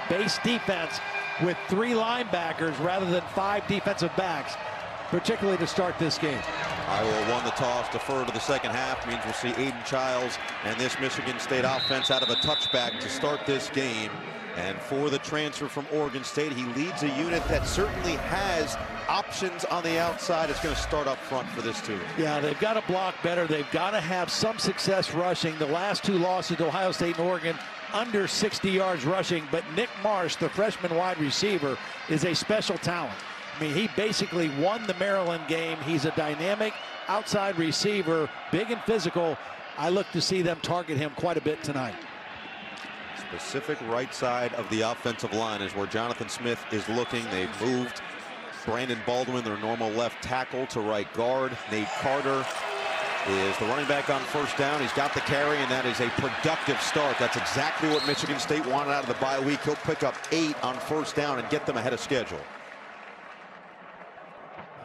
base defense with 3 linebackers rather than 5 defensive backs, particularly to start this game. Iowa won the toss, defer to the second half. Means we'll see Aiden Childs and this Michigan State offense out of a touchback to start this game. And for the transfer from Oregon State, he leads a unit that certainly has options on the outside. It's going to start up front for this too. Yeah, they've got to block better. They've got to have some success rushing. The last 2 losses to Ohio State and Oregon, under 60 yards rushing. But Nick Marsh, the freshman wide receiver, is a special talent. I mean, he basically won the Maryland game. He's a dynamic outside receiver, big and physical. I look to see them target him quite a bit tonight. Specific right side of the offensive line is where Jonathan Smith is looking. They've moved Brandon Baldwin, their normal left tackle, to right guard. Nate Carter is the running back on first down. He's got the carry, and that is a productive start. That's exactly what Michigan State wanted out of the bye week. He'll pick up 8 on first down and get them ahead of schedule.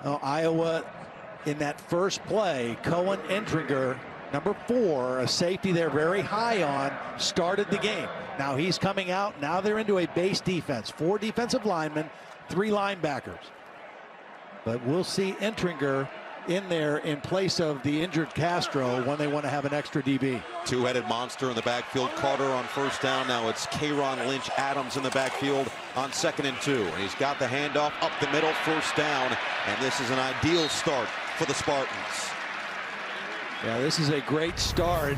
Well, Iowa, in that first play, Cohen Entringer, number 4, a safety they're very high on, started the game. Now he's coming out. Now they're into a base defense. 4 defensive linemen, 3 linebackers. But we'll see Entringer in there in place of the injured Castro when they want to have an extra DB. 2-headed monster in the backfield. Carter on first down. Now it's Kayron Lynch Adams in the backfield on 2nd and 2. And he's got the handoff up the middle, first down. And this is an ideal start for the Spartans. Yeah, this is a great start.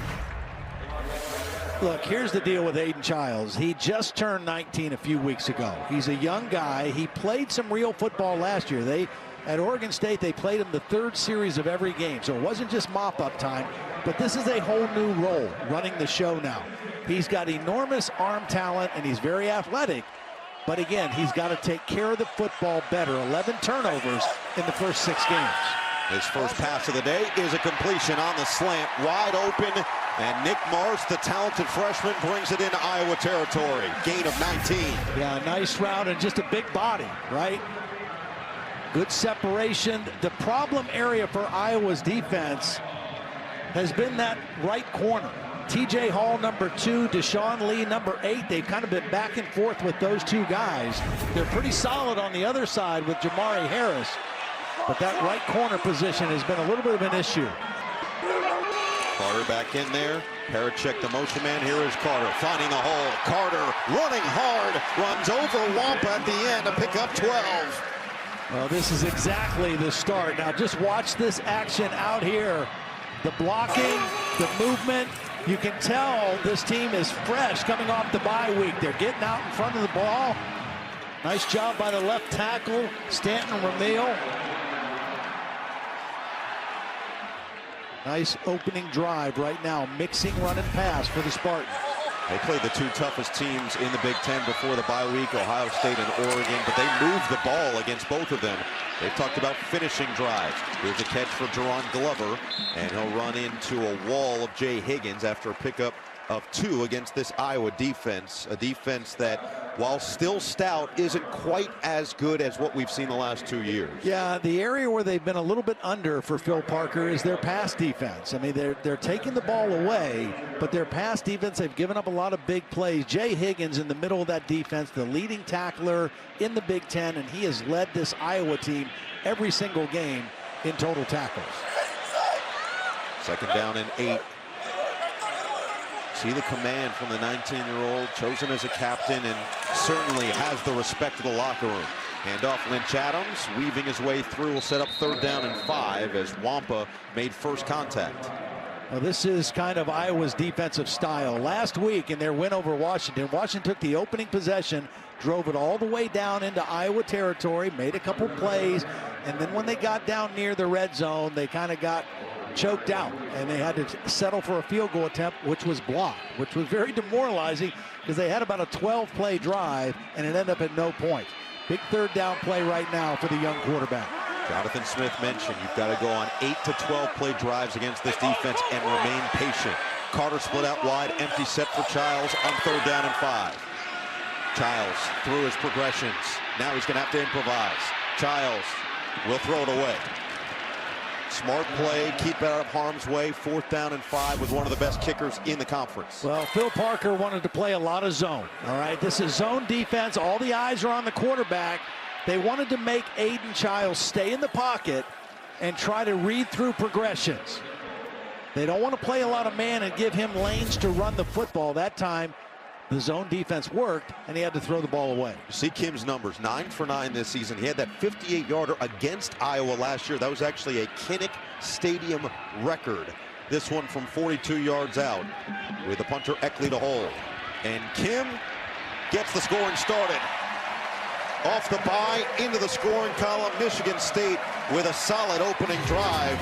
Look, here's the deal with Aiden Childs. He just turned 19 a few weeks ago. He's a young guy. He played some real football last year. At Oregon State, they played him the 3rd series of every game. So it wasn't just mop-up time, but this is a whole new role, running the show now. He's got enormous arm talent, and he's very athletic. But again, he's got to take care of the football better. 11 turnovers in the first 6 games. His first pass of the day is a completion on the slant, wide open, and Nick Marsh, the talented freshman, brings it into Iowa territory. Gain of 19. Yeah, nice route and just a big body, right? Good separation. The problem area for Iowa's defense has been that right corner. TJ Hall, number 2, Deshaun Lee, number 8. They've kind of been back and forth with those 2 guys. They're pretty solid on the other side with Jamari Harris. But that right corner position has been a little bit of an issue. Carter back in there. Parachek, the motion man. Here is Carter finding the hole. Carter running hard. Runs over Wampa at the end to pick up 12. Well, this is exactly the start. Now just watch this action out here. The blocking, the movement. You can tell this team is fresh coming off the bye week. They're getting out in front of the ball. Nice job by the left tackle, Stanton Ramil. Nice opening drive right now, mixing run and pass for the Spartans. They played the 2 toughest teams in the Big Ten before the bye week, Ohio State and Oregon, but they moved the ball against both of them. They've talked about finishing drives. Here's a catch for Jerron Glover, and he'll run into a wall of Jay Higgins after a pickup of 2 against this Iowa defense, a defense that, while still stout, isn't quite as good as what we've seen the last 2 years. Yeah, the area where they've been a little bit under for Phil Parker is their pass defense. I mean, they're taking the ball away, but their pass defense, they've given up a lot of big plays. Jay Higgins in the middle of that defense, the leading tackler in the Big Ten, and he has led this Iowa team every single game in total tackles. 2nd down and 8. See the command from the 19-year-old, chosen as a captain, and certainly has the respect of the locker room. Handoff Lynch Adams, weaving his way through, will set up 3rd down and 5 as Wampa made first contact. Well, this is kind of Iowa's defensive style. Last week in their win over Washington, Washington took the opening possession, drove it all the way down into Iowa territory, made a couple plays, and then when they got down near the red zone, they kind of got choked out, and they had to settle for a field goal attempt, which was blocked, which was very demoralizing because they had about a 12-play drive, and it ended up at no point. Big 3rd down play right now for the young quarterback. Jonathan Smith mentioned you've got to go on 8 to 12-play drives against this defense and remain patient. Carter split out wide, empty set for Childs on 3rd down and 5. Childs through his progressions. Now he's going to have to improvise. Childs will throw it away. Smart play, keep it out of harm's way. 4th down and 5 with one of the best kickers in the conference. Well, Phil Parker wanted to play a lot of zone. All right, this is zone defense. All the eyes are on the quarterback. They wanted to make Aiden Childs stay in the pocket and try to read through progressions. They don't want to play a lot of man and give him lanes to run the football. That time, the zone defense worked, and he had to throw the ball away. See Kim's numbers, 9 for 9 this season. He had that 58-yarder against Iowa last year. That was actually a Kinnick Stadium record. This one from 42 yards out with the punter Eckley to hold. And Kim gets the scoring started. Off the bye, into the scoring column. Michigan State with a solid opening drive.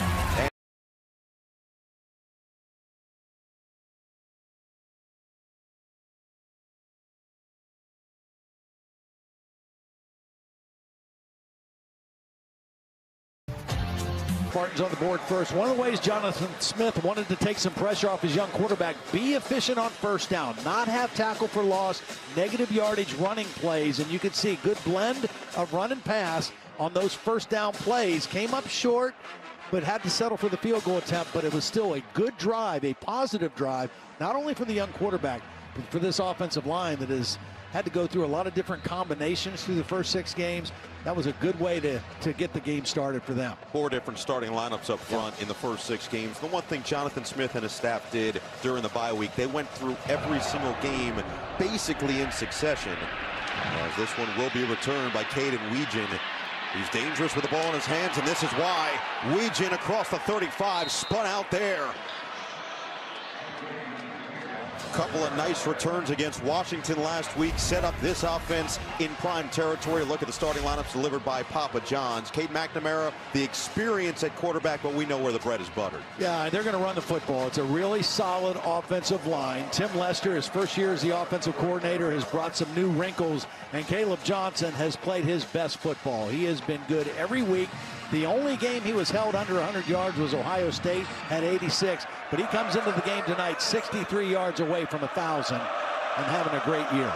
Spartans on the board first. One of the ways Jonathan Smith wanted to take some pressure off his young quarterback, be efficient on first down, not have tackle for loss, negative yardage running plays, and you could see good blend of run and pass on those first down plays. Came up short, but had to settle for the field goal attempt, but it was still a good drive, a positive drive, not only for the young quarterback, but for this offensive line that has had to go through a lot of different combinations through the first 6 games. That was a good way to get the game started for them. 4 different starting lineups up front in the first 6 games. The one thing Jonathan Smith and his staff did during the bye week, they went through every single game basically in succession. As this one will be returned by Caden Weegen. He's dangerous with the ball in his hands, and this is why. Weegen across the 35, spun out there. Couple of nice returns against Washington last week, set up this offense in prime territory. Look at the starting lineups delivered by Papa John's. Cade McNamara, the experience at quarterback, but we know where the bread is buttered. Yeah, they're going to run the football. It's a really solid offensive line. Tim Lester, his first year as the offensive coordinator, has brought some new wrinkles, and Caleb Johnson has played his best football. He has been good every week. The only game he was held under 100 yards was Ohio State at 86, but he comes into the game tonight 63 yards away from 1,000 and having a great year.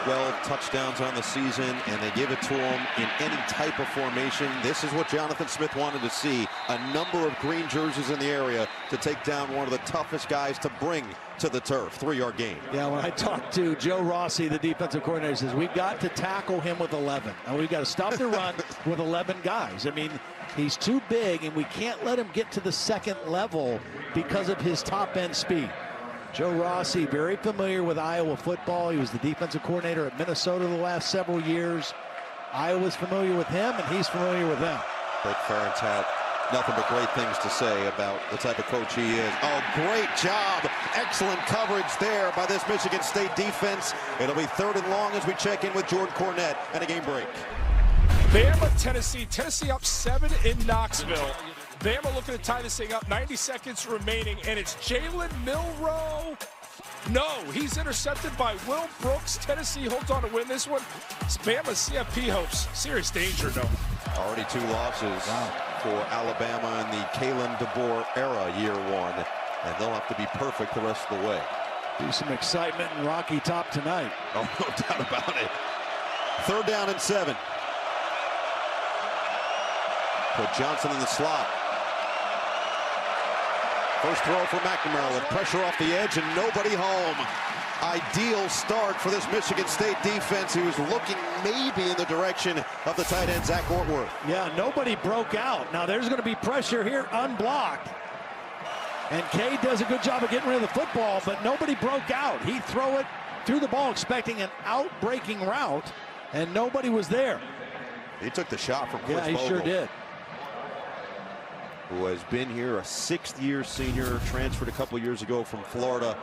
12 touchdowns on the season, and they give it to him in any type of formation. This is what Jonathan Smith wanted to see. A number of green jerseys in the area to take down one of the toughest guys to bring to the turf. 3-yard gain. Yeah, when I talked to Joe Rossi, the defensive coordinator, he says, we've got to tackle him with 11. And we've got to stop the run with 11 guys. I mean, he's too big, and we can't let him get to the second level because of his top-end speed. Joe Rossi, very familiar with Iowa football. He was the defensive coordinator at Minnesota the last several years. Iowa's familiar with him, and he's familiar with them. Rick Ferentz had nothing but great things to say about the type of coach he is. Oh, great job. Excellent coverage there by this Michigan State defense. It'll be 3rd and long as we check in with Jordan Cornette and a game break. Bama, Tennessee. Tennessee up 7 in Knoxville. Bama looking to tie this thing up. 90 seconds remaining, and it's Jalen Milroe. No, he's intercepted by Will Brooks. Tennessee holds on to win this one. Bama CFP hopes serious danger, though. Already 2 losses for Alabama in the Kalen DeBoer era, year 1. And they'll have to be perfect the rest of the way. Do some excitement in Rocky Top tonight. Oh, no doubt about it. 3rd down and 7. Put Johnson in the slot. First throw for McNamara with pressure off the edge and nobody home. Ideal start for this Michigan State defense, who's looking maybe in the direction of the tight end, Zach Ortworth. Yeah, nobody broke out. Now there's going to be pressure here, unblocked. And Cade does a good job of getting rid of the football, but nobody broke out. He threw the ball expecting an out-breaking route, and nobody was there. He took the shot from Chris Yeah, he Vogel, sure did. Who has been here, a 6th-year senior, transferred a couple years ago from Florida.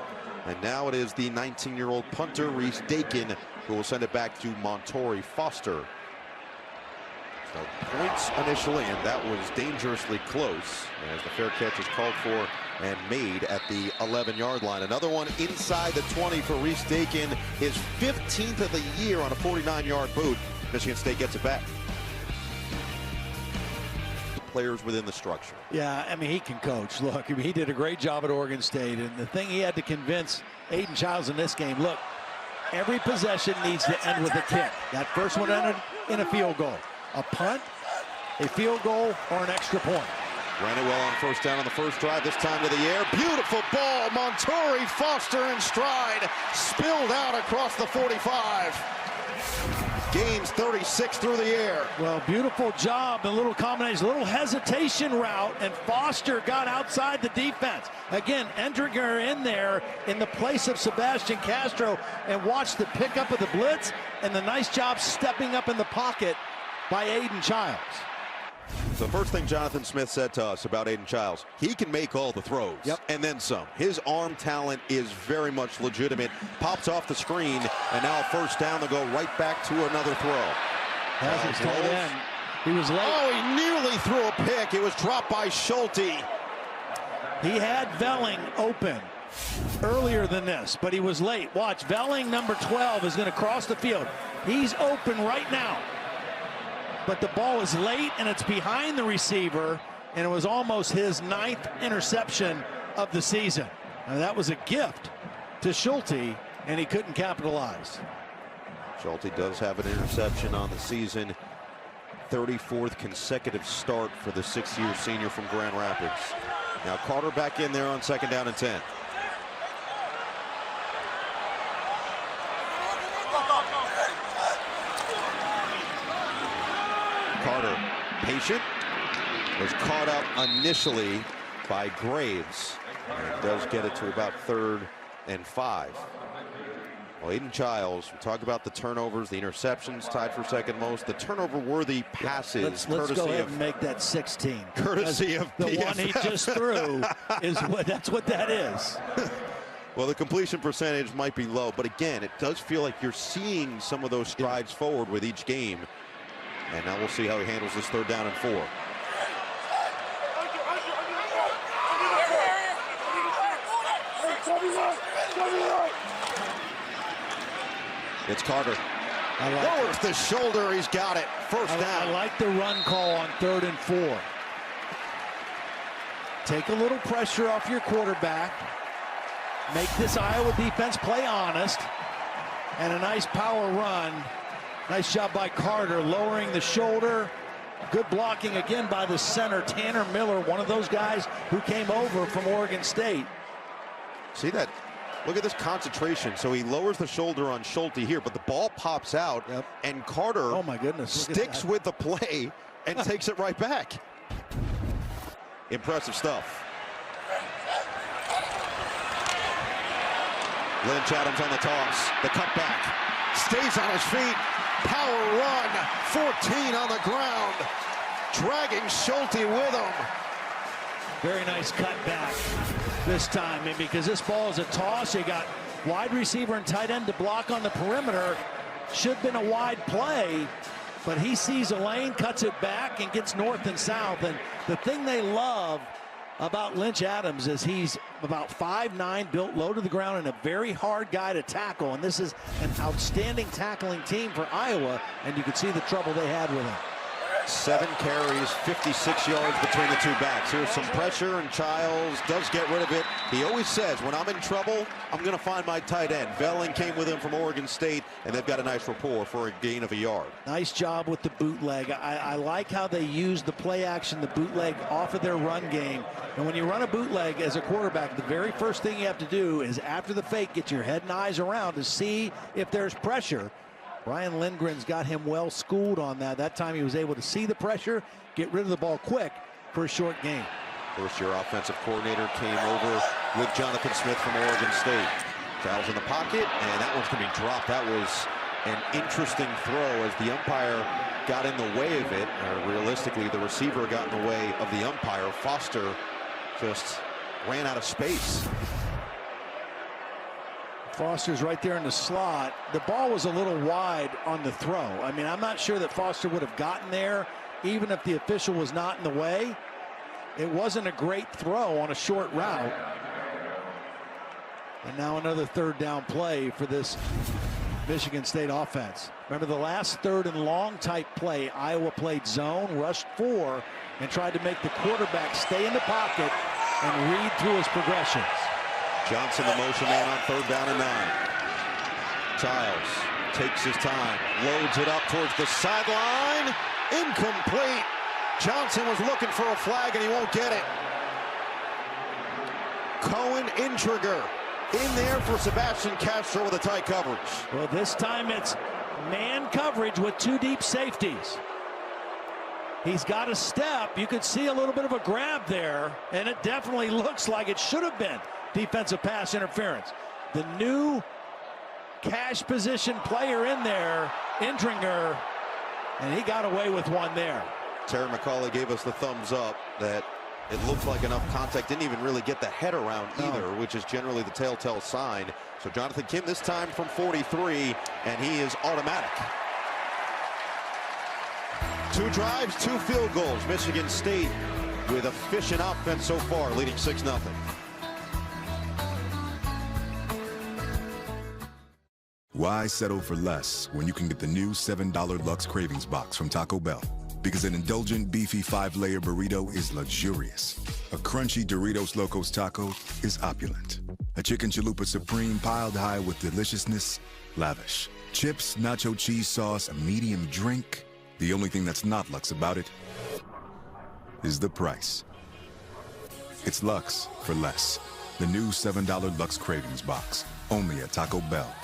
And now it is the 19-year-old punter, Reese Dakin, who will send it back to Montori Foster. So points initially, and that was dangerously close as the fair catch is called for and made at the 11-yard line. Another one inside the 20 for Reese Dakin, his 15th of the year on a 49-yard boot. Michigan State gets it back. Players within the structure. Yeah, I mean, he can coach. Look, I mean, he did a great job at Oregon State, and the thing he had to convince Aiden Childs in this game, look, every possession needs to end with a kick. That first one ended in a field goal. A punt, a field goal, or an extra point. Ran it well on first down on the first drive. This time to the air. Beautiful ball. Montori, Foster in stride. Spilled out across the 45. Gains 36 through the air. Well, beautiful job. A little combination, a little hesitation route, and Foster got outside the defense. Again, Endringer in there in the place of Sebastian Castro, and watch the pickup of the blitz and the nice job stepping up in the pocket by Aiden Childs. The first thing Jonathan Smith said to us about Aiden Childs, he can make all the throws, and then some. His arm talent is very much legitimate. Pops off the screen, and now a first down to go right back to another throw. That's his tight end. He was late. Oh, he nearly threw a pick. It was dropped by Schulte. He had Velling open earlier than this, but he was late. Watch, Velling, number 12, is going to cross the field. He's open right now. But the ball is late, and it's behind the receiver, and it was almost his 9th interception of the season. And that was a gift to Schulte, and he couldn't capitalize. Schulte does have an interception on the season. 34th consecutive start for the 6th-year senior from Grand Rapids. Now Carter back in there on 2nd down and 10. Carter, patient, was caught up initially by Graves. And does get it to about 3rd and 5. Well, Aiden Childs, we talk about the turnovers, the interceptions tied for second most, the turnover-worthy passes. Let's go ahead and make that 16. Courtesy of the PFF. one he just threw is that's what that is. Well, the completion percentage might be low, but again, it does feel like you're seeing some of those strides forward with each game. And now we'll see how he handles this 3rd down and 4. It's Carter. Lowers the shoulder. He's got it. First down. I like the run call on 3rd and 4. Take a little pressure off your quarterback. Make this Iowa defense play honest. And a nice power run. Nice job by Carter, lowering the shoulder. Good blocking again by the center, Tanner Miller, one of those guys who came over from Oregon State. See that? Look at this concentration. So he lowers the shoulder on Schulte here, but the ball pops out, and Carter, oh my goodness, sticks with the play and takes it right back. Impressive stuff. Lynch Adams on the toss. The cutback. Stays on his feet. Power run. 14 on the ground. Dragging Schulte with him. Very nice cutback this time, and because this ball is a toss, you got wide receiver and tight end to block on the perimeter. Should have been a wide play, but he sees a lane, cuts it back, and gets north and south. And the thing they love about Lynch Adams is he's about 5'9", built low to the ground, and a very hard guy to tackle. And this is an outstanding tackling team for Iowa, and you can see the trouble they had with him. 7 carries, 56 yards between the two backs. Here's some pressure, and Childs does get rid of it. He always says, when I'm in trouble, I'm going to find my tight end. Velling came with him from Oregon State, and they've got a nice rapport for a gain of a yard. Nice job with the bootleg. I like how they use the play action, the bootleg off of their run game. And when you run a bootleg as a quarterback, the very first thing you have to do is after the fake, get your head and eyes around to see if there's pressure. Brian Lindgren's got him well schooled on that. That time he was able to see the pressure, get rid of the ball quick for a short game. First-year offensive coordinator came over with Jonathan Smith from Oregon State. Childs in the pocket, and that one's going to be dropped. That was an interesting throw as the umpire got in the way of it. Realistically, the receiver got in the way of the umpire. Foster just ran out of space. Foster's right there in the slot. The ball was a little wide on the throw. I mean, I'm not sure that Foster would have gotten there even if the official was not in the way. It wasn't a great throw on a short route. And now another 3rd down play for this Michigan State offense. Remember the last 3rd and long type play, Iowa played zone, rushed 4, and tried to make the quarterback stay in the pocket and read through his progressions. Johnson, the motion man on 3rd down and 9. Childs takes his time, loads it up towards the sideline. Incomplete. Johnson was looking for a flag, and he won't get it. Cohen Intriger in there for Sebastian Castro with a tight coverage. Well, this time it's man coverage with 2 deep safeties. He's got a step. You could see a little bit of a grab there, and it definitely looks like it should have been defensive pass interference. The new cash position player in there, Intriger, and he got away with one there. Terry McCauley gave us the thumbs up that it looked like enough contact. Didn't even really get the head around either, which is generally the telltale sign. So Jonathan Kim this time from 43, and he is automatic. 2 drives, 2 field goals. Michigan State with efficient offense so far, leading 6-0. Why settle for less when you can get the new $7 Lux Cravings Box from Taco Bell? Because an indulgent, beefy 5-layer burrito is luxurious. A crunchy Doritos Locos Taco is opulent. A Chicken Chalupa Supreme piled high with deliciousness, lavish. Chips, nacho cheese sauce, a medium drink. The only thing that's not Lux about it is the price. It's Lux for less. The new $7 Lux Cravings Box, only at Taco Bell.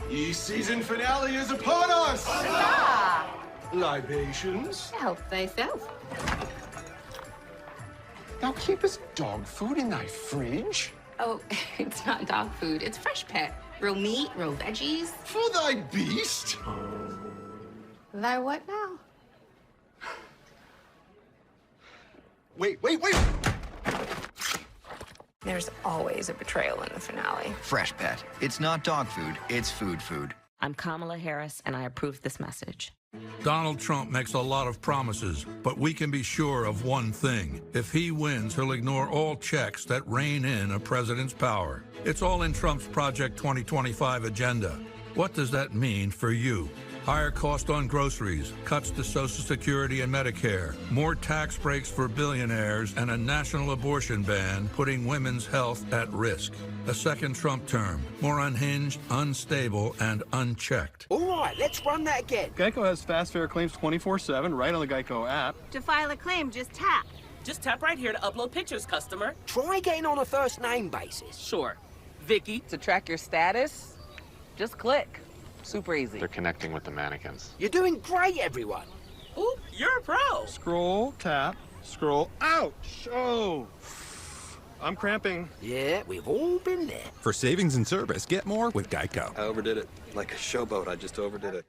The season finale is upon us! Huzzah! Libations? Help thyself. Thou keepest dog food in thy fridge? Oh, it's not dog food. It's fresh pet. Real meat, real veggies. For thy beast? Thy what now? Wait! There's always a betrayal in the finale. Fresh Pet. It's not dog food, it's food. I'm Kamala Harris, and I approve this message. Donald Trump makes a lot of promises, but we can be sure of one thing. If he wins, he'll ignore all checks that rein in a president's power. It's all in Trump's Project 2025 agenda. What does that mean for you? Higher cost on groceries, cuts to Social Security and Medicare, more tax breaks for billionaires, and a national abortion ban putting women's health at risk. A second Trump term, more unhinged, unstable, and unchecked. All right, let's run that again. Geico has fast fair claims 24/7 right on the Geico app. To file a claim, just tap. Just tap right here to upload pictures, customer. Try getting on a first name basis. Sure. Vicky. To track your status, just click. Super easy. They're connecting with the mannequins. You're doing great, everyone. Ooh, you're a pro. Scroll, tap, scroll. Ouch! Oh, I'm cramping. Yeah, we've all been there. For savings and service, get more with Geico. I overdid it. Like a showboat, I just overdid it.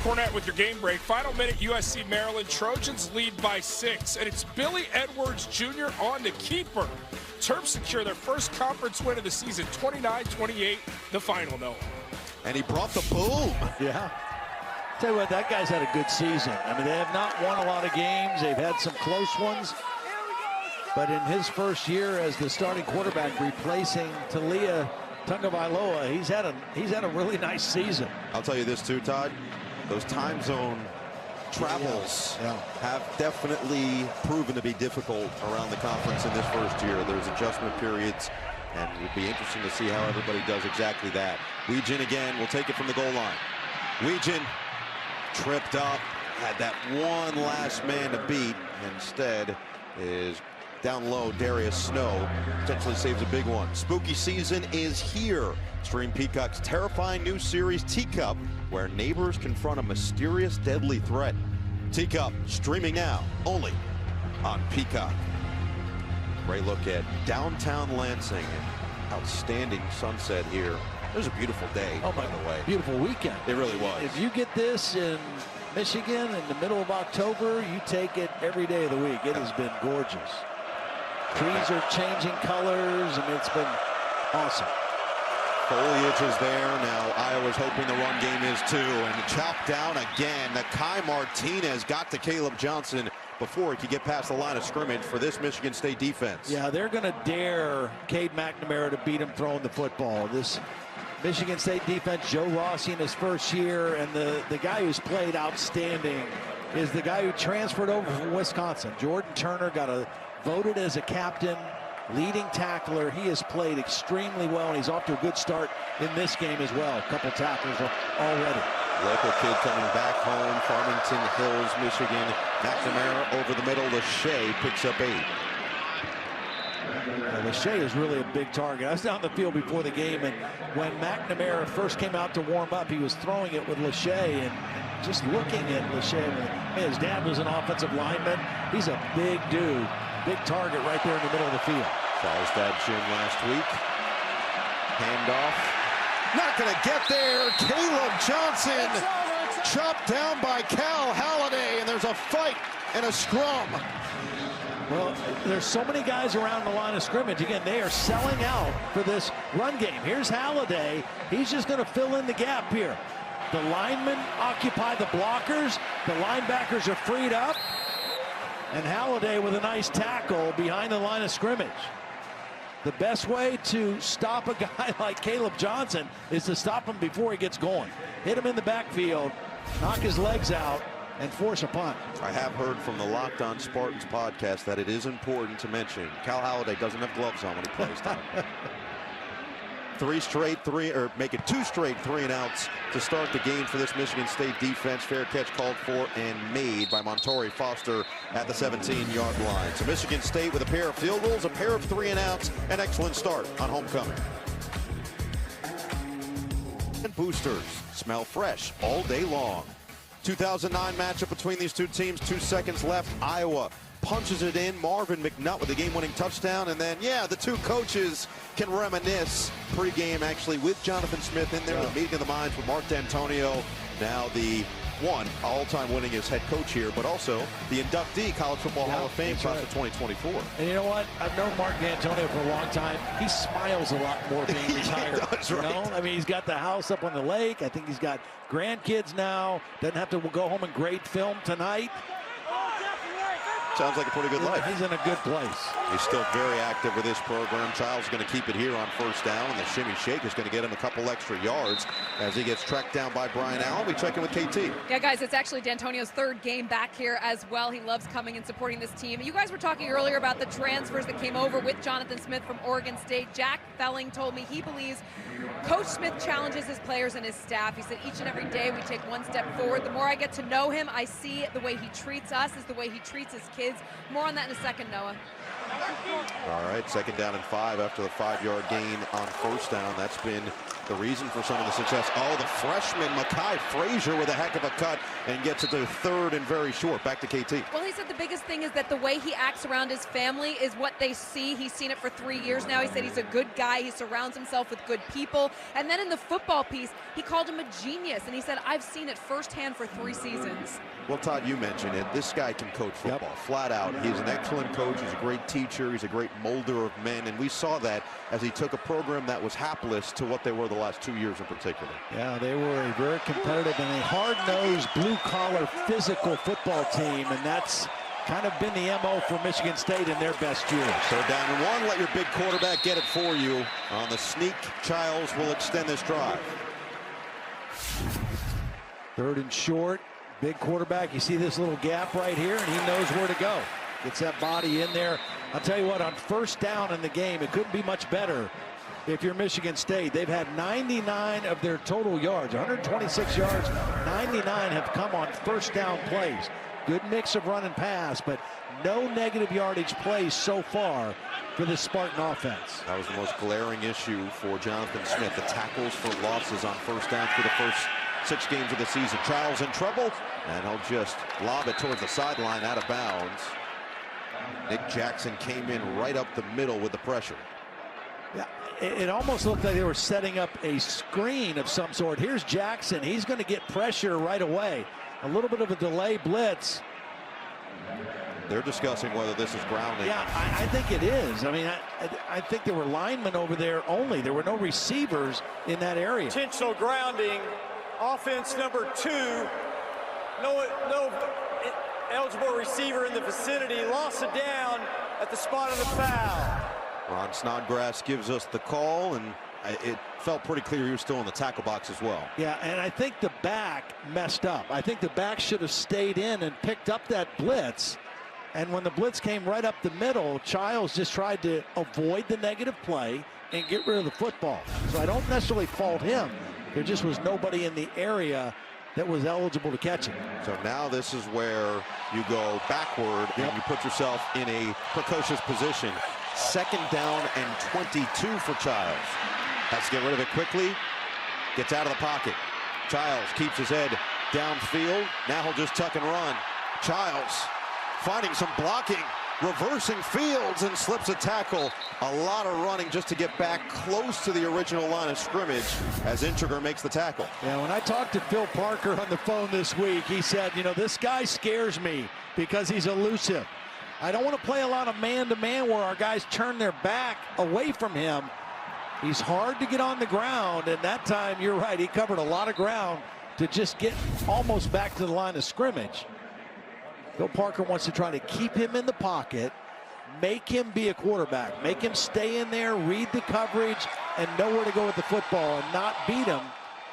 Cornette with your game break. Final minute, USC Maryland. Trojans lead by 6, and it's Billy Edwards Jr. on the keeper. Terps secure their first conference win of the season, 29-28, the final, Noah. And he brought the boom. Yeah. Tell you what, that guy's had a good season. I mean, they have not won a lot of games. They've had some close ones. But in his first year as the starting quarterback, replacing Talia Tagovailoa, he's had a really nice season. I'll tell you this too, Todd. Those time zone travels have definitely proven to be difficult around the conference in this first year. There's adjustment periods, and it would be interesting to see how everybody does exactly that. Weegin again will take it from the goal line. Weegin tripped up, had that one last man to beat. Instead is down low. Darius Snow potentially saves a big one. Spooky season is here. Stream Peacock's terrifying new series Teacup, where neighbors confront a mysterious deadly threat. Teacup streaming now only on Peacock. Great look at downtown Lansing. Outstanding sunset here. It was a beautiful day, by the way. Beautiful weekend. It really was. If you get this in Michigan in the middle of October, you take it every day of the week. It has been gorgeous. Trees are changing colors, and it's been awesome. Foliage is there. Now Iowa's hoping the run game is too. And chopped down again. Nakai Martinez got to Caleb Johnson before he could get past the line of scrimmage for this Michigan State defense. Yeah, they're going to dare Cade McNamara to beat him throwing the football. This Michigan State defense, Joe Rossi in his first year, and the guy who's played outstanding is the guy who transferred over from Wisconsin. Jordan Turner got voted as a captain, leading tackler. He has played extremely well, and he's off to a good start in this game as well. A couple tackles already. Local kid coming back home, Farmington Hills, Michigan. McNamara over the middle. Lachey picks up 8. Lachey is really a big target. I was down the field before the game, and when McNamara first came out to warm up, he was throwing it with Lachey, and just looking at Lachey, his dad was an offensive lineman. He's a big dude, big target right there in the middle of the field. Charles dad gym last week. Handoff. Not going to get there. Caleb Johnson chopped down by Cal Halliday, and there's a fight and a scrum. Well, there's so many guys around the line of scrimmage. Again, they are selling out for this run game. Here's Halliday. He's just going to fill in the gap here. The linemen occupy the blockers. The linebackers are freed up. And Halliday with a nice tackle behind the line of scrimmage. The best way to stop a guy like Caleb Johnson is to stop him before he gets going. Hit him in the backfield, knock his legs out, and force a punt. I have heard from the Locked On Spartans podcast that it is important to mention Cal Halliday doesn't have gloves on when he plays. Two straight 3-and-outs to start the game for this Michigan State defense. Fair catch called for and made by Montori Foster at the 17-yard line. So Michigan State with a pair of field goals, a pair of 3-and-outs, an excellent start on homecoming. And boosters smell fresh all day long. 2009 matchup between these two teams, 2 seconds left. Iowa punches it in. Marvin McNutt with the game-winning touchdown. And then, yeah, the two coaches can reminisce pregame, actually, with Jonathan Smith in there. The meeting of the minds with Mark D'Antonio. Now the all-time winningest head coach here, but also the inductee, College Football Hall of Fame class of 2024. And you know what? I've known Mark D'Antonio for a long time. He smiles a lot more being retired. Does, right? You know? I mean, he's got the house up on the lake. I think he's got grandkids now. Doesn't have to go home and grade film tonight. Sounds like a pretty good life. He's in a good place. He's still very active with this program. Childs is going to keep it here on first down, and the shimmy shake is going to get him a couple extra yards as he gets tracked down by Brian Allen. We check in with KT. Yeah, guys, it's actually D'Antonio's 3rd game back here as well. He loves coming and supporting this team. You guys were talking earlier about the transfers that came over with Jonathan Smith from Oregon State. Jack Felling told me he believes Coach Smith challenges his players and his staff. He said each and every day we take one step forward. The more I get to know him, I see the way he treats us is the way he treats his kids. More on that in a second, Noah. All right, 2nd down and 5 after the 5-yard gain on first down. That's been the reason for some of the success. Oh, the freshman, Mekhi Frazier, with a heck of a cut and gets it to 3rd and very short. Back to KT. Well, he said the biggest thing is that the way he acts around his family is what they see. He's seen it for 3 years now. He said he's a good guy. He surrounds himself with good people. And then in the football piece, he called him a genius. And he said, I've seen it firsthand for 3 seasons. Well, Todd, you mentioned it. This guy can coach football, flat out. He's an excellent coach. He's a great teacher. He's a great molder of men. And we saw that as he took a program that was hapless to what they were the last 2 years in particular. Yeah, they were a very competitive and a hard-nosed, blue-collar, physical football team. And that's kind of been the MO for Michigan State in their best years. 3rd down and 1. Let your big quarterback get it for you. On the sneak, Childs will extend this drive. 3rd and short. Big quarterback. You see this little gap right here, and he knows where to go. Gets that body in there. I'll tell you what, on first down in the game, it couldn't be much better if you're Michigan State. They've had 99 of their total yards, 126 yards, 99 have come on first down plays. Good mix of run and pass, but no negative yardage plays so far for this Spartan offense. That was the most glaring issue for Jonathan Smith, the tackles for losses on first down for the first 6 games of the season. Childs in trouble, and he'll just lob it towards the sideline out of bounds. Nick Jackson came in right up the middle with the pressure. Yeah, it almost looked like they were setting up a screen of some sort. Here's Jackson. He's going to get pressure right away. A little bit of a delay blitz. They're discussing whether this is grounding. Yeah, I think it is. I mean, I think there were linemen over there only. There were no receivers in that area. Intentional grounding, offense number 2. No eligible receiver in the vicinity. Lost it down at the spot of the foul. Ron Snodgrass gives us the call, and it felt pretty clear he was still in the tackle box as well. Yeah, and I think the back messed up. I think the back should have stayed in and picked up that blitz. And when the blitz came right up the middle, Childs just tried to avoid the negative play and get rid of the football. So I don't necessarily fault him. There just was nobody in the area that was eligible to catch it. So now this is where you go backward and you put yourself in a precocious position. 2nd down and 22 for Childs. Has to get rid of it quickly. Gets out of the pocket. Childs keeps his head downfield. Now he'll just tuck and run. Childs finding some blocking, reversing fields, and slips a tackle. A lot of running just to get back close to the original line of scrimmage as Intriger makes the tackle. Yeah, when I talked to Phil Parker on the phone this week, he said, you know, this guy scares me because he's elusive. I don't want to play a lot of man-to-man where our guys turn their back away from him. He's hard to get on the ground, and that time, you're right, he covered a lot of ground to just get almost back to the line of scrimmage. Phil Parker wants to try to keep him in the pocket, make him be a quarterback, make him stay in there, read the coverage, and know where to go with the football and not beat him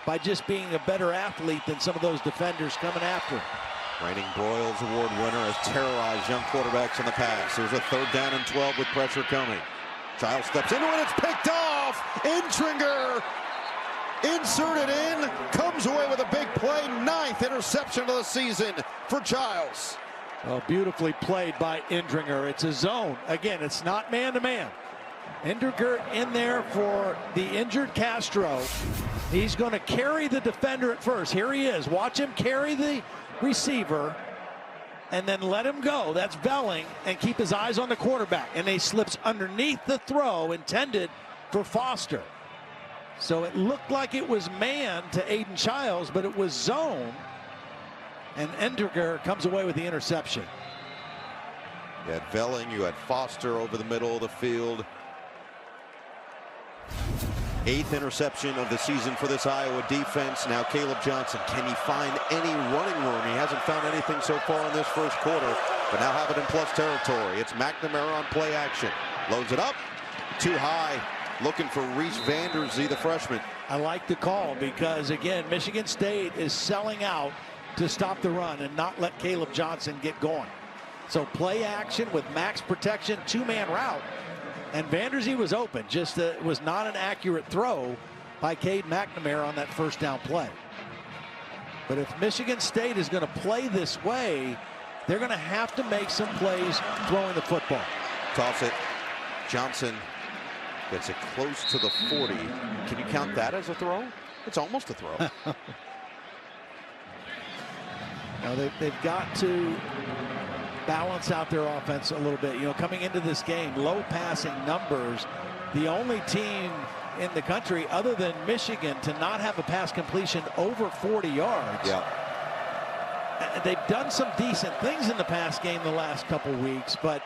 by just being a better athlete than some of those defenders coming after him. Reigning Broyles Award winner has terrorized young quarterbacks in the past. There's a 3rd down and 12 with pressure coming. Childs steps into it, it's picked off! Intriger inserted in, comes away with a big play, 9th interception of the season for Childs. Well, beautifully played by Indringer. It's a zone. Again, it's not man-to-man. Indringer in there for the injured Castro. He's going to carry the defender at first. Here he is. Watch him carry the receiver and then let him go. That's Velling, and keep his eyes on the quarterback. And he slips underneath the throw intended for Foster. So it looked like it was man to Aiden Childs, but it was zone. And Indriger comes away with the interception. You had Velling, you had Foster over the middle of the field. 8th interception of the season for this Iowa defense. Now Caleb Johnson, can he find any running room? He hasn't found anything so far in this first quarter, but now have it in plus territory. It's McNamara on play action. Loads it up, too high. Looking for Reese Vanderzee, the freshman. I like the call because, again, Michigan State is selling out to stop the run and not let Caleb Johnson get going. So play action with max protection, 2-man route. And Vanderzee was open, just it was not an accurate throw by Cade McNamara on that 1st down play. But if Michigan State is going to play this way, they're going to have to make some plays throwing the football. Toss it. Johnson gets it close to the 40. Can you count that as a throw? It's almost a throw. Now they've got to balance out their offense a little bit. You know, coming into this game, low passing numbers. The only team in the country other than Michigan to not have a pass completion over 40 yards. Yeah. They've done some decent things in the pass game the last couple weeks, but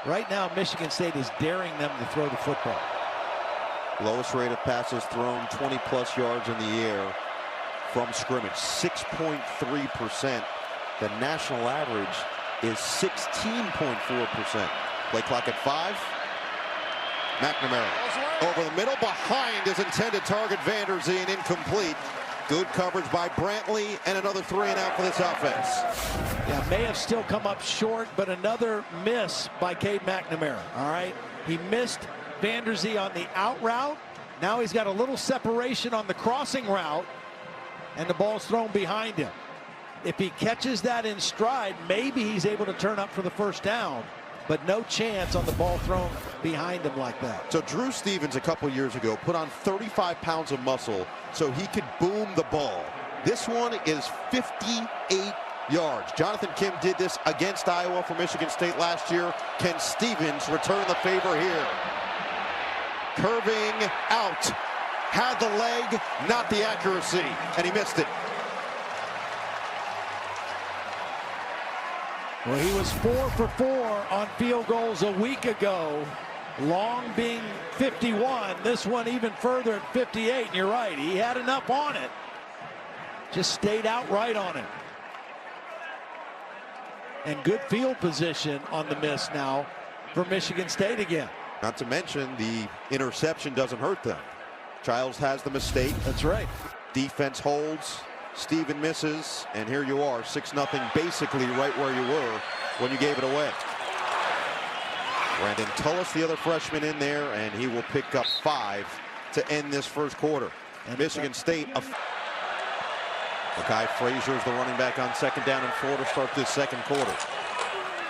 right now Michigan State is daring them to throw the football. Lowest rate of passes thrown, 20+ yards in the air from scrimmage, 6.3%. The national average is 16.4%. Play clock at 5. McNamara over the middle, behind his intended target, Vanderzee, and incomplete. Good coverage by Brantley, and another 3 and out for this offense. Yeah, may have still come up short, but another miss by Cade McNamara. All right, he missed Vanderzee on the out route. Now he's got a little separation on the crossing route, and the ball's thrown behind him. If he catches that in stride, maybe he's able to turn up for the 1st down, but no chance on the ball thrown behind him like that. So Drew Stevens a couple years ago put on 35 pounds of muscle so he could boom the ball. This one is 58 yards. Jonathan Kim did this against Iowa for Michigan State last year. Can Stevens return the favor here? Curving out. Had the leg, not the accuracy, and he missed it. Well, he was 4 for 4 on field goals a week ago. Long being 51. This one even further at 58. And you're right, he had enough on it. Just stayed outright on it. And good field position on the miss now for Michigan State again. Not to mention the interception doesn't hurt them. Childs has the mistake. That's right. Defense holds. Steven misses. And here you are, 6-0, basically right where you were when you gave it away. Brandon Tullis, the other freshman in there, and he will pick up 5 to end this first quarter. And Michigan State, Makai Frazier is the running back on 2nd down and 4 to start this second quarter.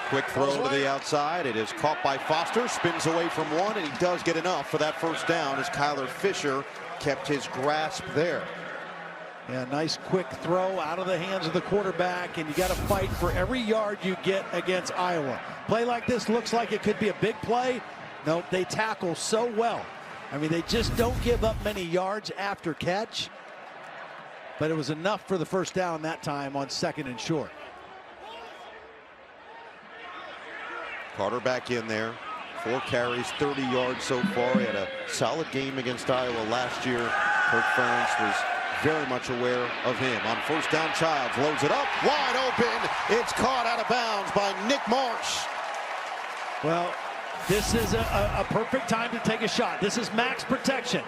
Quick throw to the outside. It is caught by Foster, spins away from one, and he does get enough for that first down as Kyler Fisher kept his grasp there. Yeah, nice quick throw out of the hands of the quarterback, and you got to fight for every yard you get against Iowa. Play like this looks like it could be a big play. Nope, they tackle so well. I mean, they just don't give up many yards after catch, but it was enough for the first down that time on 2nd and short. Carter back in there. 4 carries, 30 yards so far. He had a solid game against Iowa last year. Kirk Ferentz was very much aware of him. On first down, Childs loads it up, wide open. It's caught out of bounds by Nick Marsh. Well, this is a perfect time to take a shot. This is max protection.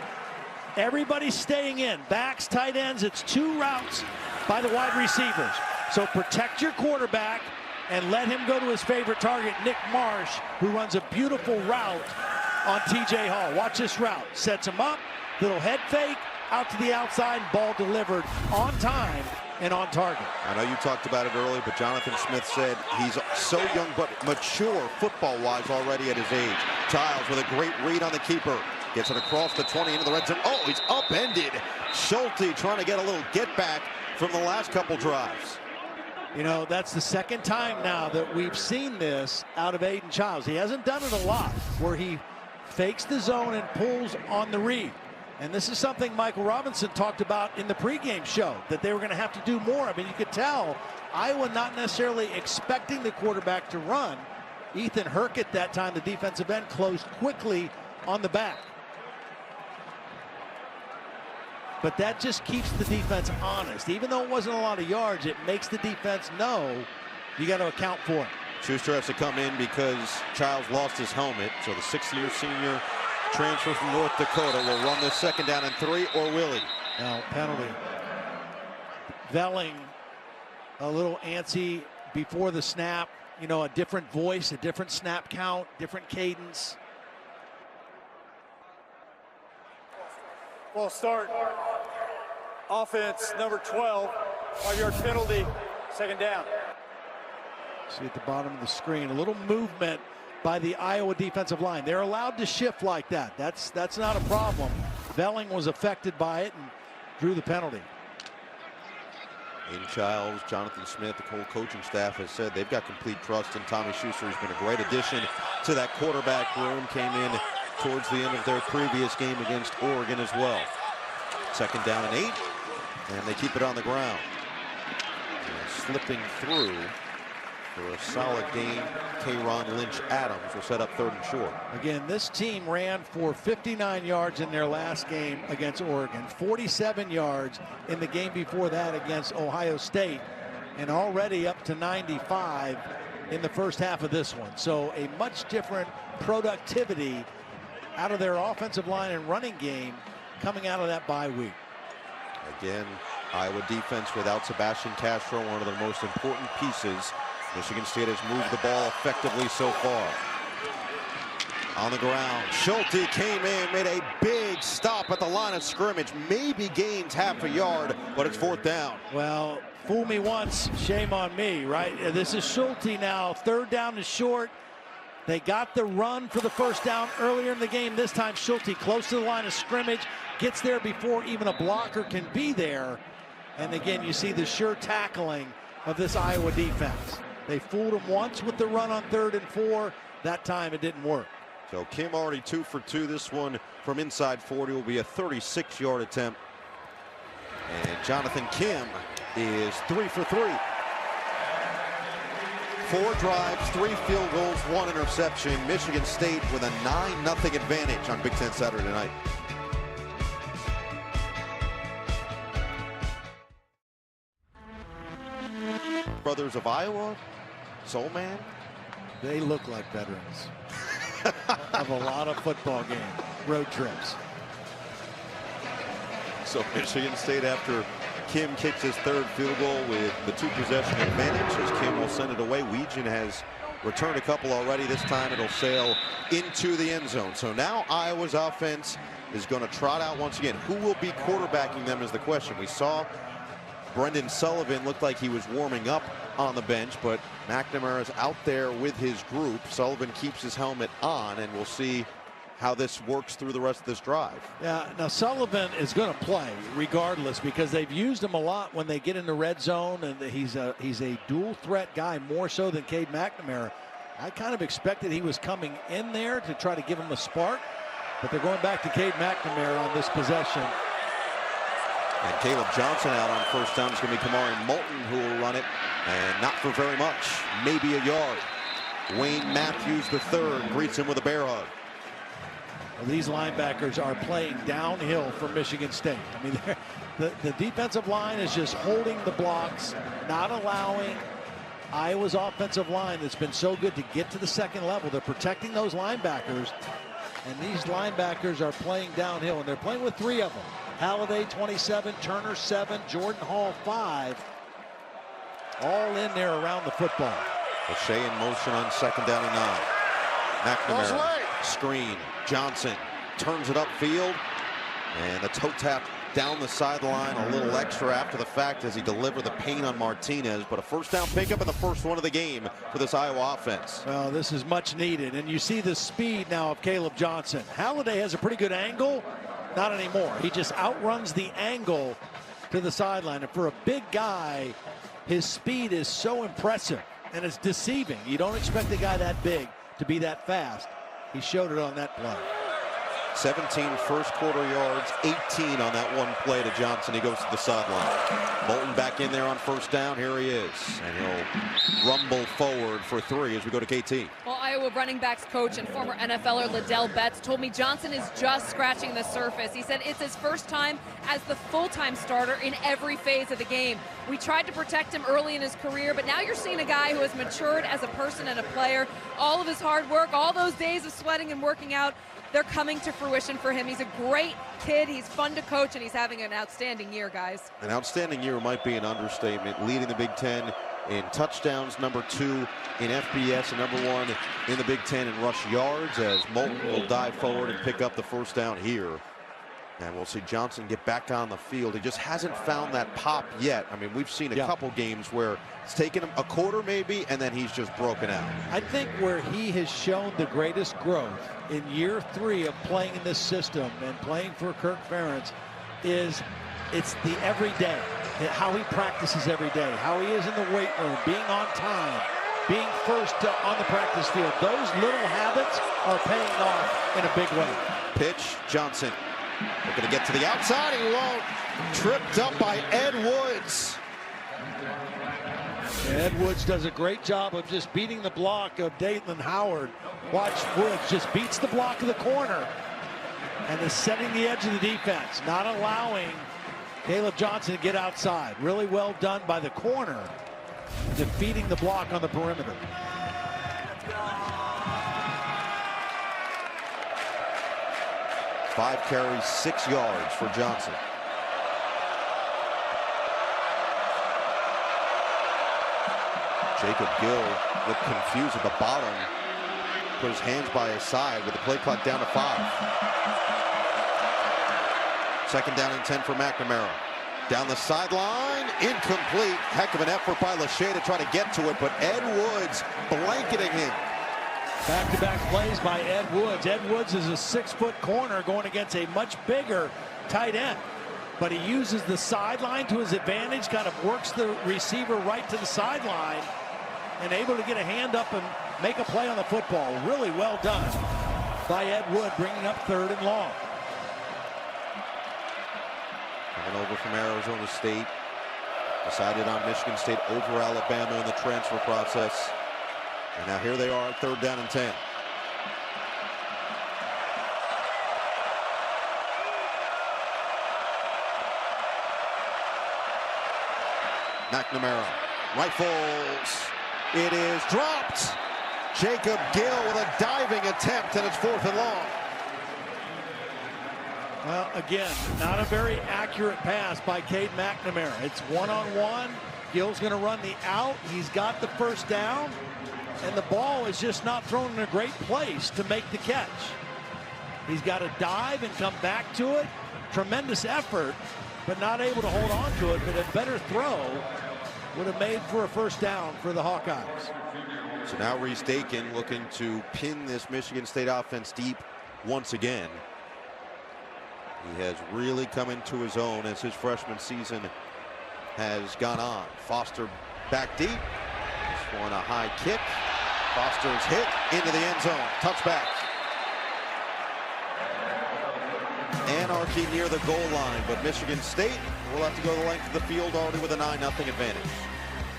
Everybody's staying in. Backs, tight ends. It's 2 routes by the wide receivers. So protect your quarterback and let him go to his favorite target, Nick Marsh, who runs a beautiful route on TJ Hall. Watch this route. Sets him up, little head fake, out to the outside, ball delivered on time and on target. I know you talked about it earlier, but Jonathan Smith said he's so young but mature football-wise already at his age. Childs with a great read on the keeper. Gets it across the 20 into the red zone. Oh, he's upended. Schulte trying to get a little get back from the last couple drives. You know, that's the second time now that we've seen this out of Aiden Childs. He hasn't done it a lot, where he fakes the zone and pulls on the read. And this is something Michael Robinson talked about in the pregame show, that they were going to have to do more. I mean, you could tell Iowa not necessarily expecting the quarterback to run. Ethan Herk that time, the defensive end, closed quickly on the back. But that just keeps the defense honest. Even though it wasn't a lot of yards, it makes the defense know you got to account for it. Schuster has to come in because Childs lost his helmet. So the 6th-year senior transfer from North Dakota will run this 2nd down and 3, or will he? Now, penalty. Velling a little antsy before the snap. You know, a different voice, a different snap count, different cadence. Well, start. Offense, number 12, 5-yard penalty, 2nd down. See at the bottom of the screen, a little movement by the Iowa defensive line. They're allowed to shift like that. That's not a problem. Velling was affected by it and drew the penalty. In Childs, Jonathan Smith, the whole coaching staff has said they've got complete trust in Tommy Schuster. He's been a great addition to that quarterback room. Came in towards the end of their previous game against Oregon as well. 2nd down and 8, and they keep it on the ground. And slipping through for a solid game, K'Ron Lynch-Adams will set up 3rd and short. Again, this team ran for 59 yards in their last game against Oregon, 47 yards in the game before that against Ohio State, and already up to 95 in the first half of this one. So a much different productivity out of their offensive line and running game coming out of that bye week. Again, Iowa defense without Sebastian Castro, one of their most important pieces. Michigan State has moved the ball effectively so far. On the ground, Schulte came in, made a big stop at the line of scrimmage, maybe gains half a yard, but it's 4th down. Well, fool me once, shame on me, right? This is Schulte now, 3rd down and short. They got the run for the first down earlier in the game. This time Schulte close to the line of scrimmage, gets there before even a blocker can be there. And again, you see the sure tackling of this Iowa defense. They fooled him once with the run on 3rd and 4. That time it didn't work. So Kim already 2 for 2. This one from inside 40 will be a 36-yard attempt. And Jonathan Kim is 3 for 3. 4 drives, 3 field goals, 1 interception. Michigan State with a 9-0 advantage on Big Ten Saturday night. Brothers of Iowa, Soul Man. They look like veterans of a lot of football games, road trips. So Michigan State, after Kim kicks his 3rd field goal with the 2-possession advantage, as Kim will send it away. Weegan has returned a couple already. This time it'll sail into the end zone. So now Iowa's offense is going to trot out once again. Who will be quarterbacking them is the question. We saw Brendan Sullivan looked like he was warming up on the bench, but McNamara is out there with his group. Sullivan keeps his helmet on, and we'll see how this works through the rest of this drive. Yeah, now Sullivan is going to play regardless because they've used him a lot when they get in the red zone, and he's a dual threat guy more so than Cade McNamara. I kind of expected he was coming in there to try to give him a spark, but they're going back to Cade McNamara on this possession. And Caleb Johnson out on first down. It's going to be Kamari Moulton who will run it, and not for very much, maybe a yard. Wayne Matthews III greets him with a bear hug. Well, these linebackers are playing downhill for Michigan State. I mean, the defensive line is just holding the blocks, not allowing Iowa's offensive line that's been so good to get to the second level. They're protecting those linebackers, and these linebackers are playing downhill, and they're playing with 3 of them. Halliday 27, Turner 7, Jordan Hall 5, all in there around the football. O'Shea in motion on 2nd down and 9. McNamara, screen, Johnson turns it upfield, and the toe tap down the sideline, a little extra after the fact as he delivered the pain on Martinez, but a first down pickup and the first one of the game for this Iowa offense. Well, this is much needed, and you see the speed now of Caleb Johnson. Halliday has a pretty good angle. Not anymore. He just outruns the angle to the sideline. And for a big guy, his speed is so impressive, and it's deceiving. You don't expect a guy that big to be that fast. He showed it on that play. 17 first quarter yards, 18 on that one play to Johnson. He goes to the sideline. Moulton back in there on first down. Here he is. And he'll rumble forward for 3 as we go to KT. Well, Iowa running backs coach and former NFLer Liddell Betts told me Johnson is just scratching the surface. He said it's his first time as the full-time starter in every phase of the game. We tried to protect him early in his career, but now you're seeing a guy who has matured as a person and a player. All of his hard work, all those days of sweating and working out, they're coming to fruition for him. He's a great kid. He's fun to coach, and he's having an outstanding year, guys. An outstanding year might be an understatement. Leading the Big Ten in touchdowns, #2 in FBS, and #1 in the Big Ten in rush yards, as Moulton will dive forward and pick up the first down here. And we'll see Johnson get back on the field. He just hasn't found that pop yet. I mean, we've seen a couple games where it's taken him a quarter maybe, and then he's just broken out. I think where he has shown the greatest growth in year 3 of playing in this system and playing for Kirk Ferentz is it's the everyday, how he practices every day, how he is in the weight room, being on time, being first on the practice field. Those little habits are paying off in a big way. Pitch, Johnson. They're going to get to the outside. He won't. Tripped up by Ed Woods. Ed Woods does a great job of just beating the block of Dayton Howard. Watch, Woods just beats the block of the corner and is setting the edge of the defense, not allowing Caleb Johnson to get outside. Really well done by the corner, defeating the block on the perimeter. Five carries, 6 yards for Johnson. Jacob Gill looked confused at the bottom. Put his hands by his side with the play clock down to 5. 2nd down and 10 for McNamara. Down the sideline, incomplete. Heck of an effort by Lachey to try to get to it, but Ed Woods blanketing him. Back-to-back plays by Ed Woods. Ed Woods is a 6-foot corner going against a much bigger tight end. But he uses the sideline to his advantage, kind of works the receiver right to the sideline, and able to get a hand up and make a play on the football. Really well done by Ed Wood, bringing up 3rd and long. Coming over from Arizona State. Decided on Michigan State over Alabama in the transfer process. And now here they are at 3rd down and 10. McNamara rifles. It is dropped. Jacob Gill with a diving attempt, and it's 4th and long. Well, again, not a very accurate pass by Cade McNamara. It's one-on-one. Gill's going to run the out. He's got the first down, and the ball is just not thrown in a great place to make the catch. He's got to dive and come back to it. Tremendous effort, but not able to hold on to it. But a better throw would have made for a first down for the Hawkeyes. So now Reese Dakin looking to pin this Michigan State offense deep once again. He has really come into his own as his freshman season has gone on. Foster back deep. This one a high kick. Foster's hit into the end zone. Touchback. Anarchy near the goal line, but Michigan State will have to go the length of the field already with a 9-0 advantage.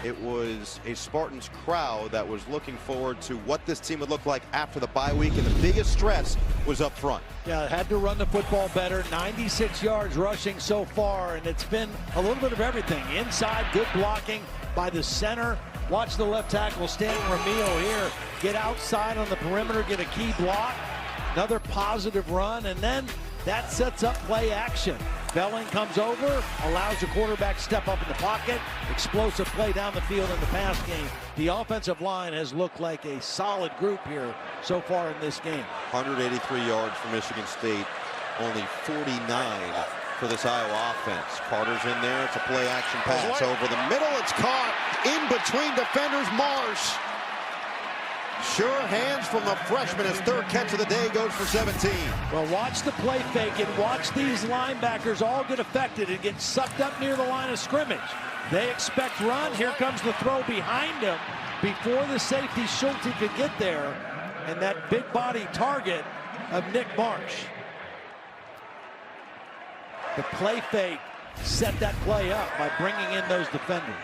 It was a Spartans crowd that was looking forward to what this team would look like after the bye week, and the biggest stress was up front. Yeah, had to run the football better. 96 yards rushing so far, and it's been a little bit of everything. Inside, good blocking by the center. Watch the left tackle, Stan Ramil here. Get outside on the perimeter, get a key block. Another positive run, and then that sets up play action. Belling comes over, allows the quarterback to step up in the pocket. Explosive play down the field in the pass game. The offensive line has looked like a solid group here so far in this game. 183 yards for Michigan State, only 49 for this Iowa offense. Carter's in there. It's a play action pass over the middle. It's caught in between defenders. Marsh. Sure hands from the freshman. His 3rd catch of the day goes for 17. Well, watch the play fake and watch these linebackers all get affected and get sucked up near the line of scrimmage. They expect run. Here comes the throw behind him before the safety Schulte could get there. And that big body target of Nick Marsh. The play fake set that play up by bringing in those defenders.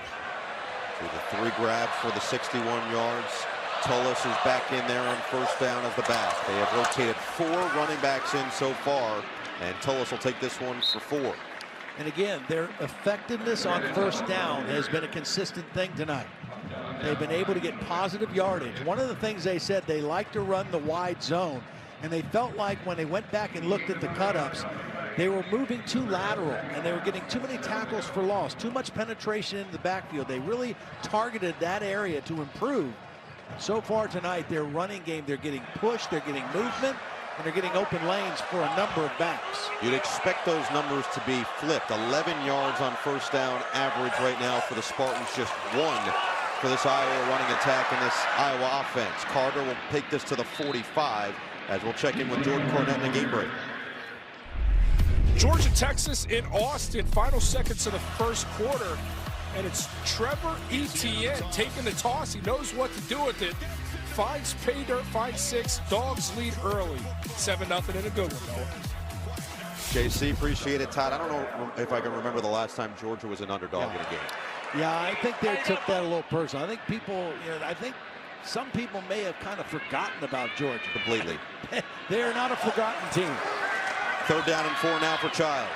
So the 3 grabs for the 61 yards. Tullis is back in there on first down as the back. They have rotated 4 running backs in so far, and Tullis will take this one for 4. And again, their effectiveness on first down has been a consistent thing tonight. They've been able to get positive yardage. One of the things they said, they like to run the wide zone, and they felt like when they went back and looked at the cut-ups, they were moving too lateral, and they were getting too many tackles for loss, too much penetration into the backfield. They really targeted that area to improve. So far tonight, their running game, they're getting pushed, they're getting movement, and they're getting open lanes for a number of backs. You'd expect those numbers to be flipped. 11 yards on first down average right now for the Spartans, just 1 for this Iowa running attack and this Iowa offense. Carter will take this to the 45 as we'll check in with Jordan Cornette in the game break. Georgia, Texas in Austin, final seconds of the first quarter. And it's Trevor Etienne taking the toss. He knows what to do with it. Finds pay dirt, finds 6. Dogs lead early. 7-0 in a good one, though. JC, appreciate it. Todd, I don't know if I can remember the last time Georgia was an underdog in a game. Yeah, I think they took that a little personal. I think people, I think some people may have kind of forgotten about Georgia. Completely. They are not a forgotten team. 3rd down and 4 now for Childs.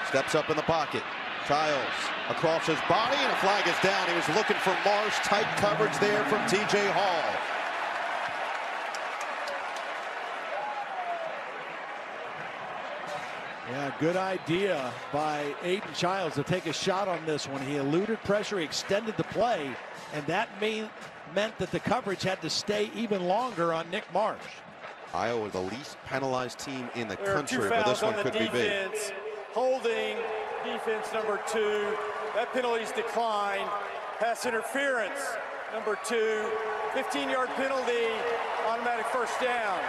Steps up in the pocket. Childs across his body, and a flag is down. He was looking for Marsh. Tight coverage there from TJ Hall. Yeah, good idea by Aiden Childs to take a shot on this one. He eluded pressure, he extended the play, and that meant that the coverage had to stay even longer on Nick Marsh. Iowa, the least penalized team in the country, but this one could be big. Holding. Defense number 2. That penalty's declined. Pass interference number 2. 15-yard penalty. Automatic first down.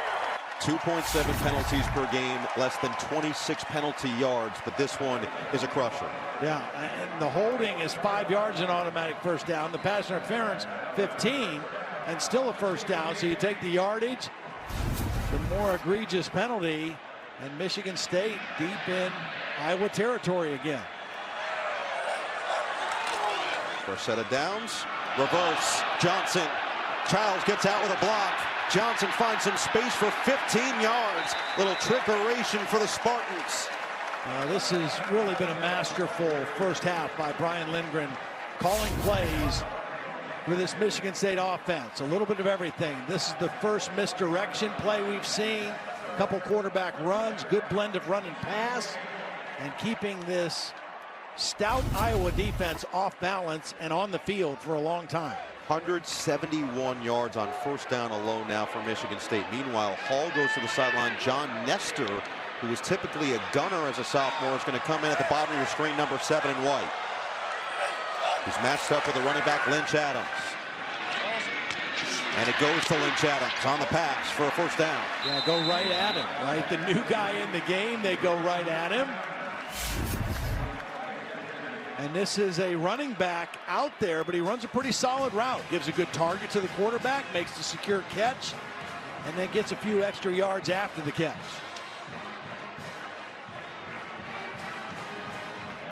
2.7 penalties per game, less than 26 penalty yards, but this one is a crusher. Yeah, and the holding is 5 yards in automatic first down. The pass interference, 15, and still a first down. So you take the yardage, the more egregious penalty, and Michigan State deep in Iowa territory again. For a set of downs, reverse, Johnson Childs gets out with a block. Johnson finds some space for 15 yards. Little trickeration for the Spartans. This has really been a masterful first half by Brian Lindgren, calling plays for this Michigan State offense. A little bit of everything. This is the first misdirection play we've seen. A couple quarterback runs, good blend of run and pass, and keeping this stout Iowa defense off balance and on the field for a long time. 171 yards on first down alone now for Michigan State. Meanwhile, Hall goes to the sideline. John Nestor, who is typically a gunner as a sophomore, is going to come in at the bottom of your screen, number 7 in white. He's matched up with the running back, Lynch Adams. And it goes to Lynch Adams on the pass for a first down. Yeah, go right at him, right? The new guy in the game, they go right at him. And this is a running back out there, but he runs a pretty solid route. Gives a good target to the quarterback, makes the secure catch, and then gets a few extra yards after the catch.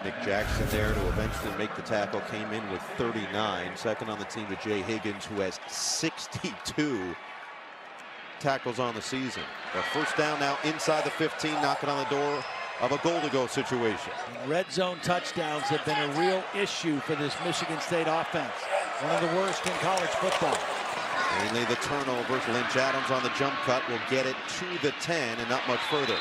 Nick Jackson there to eventually make the tackle, came in with 39. Second on the team to Jay Higgins, who has 62 tackles on the season. A first down now inside the 15, knocking on the door of a goal-to-go situation. Red zone touchdowns have been a real issue for this Michigan State offense. One of the worst in college football. Mainly the turnovers. Lynch Adams on the jump cut will get it to the 10 and not much further.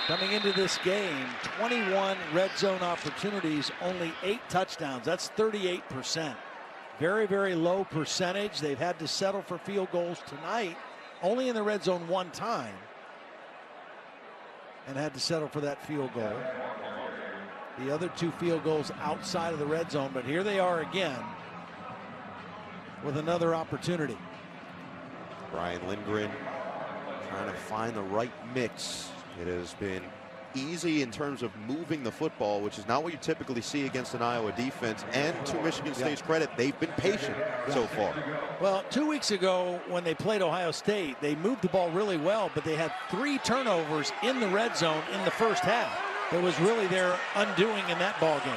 Coming into this game, 21 red zone opportunities, only 8 touchdowns. That's 38%. Very, very low percentage. They've had to settle for field goals tonight, only in the red zone one time, and had to settle for that field goal. The other 2 field goals outside of the red zone, but here they are again with another opportunity. Brian Lindgren trying to find the right mix. It has been easy in terms of moving the football, which is not what you typically see against an Iowa defense. And to Michigan State's credit, they've been patient so far. Well, 2 weeks ago when they played Ohio State, they moved the ball really well, but they had 3 turnovers in the red zone in the first half. That was really their undoing in that ball game.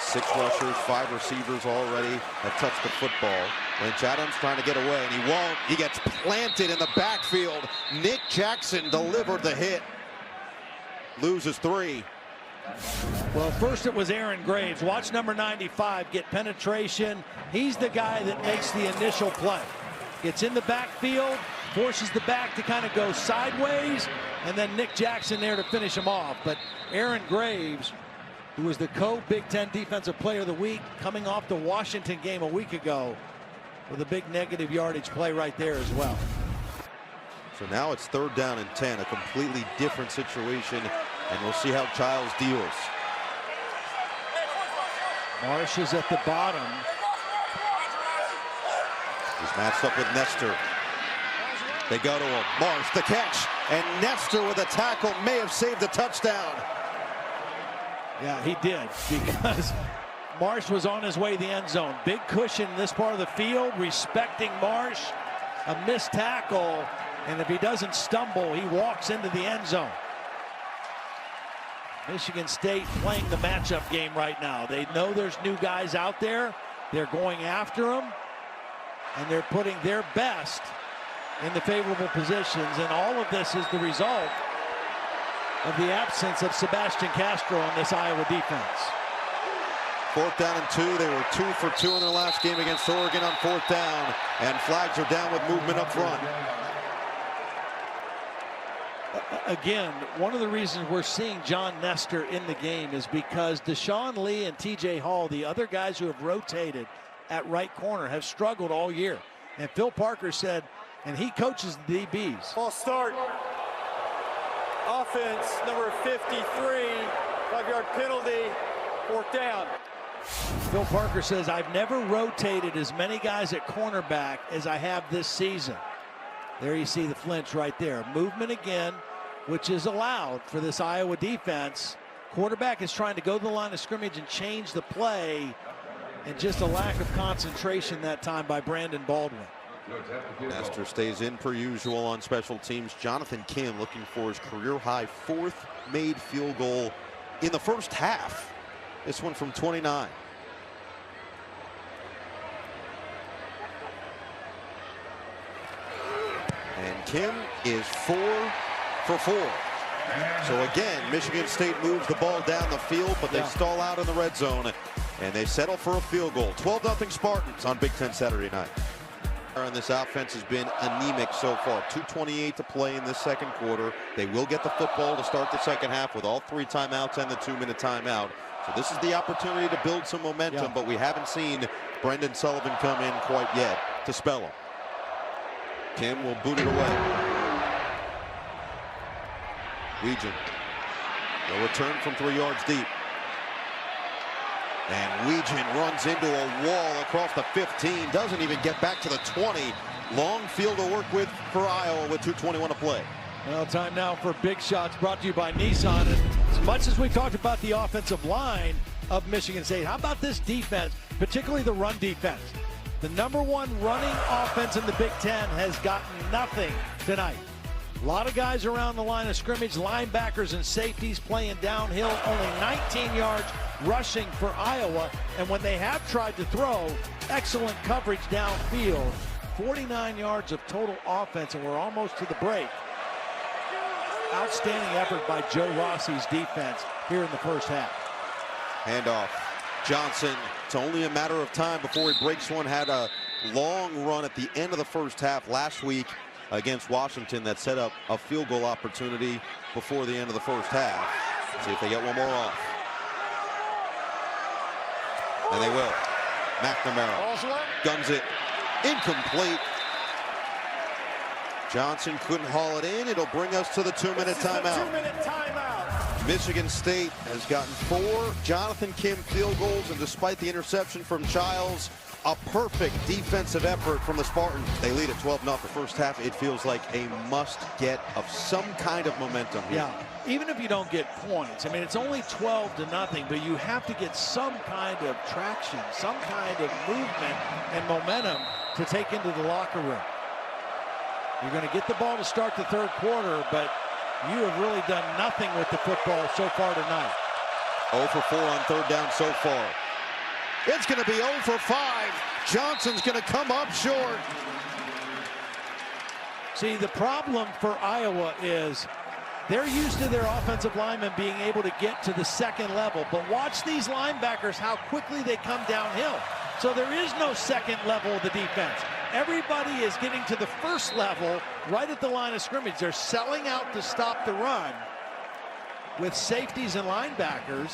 6 rushers, 5 receivers already have touched the football. Lynch Adams trying to get away, and he won't. He gets planted in the backfield. Nick Jackson delivered the hit. Loses 3. Well, first it was Aaron Graves. Watch number 95 get penetration. He's the guy that makes the initial play. Gets in the backfield, forces the back to kind of go sideways, and then Nick Jackson there to finish him off. But Aaron Graves, who was the co-Big Ten Defensive Player of the Week, coming off the Washington game a week ago, with a big negative yardage play right there as well. So now it's 3rd down and 10, a completely different situation, and we'll see how Childs deals. Marsh is at the bottom. He's matched up with Nestor. They go to him. Marsh, the catch, and Nestor with a tackle may have saved the touchdown. Yeah, he did, because Marsh was on his way to the end zone. Big cushion in this part of the field, respecting Marsh. A missed tackle, and if he doesn't stumble, he walks into the end zone. Michigan State playing the matchup game right now. They know there's new guys out there. They're going after them, and they're putting their best in the favorable positions, and all of this is the result of the absence of Sebastian Castro on this Iowa defense. 4th down and 2. They were 2 for 2 in their last game against Oregon on 4th down, and flags are down with movement up front. Again, one of the reasons we're seeing John Nestor in the game is because Deshaun Lee and TJ Hall, the other guys who have rotated at right corner, have struggled all year. And Phil Parker said, and he coaches the DBs. Ball start. Offense number 53, 5-yard penalty, 4th down. Phil Parker says, I've never rotated as many guys at cornerback as I have this season. There you see the flinch right there. Movement again, which is allowed for this Iowa defense. Quarterback is trying to go to the line of scrimmage and change the play, and just a lack of concentration that time by Brandon Baldwin. Nestor stays in per usual on special teams. Jonathan Kim looking for his career-high 4th made field goal in the first half. This one from 29. And Kim is 4 for 4. So again, Michigan State moves the ball down the field, but they stall out in the red zone, and they settle for a field goal. 12-0 Spartans on Big Ten Saturday night. And this offense has been anemic so far. 2:28 to play in this second quarter. They will get the football to start the second half with all 3 timeouts and the 2-minute timeout. So this is the opportunity to build some momentum, but we haven't seen Brendan Sullivan come in quite yet to spell him. Kim will boot it away. Weegan. No return from 3 yards deep. And Weegan runs into a wall across the 15. Doesn't even get back to the 20. Long field to work with for Iowa with 2:21 to play. Well, time now for Big Shots, brought to you by Nissan. And as much as we talked about the offensive line of Michigan State, how about this defense, particularly the run defense? The #1 running offense in the Big Ten has gotten nothing tonight. A lot of guys around the line of scrimmage, linebackers and safeties playing downhill, only 19 yards rushing for Iowa. And when they have tried to throw, excellent coverage downfield. 49 yards of total offense, and we're almost to the break. Outstanding effort by Joe Rossi's defense here in the first half. Handoff. Johnson. It's only a matter of time before he breaks one. Had a long run at the end of the first half last week against Washington that set up a field goal opportunity before the end of the first half. See if they get one more off. And they will. McNamara guns it. Incomplete. Johnson couldn't haul it in. It'll bring us to the 2-minute timeout. 2-minute timeout. Michigan State has gotten 4 Jonathan Kim field goals, and despite the interception from Childs, a perfect defensive effort from the Spartans. They lead at 12-0 the first half. It feels like a must-get of some kind of momentum here. Yeah, even if you don't get points. I mean, it's only 12-0, but you have to get some kind of traction, some kind of movement and momentum to take into the locker room. You're going to get the ball to start the third quarter, but you have really done nothing with the football so far tonight. 0 for 4 on third down so far. It's going to be 0 for 5. Johnson's going to come up short. See, the problem for Iowa is they're used to their offensive linemen being able to get to the second level, but watch these linebackers, how quickly they come downhill. So there is no second level of the defense. Everybody is getting to the first level right at the line of scrimmage. They're selling out to stop the run with safeties and linebackers,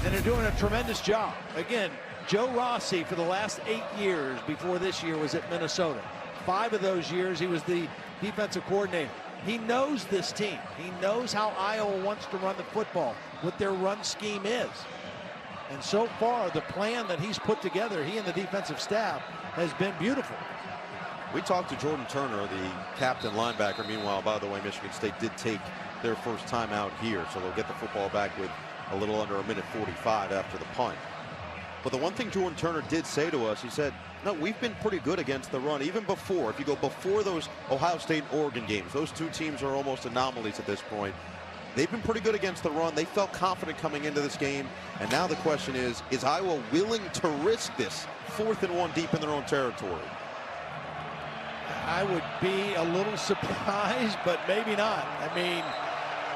and they're doing a tremendous job. Again, Joe Rossi for the last 8 years before this year was at Minnesota. 5 of those years he was the defensive coordinator. He knows this team. He knows how Iowa wants to run the football, what their run scheme is. And so far, the plan that he's put together, he and the defensive staff, has been beautiful. We talked to Jordan Turner, the captain linebacker. Meanwhile, by the way, Michigan State did take their first time out here, so they'll get the football back with a little under 1:45 after the punt. But the one thing Jordan Turner did say to us, he said, no, we've been pretty good against the run, even before. If you go before those Ohio State and Oregon games, those 2 teams are almost anomalies at this point. They've been pretty good against the run. They felt confident coming into this game. And now the question is Iowa willing to risk this 4th and 1 deep in their own territory? I would be a little surprised, but maybe not. I mean,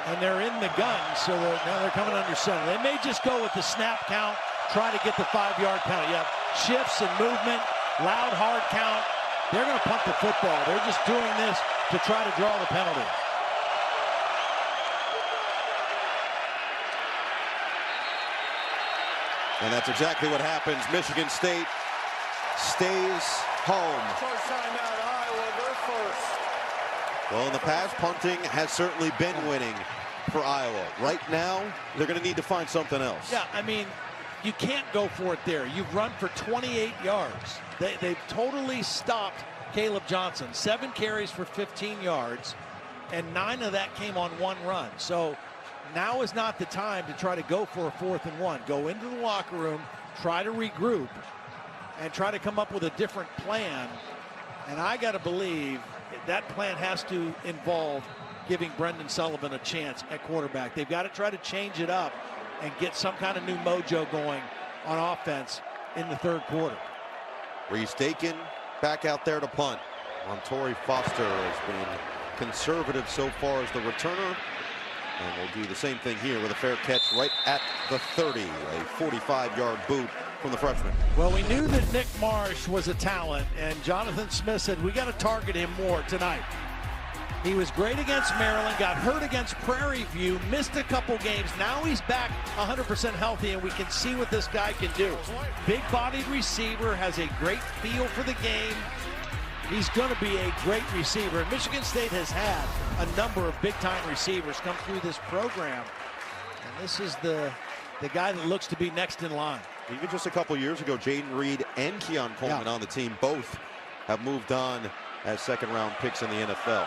and they're in the gun, so now they're coming under center. They may just go with the snap count, try to get the 5-yard penalty. You have shifts and movement, loud, hard count. They're going to punt the football. They're just doing this to try to draw the penalty. And that's exactly what happens. Michigan State stays home. First timeout, Iowa, they're first. Well, in the past, punting has certainly been winning for Iowa. Right now, they're going to need to find something else. Yeah, I mean, you can't go for it there. You've run for 28 yards. They've totally stopped Caleb Johnson. 7 carries for 15 yards, and 9 of that came on 1 run. So now is not the time to try to go for a 4th and 1. Go into the locker room, try to regroup, and try to come up with a different plan. And I got to believe that plan has to involve giving Brendan Sullivan a chance at quarterback. They've got to try to change it up and get some kind of new mojo going on offense in the third quarter. Reese Dakin back out there to punt. Montori Foster has been conservative so far as the returner. And we'll do the same thing here with a fair catch right at the 30. A 45-yard boot from the freshman. Well, we knew that Nick Marsh was a talent, and Jonathan Smith said, we got to target him more tonight. He was great against Maryland, got hurt against Prairie View, missed a couple games. Now he's back 100% healthy, and we can see what this guy can do. Big-bodied receiver, has a great feel for the game. He's going to be a great receiver. Michigan State has had a number of big-time receivers come through this program. And this is the guy that looks to be next in line. Even just a couple years ago, Jaden Reed and Keon Coleman on the team both have moved on as second-round picks in the NFL.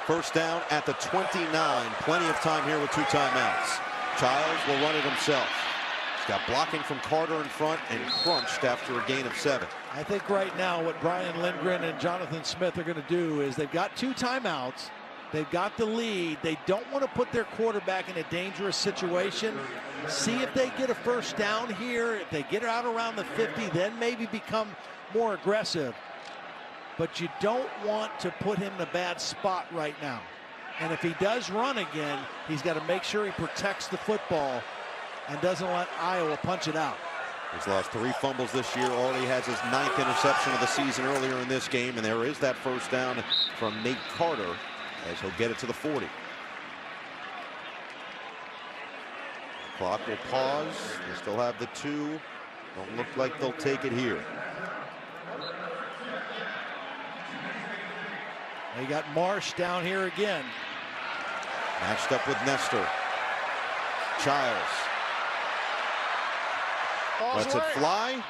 First down at the 29. Plenty of time here with 2 timeouts. Childs will run it himself. He's got blocking from Carter in front and crunched after a gain of 7. I think right now what Brian Lindgren and Jonathan Smith are going to do is they've got 2 timeouts. They've got the lead. They don't want to put their quarterback in a dangerous situation. See if they get a first down here. If they get out around the 50, then maybe become more aggressive. But you don't want to put him in a bad spot right now. And if he does run again, he's got to make sure he protects the football and doesn't let Iowa punch it out. He's lost 3 fumbles this year. Already has his 9th interception of the season earlier in this game. And there is that first down from Nate Carter as he'll get it to the 40. The clock will pause. They still have the 2. Don't look like they'll take it here. They got Marsh down here again. Matched up with Nestor. Childs. Lets it fly.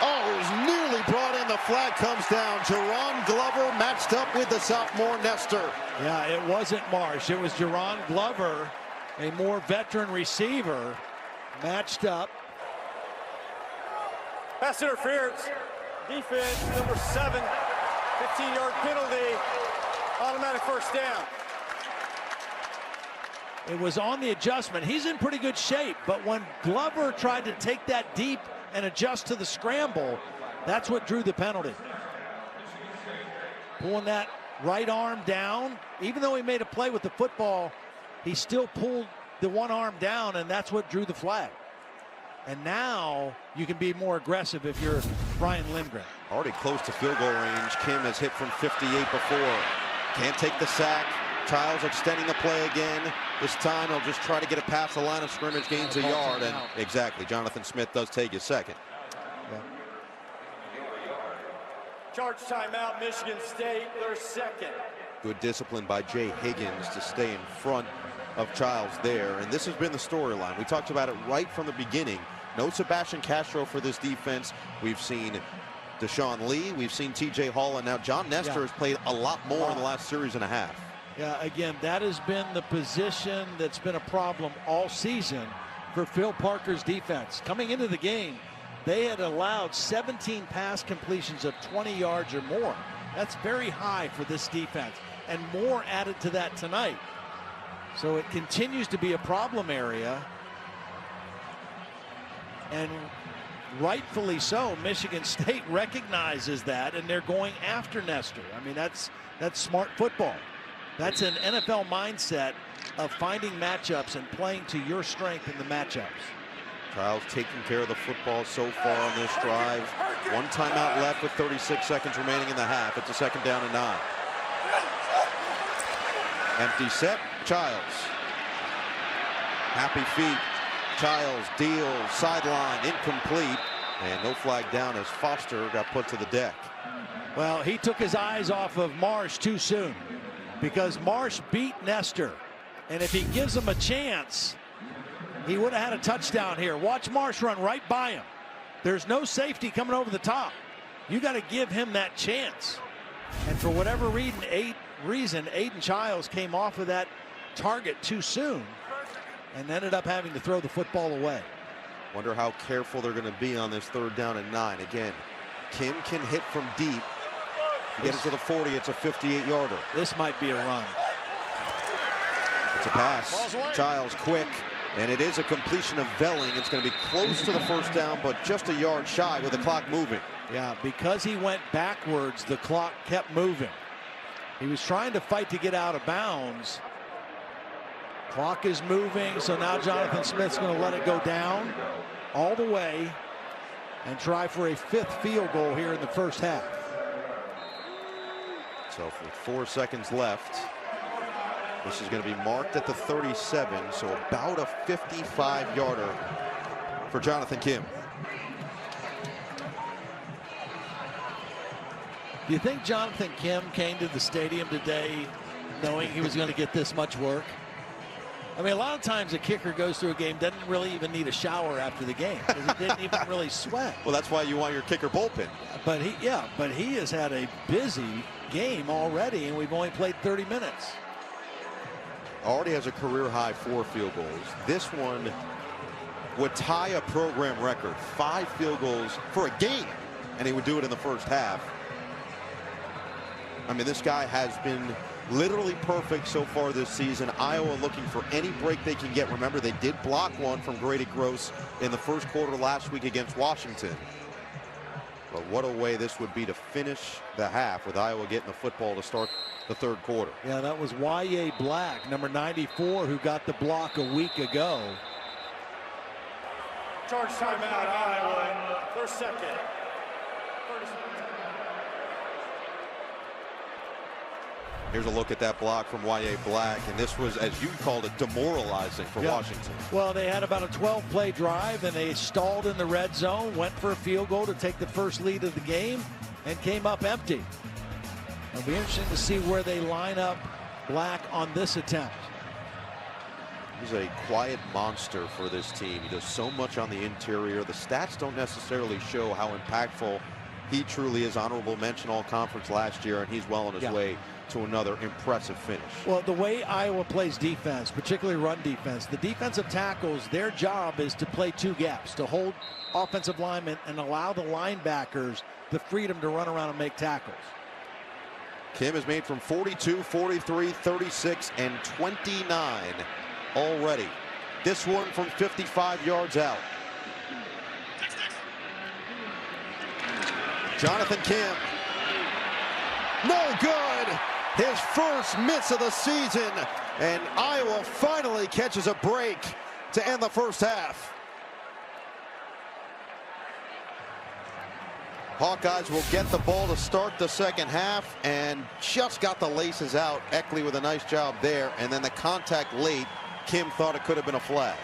Oh, it was nearly brought in. The flag comes down. Jerron Glover matched up with the sophomore Nestor. Yeah, it wasn't Marsh. It was Jerron Glover, a more veteran receiver, matched up. Pass interference. Defense, number 7. 15-yard penalty. Automatic first down. It was on the adjustment. He's in pretty good shape, but when Glover tried to take that deep and adjust to the scramble, that's what drew the penalty. Pulling that right arm down. Even though he made a play with the football, he still pulled the one arm down, and that's what drew the flag. And now you can be more aggressive if you're Brian Lindgren. Already close to field goal range. Kim has hit from 58 before. Can't take the sack. Childs extending the play again. This time he'll just try to get it past the line of scrimmage, gains a yard, and exactly, Jonathan Smith does take his second. Yeah. Charge timeout, Michigan State, their second. Good discipline by Jay Higgins to stay in front of Childs there, and this has been the storyline. We talked about it right from the beginning. No Sebastian Castro for this defense. We've seen Deshaun Lee, we've seen TJ Hall, and now John Nestor has played a lot more in the last series and a half. Yeah, again, that has been the position that's been a problem all season for Phil Parker's defense. Coming into the game, they had allowed 17 pass completions of 20 yards or more. That's very high for this defense, and more added to that tonight. So it continues to be a problem area, and rightfully so. Michigan State recognizes that, and they're going after Nestor. I mean, that's smart football. That's an NFL mindset of finding matchups and playing to your strength in the matchups. Childs taking care of the football so far on this drive. 1 timeout left with 36 seconds remaining in the half. It's a 2nd down and 9. Empty set, Childs. Happy feet. Childs deals, sideline, incomplete. And no flag down as Foster got put to the deck. Well, he took his eyes off of Marsh too soon, because Marsh beat Nestor. And if he gives him a chance, he would have had a touchdown here. Watch Marsh run right by him. There's no safety coming over the top. You got to give him that chance. And for whatever reason, Aiden Childs came off of that target too soon and ended up having to throw the football away. Wonder how careful they're going to be on this 3rd down and 9. Again, Kim can hit from deep. Get it to the 40, it's a 58-yarder. This might be a run. It's a pass. Childs quick, And it is a completion of Velling. It's going to be close to the first down, but just a yard shy with the clock moving. Yeah, because he went backwards, the clock kept moving. He was trying to fight to get out of bounds. Clock is moving, so now Jonathan Smith's going to let it go down all the way and try for a 5th field goal here in the first half. So with 4 seconds left, this is going to be marked at the 37, so about a 55-yarder for Jonathan Kim. Do you think Jonathan Kim came to the stadium today knowing he was going to get this much work? I mean, a lot of times a kicker goes through a game, doesn't really even need a shower after the game because he didn't even really sweat. Well, that's why you want your kicker bullpen. But he has had a busy game already, and we've only played 30 minutes. Already has a career high 4 field goals. This one would tie a program record, 5 field goals for a game, and he would do it in the first half. I mean, this guy has been literally perfect so far this season. Iowa looking for any break they can get. Remember, they did block one from Grady Gross in the first quarter last week against Washington. But what a way this would be to finish the half with Iowa getting the football to start the 3rd quarter. Yeah, that was Y.A. Black, number 94, who got the block a week ago. Charge timeout, Iowa. Their second. Here's a look at that block from Y.A. Black, and this was, as you called it, demoralizing for Washington. Well, they had about a 12-play drive, and they stalled in the red zone, went for a field goal to take the first lead of the game, and came up empty. It'll be interesting to see where they line up Black on this attempt. He's a quiet monster for this team. He does so much on the interior. The stats don't necessarily show how impactful he truly is. Honorable mention all conference last year, and he's well on his way to another impressive finish. Well, the way Iowa plays defense, particularly run defense, the defensive tackles, their job is to play 2 gaps, to hold offensive linemen and allow the linebackers the freedom to run around and make tackles. Kim has made from 42, 43, 36, and 29 already. This one from 55 yards out. Jonathan Kim. No good. His first miss of the season. And Iowa finally catches a break to end the first half. Hawkeyes will get the ball to start the second half and just got the laces out. Eckley with a nice job there. And then the contact late. Kim thought it could have been a flag.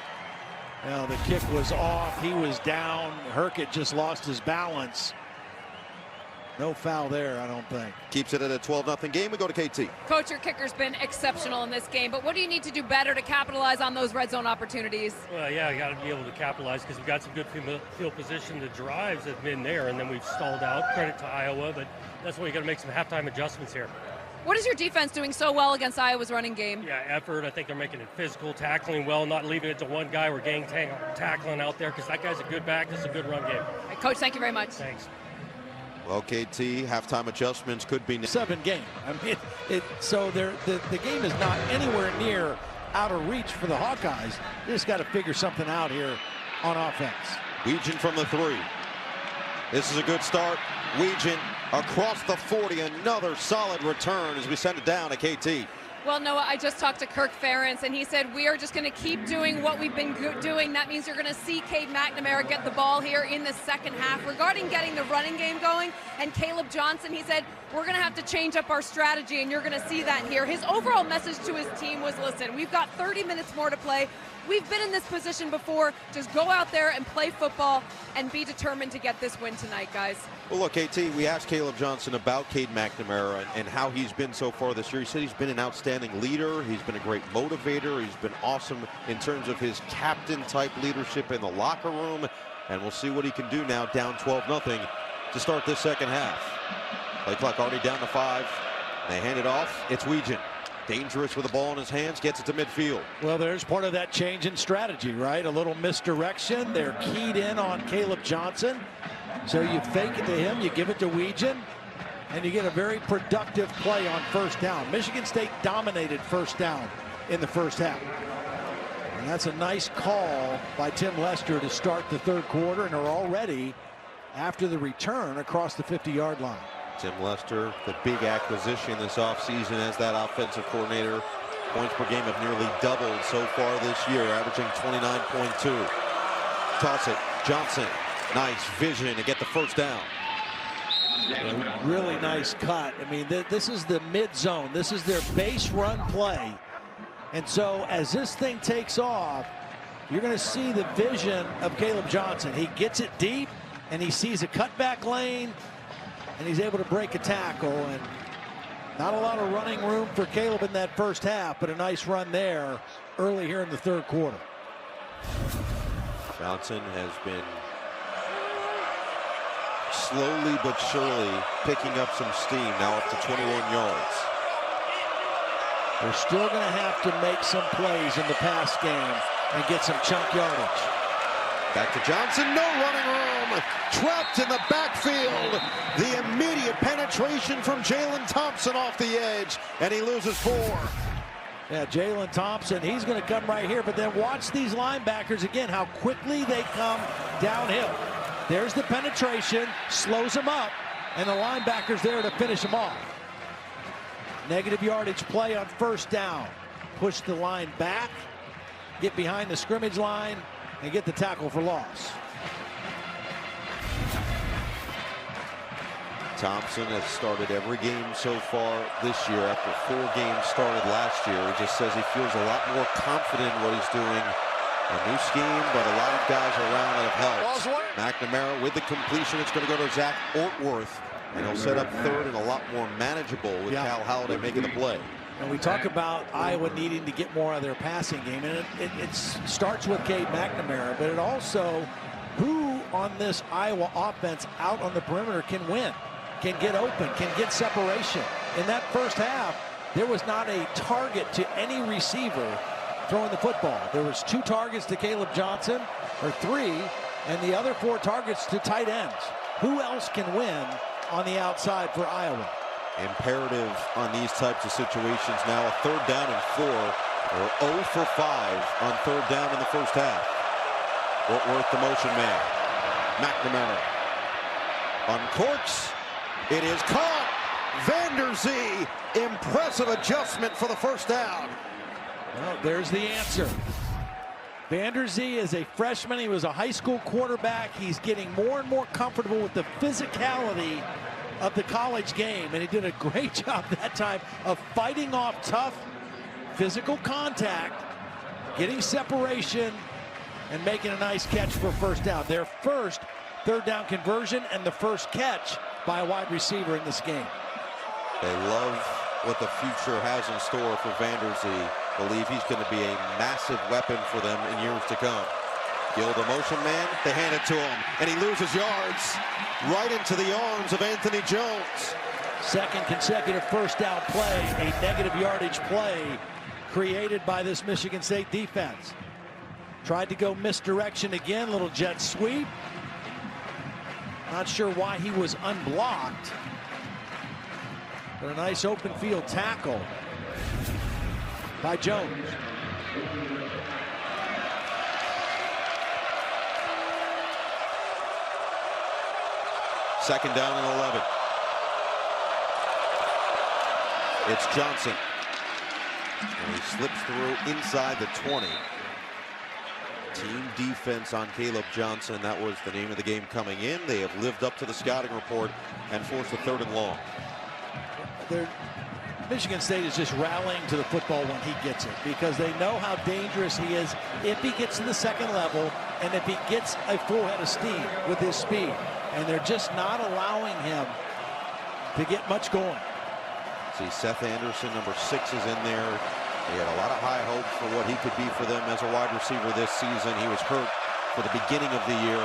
Well, the kick was off. He was down. Herkett just lost his balance. No foul there, I don't think. Keeps it at a 12-0 game. We go to KT. Coach, your kicker's been exceptional in this game, but what do you need to do better to capitalize on those red zone opportunities? Well, yeah, you got to be able to capitalize because we've got some good field position. The drives have been there, and then we've stalled out. Credit to Iowa, but that's why you got to make some halftime adjustments here. What is your defense doing so well against Iowa's running game? Yeah, effort. I think they're making it physical, tackling well, not leaving it to one guy. We're gang tackling out there because that guy's a good back. This is a good run game. All right, Coach, thank you very much. Thanks. Well, KT, halftime adjustments could be 7 game. I mean, so the game is not anywhere near out of reach for the Hawkeyes. They just got to figure something out here on offense. Weegan from the 3. This is a good start. Weegan across the 40. Another solid return as we send it down to KT. Well, Noah, I just talked to Kirk Ferentz, and he said we are just going to keep doing what we've been doing. That means you're going to see Cade McNamara get the ball here in the second half. Regarding getting the running game going, and Caleb Johnson, he said, we're going to have to change up our strategy, and you're going to see that here. His overall message to his team was, listen, we've got 30 minutes more to play. We've been in this position before. Just go out there and play football and be determined to get this win tonight, guys. Well, look, KT, we asked Caleb Johnson about Cade McNamara and how he's been so far this year. He said he's been an outstanding leader. He's been a great motivator. He's been awesome in terms of his captain-type leadership in the locker room. And we'll see what he can do now, down 12-0 to start this second half. Play clock already down to 5. They hand it off. It's Weegan. Dangerous with the ball in his hands, gets it to midfield. Well, there's part of that change in strategy, right? A little misdirection. They're keyed in on Caleb Johnson. So you fake it to him, you give it to Weegan, and you get a very productive play on first down. Michigan State dominated first down in the first half. And that's a nice call by Tim Lester to start the third quarter, and are already after the return across the 50-yard line. Tim Lester, the big acquisition this offseason as that offensive coordinator. Points per game have nearly doubled so far this year, averaging 29.2. Toss it, Johnson. Nice vision to get the first down. A really nice cut. I mean, this is the mid zone. This is their base run play. And so as this thing takes off, you're going to see the vision of Caleb Johnson. He gets it deep, and he sees a cutback lane, and he's able to break a tackle. And not a lot of running room for Caleb in that first half, but a nice run there early here in the third quarter. Johnson has been slowly but surely picking up some steam, now up to 21 yards. They're still going to have to make some plays in the pass game and get some chunk yardage. Back to Johnson, no running room, trapped in the backfield. The immediate penetration from Jalen Thompson off the edge, and he loses 4. Yeah, Jalen Thompson, he's going to come right here, but then watch these linebackers again, how quickly they come downhill. There's the penetration, slows them up, and the linebacker's there to finish them off. Negative yardage play on first down. Push the line back, get behind the scrimmage line, and get the tackle for loss. Thompson has started every game so far this year after 4 games started last year. He just says he feels a lot more confident in what he's doing. A new scheme, but a lot of guys around that have helped. McNamara with the completion. It's going to go to Zach Ortworth. And he'll set up third and a lot more manageable with Cal Holiday making the play. And we talk about Iowa needing to get more out of their passing game. And it starts with Cade McNamara, but it also, who on this Iowa offense out on the perimeter can win, can get open, can get separation. In that first half, there was not a target to any receiver throwing the football. There was 2 targets to Caleb Johnson, or 3, and the other 4 targets to tight ends. Who else can win on the outside for Iowa? Imperative on these types of situations now. A 3rd down and 4, or 0 for 5 on 3rd down in the first half. Ortworth, the motion man. McNamara uncorks. It is caught. Vander Zee, impressive adjustment for the first down. Well, there's the answer. Vander Zee is a freshman. He was a high school quarterback. He's getting more and more comfortable with the physicality of the college game, and he did a great job that time of fighting off tough physical contact, getting separation, and making a nice catch for first down. Their first 3rd down conversion and the first catch by a wide receiver in this game. They love what the future has in store for Vander Zee. Believe he's going to be a massive weapon for them in years to come. Gill, the motion man, they hand it to him, and he loses yards right into the arms of Anthony Jones. Second consecutive first down play, a negative yardage play created by this Michigan State defense. Tried to go misdirection again, little jet sweep. Not sure why he was unblocked, but a nice open field tackle by Jones. Second down and 11. It's Johnson. And he slips through inside the 20. Team defense on Caleb Johnson. That was the name of the game coming in. They have lived up to the scouting report and forced a 3rd and long. Michigan State is just rallying to the football when he gets it, because they know how dangerous he is if he gets to the second level and if he gets a full head of steam with his speed. And they're just not allowing him to get much going. See, Seth Anderson, number 6, is in there. He had a lot of high hopes for what he could be for them as a wide receiver this season. He was hurt for the beginning of the year.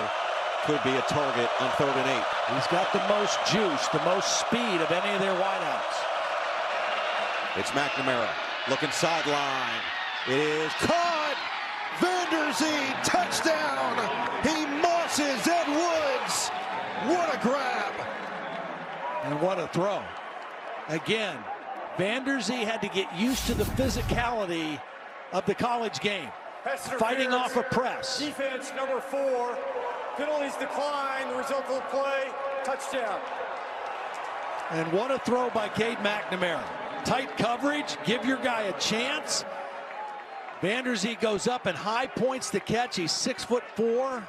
Could be a target on 3rd and 8. He's got the most juice, the most speed of any of their wideouts. It's McNamara looking sideline. It is caught. Vander Zee, touchdown. He mosses Ed Woods. What a grab. And what a throw. Again, Vander Zee had to get used to the physicality of the college game. fighting off a press. Defense number 4. Penalties decline. The result of the play, touchdown. And what a throw by Cade McNamara. Tight coverage, give your guy a chance. Vanderzee goes up and high points the catch. He's 6'4".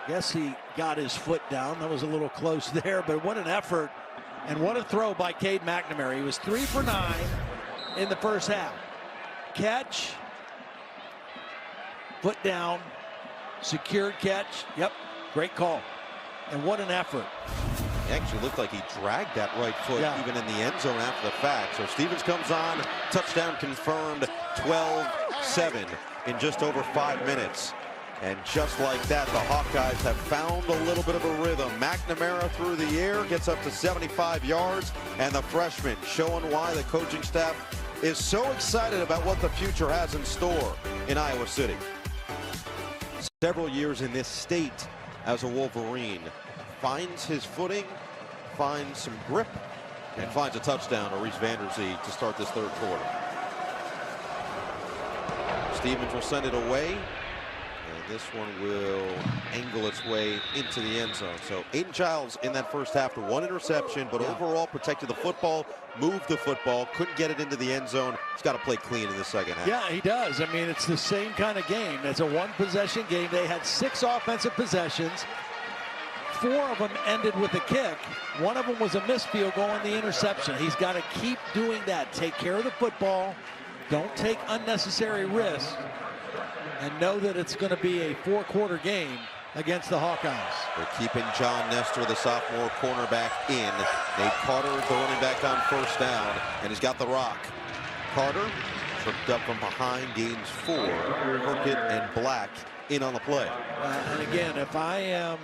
Guess he got his foot down. That was a little close there, but what an effort. And what a throw by Cade McNamara. He was 3 for 9 in the first half. Catch, foot down, secured catch. Yep, great call. And what an effort. He actually looked like he dragged that right foot even in the end zone after the fact. So Stevens comes on, touchdown confirmed, 12-7 in just over 5 minutes. And just like that, the Hawkeyes have found a little bit of a rhythm. McNamara through the air, gets up to 75 yards, and the freshman showing why the coaching staff is so excited about what the future has in store in Iowa City. Several years in this state as a Wolverine. Finds his footing, finds some grip, and finds a touchdown to Reese Vanderzee to start this third quarter. Stevens will send it away. And this one will angle its way into the end zone. So Aiden Childs in that first half, the 1 interception, but overall protected the football, moved the football, couldn't get it into the end zone. He's got to play clean in the second half. Yeah, he does. I mean, it's the same kind of game. It's a one-possession game. They had 6 offensive possessions. 4 of them ended with a kick. 1 of them was a missed field goal and the interception. He's got to keep doing that. Take care of the football. Don't take unnecessary risks. And know that it's going to be a 4-quarter game against the Hawkeyes. They're keeping John Nestor, the sophomore cornerback, in. Nate Carter, the running back, on first down, and he's got the rock. Carter tripped up from behind, gains 4. Herkett and Black in on the play. And again, if I am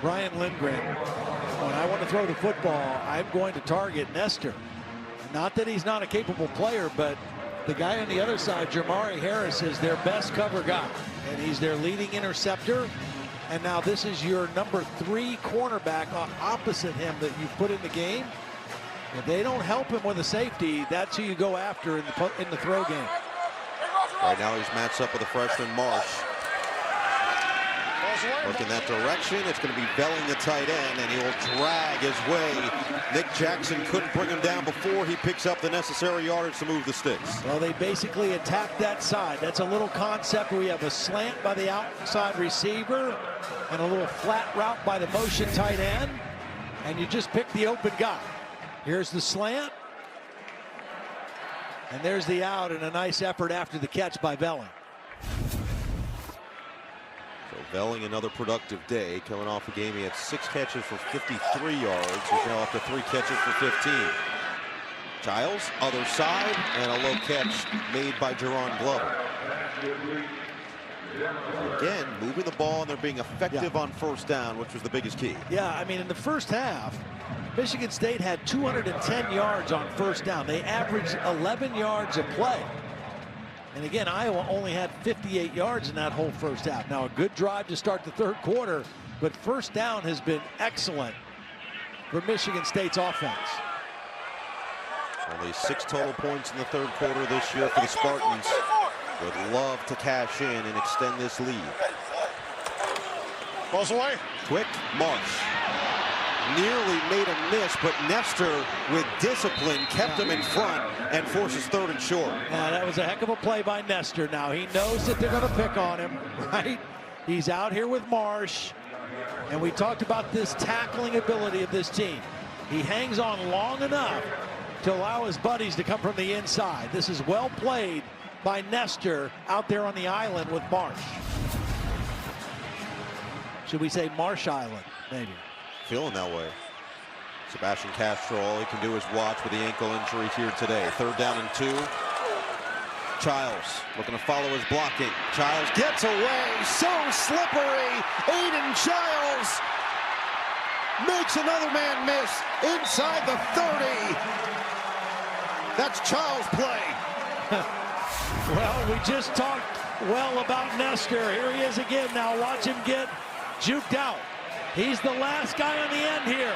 Brian Lindgren, when I want to throw the football, I'm going to target Nestor. Not that he's not a capable player, but the guy on the other side, Jamari Harris, is their best cover guy, and he's their leading interceptor. And now this is your number 3 cornerback opposite him that you put in the game. If they don't help him with a safety, that's who you go after in the throw game. Right now he's matched up with a freshman, Marsh. Look in that direction. It's going to be Belling, the tight end, and he will drag his way. Nick Jackson couldn't bring him down before. He picks up the necessary yardage to move the sticks. Well, they basically attack that side. That's a little concept where we have a slant by the outside receiver and a little flat route by the motion tight end, and you just pick the open guy. Here's the slant, and there's the out, and a nice effort after the catch by Belling. Belling, another productive day, coming off a game he had 6 catches for 53 yards. He's now up to 3 catches for 15. Giles, other side, and a low catch made by Jerron Glover. Again, moving the ball, and they're being effective on first down, which was the biggest key. Yeah, I mean, in the first half, Michigan State had 210 yards on first down. They averaged 11 yards a play. And again, Iowa only had 58 yards in that whole first half. Now, a good drive to start the third quarter, but first down has been excellent for Michigan State's offense. Only 6 total points in the third quarter this year for the Spartans. Would love to cash in and extend this lead. Balls away. Quick, Marsh. Nearly made a miss, but Nestor, with discipline, kept him in front and forces 3rd and short. Yeah, that was a heck of a play by Nestor. Now, he knows that they're going to pick on him, right? He's out here with Marsh, and we talked about this tackling ability of this team. He hangs on long enough to allow his buddies to come from the inside. This is well played by Nestor out there on the island with Marsh. Should we say Marsh Island, maybe? Feeling that way. Sebastian Castro, all he can do is watch with the ankle injury here today. 3rd down and 2. Childs looking to follow his blocking. Childs gets away. So slippery. Aiden Childs makes another man miss inside the 30. That's Childs' play. Well, we just talked well about Nestor. Here he is again. Now watch him get juked out. He's the last guy on the end here.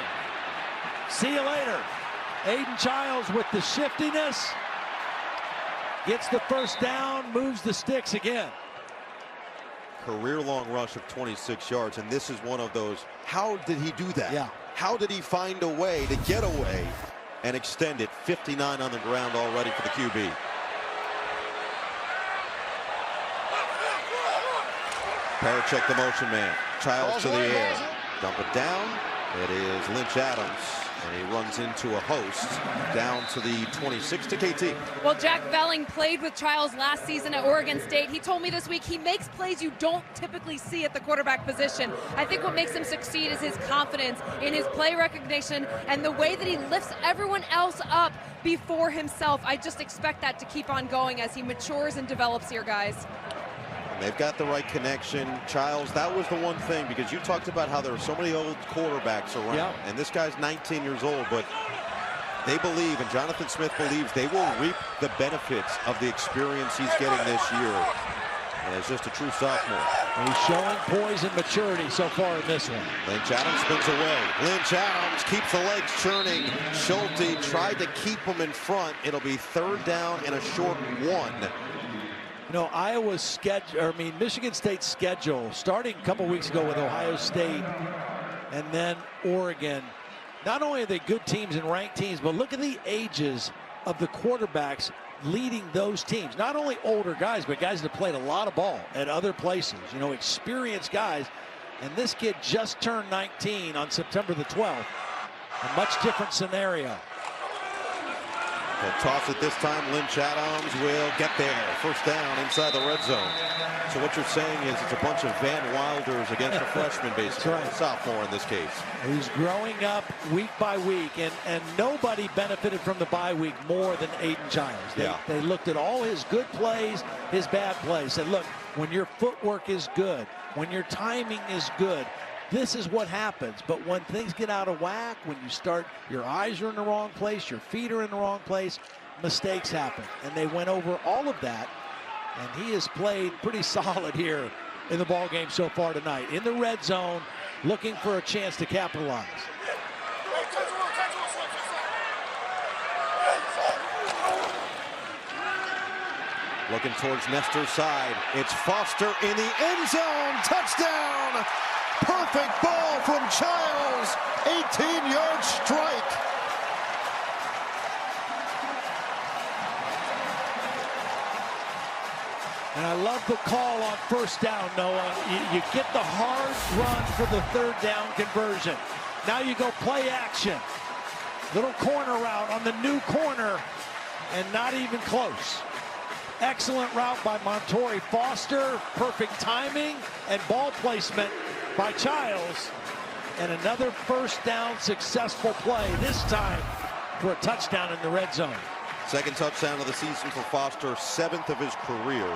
See you later. Aiden Childs with the shiftiness. Gets the first down, moves the sticks again. Career-long rush of 26 yards, and this is one of those, how did he do that? Yeah. How did he find a way to get away and extend it? 59 on the ground already for the QB. Parachek the motion man. Childs to the air. Dump it down. It is Lynch Adams, and he runs into a host down to the 26 to KT. Well, Jack Velling played with Childs last season at Oregon State. He told me this week he makes plays you don't typically see at the quarterback position. I think what makes him succeed is his confidence in his play recognition and the way that he lifts everyone else up before himself. I just expect that to keep on going as he matures and develops here, guys. They've got the right connection. Childs, that was the one thing, because you talked about how there are so many old quarterbacks around. Yep. And this guy's 19 years old, but they believe, and Jonathan Smith believes, they will reap the benefits of the experience he's getting this year. And it's just a true sophomore. And he's showing poise and maturity so far in this one. Lynch Adams spins away. Lynch Adams keeps the legs churning. Schulte tried to keep him in front. It'll be third down and a short one. You know, Michigan State's schedule, starting a couple weeks ago with Ohio State and then Oregon, not only are they good teams and ranked teams, but look at the ages of the quarterbacks leading those teams. Not only older guys, but guys that played a lot of ball at other places, you know, experienced guys. And this kid just turned 19 on September the 12th. A much different scenario. They'll toss it this time. Lynch Adams will get there. First down inside the red zone. So what you're saying is it's a bunch of Van Wilders against a freshman, basically. That's right. Sophomore in this case. Who's growing up week by week, and nobody benefited from the bye week more than Aiden Childs. They looked at all his good plays, his bad plays, said, look, when your footwork is good, when your timing is good, this is what happens. But when things get out of whack, when you start, your eyes are in the wrong place, your feet are in the wrong place, mistakes happen. And they went over all of that, and he has played pretty solid here in the ball game so far tonight. In the red zone, looking for a chance to capitalize. Looking towards Nestor's side. It's Foster in the end zone. Touchdown! Perfect ball from Childs. 18-yard strike. And I love the call on first down, Noah. You get the hard run for the third down conversion. Now you go play action. Little corner route on the new corner, and not even close. Excellent route by Montori Foster. Perfect timing and ball placement by Childs. And another first down successful play, this time for a touchdown in the red zone. Second touchdown of the season for Foster, 7th of his career.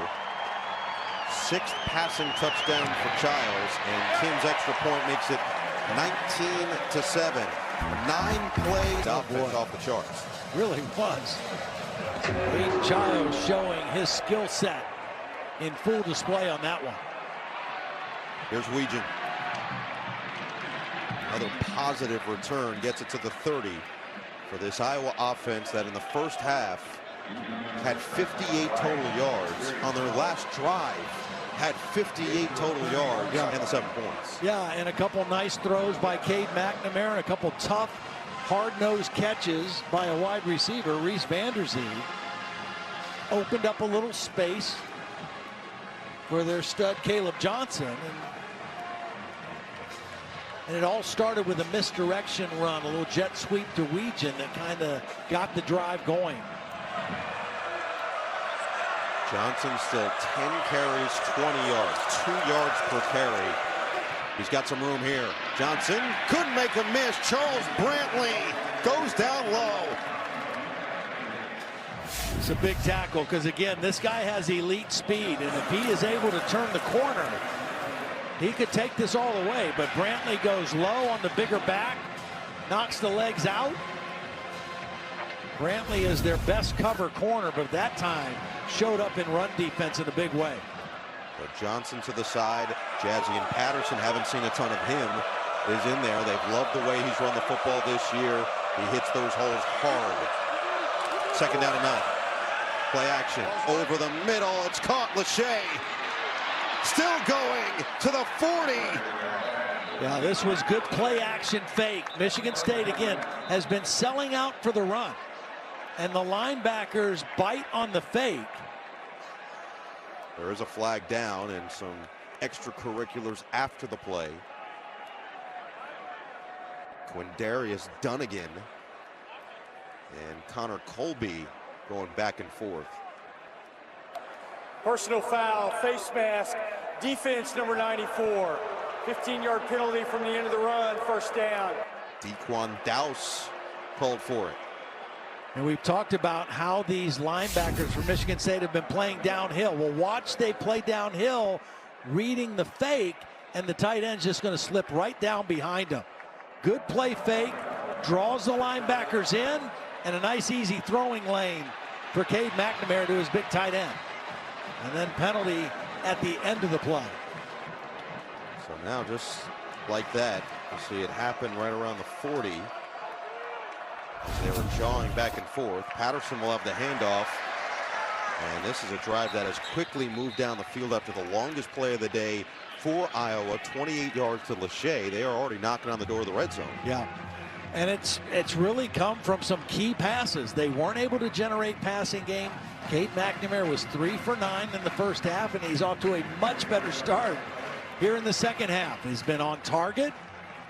6th passing touchdown for Childs, and Kim's extra point makes it 19-7. 9 plays off the charts. Really was. Aiden Childs showing his skill set in full display on that one. Here's Weegan. Another positive return, gets it to the 30 for this Iowa offense that in the first half had 58 total yards. On their last drive, had 58 total yards and the 7 points. Yeah, and a couple nice throws by Cade McNamara, and a couple tough, hard-nosed catches by a wide receiver, Reese Vanderzee. Opened up a little space for their stud Caleb Johnson. And it all started with a misdirection run, a little jet sweep to Weegan that kind of got the drive going. Johnson still 10 carries, 20 yards, 2 yards per carry. He's got some room here. Johnson couldn't make a miss. Charles Brantley goes down low. It's a big tackle because, again, this guy has elite speed, and if he is able to turn the corner, he could take this all the way. But Brantley goes low on the bigger back, knocks the legs out. Brantley is their best cover corner, but that time showed up in run defense in a big way. But Johnson to the side. Jazzy and Patterson, haven't seen a ton of him, is in there. They've loved the way he's run the football this year. He hits those holes hard. 2nd down and 9. Play action over the middle. It's caught. Lachey still going to the 40. Yeah, this was good play action fake. Michigan State, again, has been selling out for the run. And the linebackers bite on the fake. There is a flag down and some extracurriculars after the play. Quindarius Dunnigan and Connor Colby going back and forth. Personal foul, face mask, defense number 94. 15-yard penalty from the end of the run, 1st down. Dequan Dowse called for it. And we've talked about how these linebackers from Michigan State have been playing downhill. Well, watch they play downhill, reading the fake, and the tight end's just going to slip right down behind him. Good play fake, draws the linebackers in, and a nice easy throwing lane for Cade McNamara to his big tight end. And then penalty at the end of the play. So now just like that, you see it happen right around the 40. They were jawing back and forth. Patterson will have the handoff. And this is a drive that has quickly moved down the field after the longest play of the day for Iowa. 28 yards to Lachey. They are already knocking on the door of the red zone. Yeah. And it's really come from some key passes. They weren't able to generate passing game. Cade McNamara was 3 for 9 in the first half, and he's off to a much better start here in the second half. He's been on target,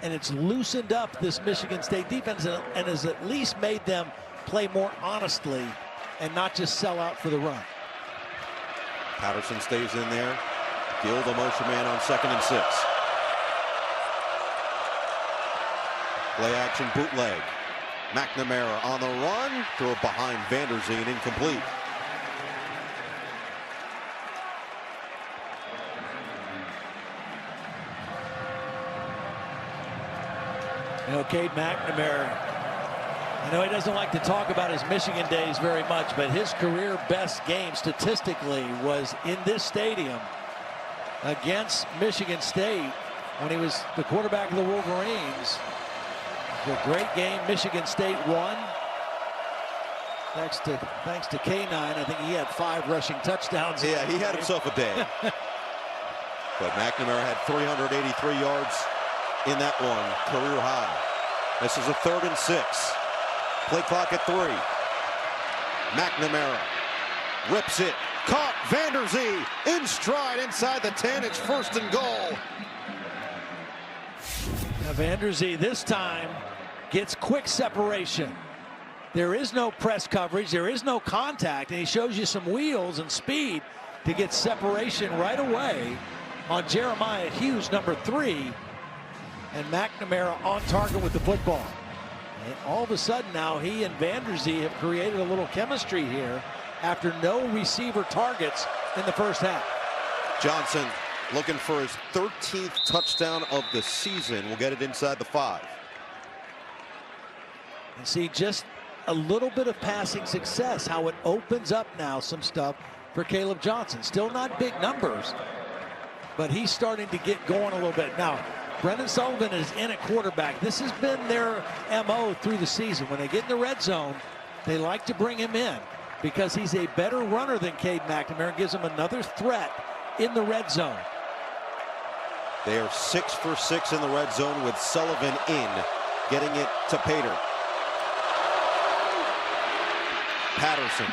and it's loosened up this Michigan State defense and has at least made them play more honestly and not just sell out for the run. Patterson stays in there. Gill, the motion man, on 2nd and 6. Play action bootleg. McNamara on the run. Throw it behind Vanderzeen, incomplete. You know, Cade McNamara, I know he doesn't like to talk about his Michigan days very much, but his career best game statistically was in this stadium against Michigan State when he was the quarterback of the Wolverines. A great game. Michigan State won. Thanks to K9. I think he had 5 rushing touchdowns. Yeah, he had himself a day. But McNamara had 383 yards in that one, career high. This is a 3rd and 6. Play clock at 3. McNamara rips it. Caught. Vanderzee in stride inside the 10. It's 1st and goal. Now Vanderzee this time gets quick separation. There is no press coverage. There is no contact. And he shows you some wheels and speed to get separation right away on Jeremiah Hughes, number 3. And McNamara on target with the football. And all of a sudden now he and Vanderzee have created a little chemistry here after no receiver targets in the first half. Johnson looking for his 13th touchdown of the season. We'll get it inside the 5. And see just a little bit of passing success, how it opens up now some stuff for Caleb Johnson. Still not big numbers, but he's starting to get going a little bit. Now, Brendan Sullivan is in at quarterback. This has been their MO through the season. When they get in the red zone, they like to bring him in because he's a better runner than Cade McNamara. Gives him another threat in the red zone. They are 6 for 6 in the red zone with Sullivan in, getting it to Pater. Patterson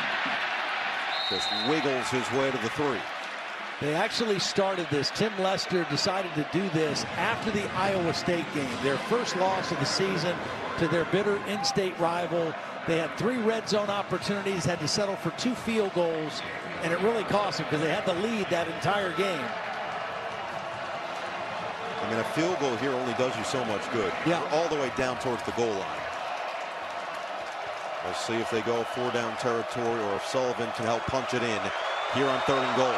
just wiggles his way to the 3. They actually started this. Tim Lester decided to do this after the Iowa State game, their first loss of the season to their bitter in-state rival. They had 3 red zone opportunities, had to settle for 2 field goals, and it really cost them because they had the lead that entire game. I mean, a field goal here only does you so much good. Yeah. You're all the way down towards the goal line. We'll see if they go 4-down territory or if Sullivan can help punch it in here on 3rd and goal.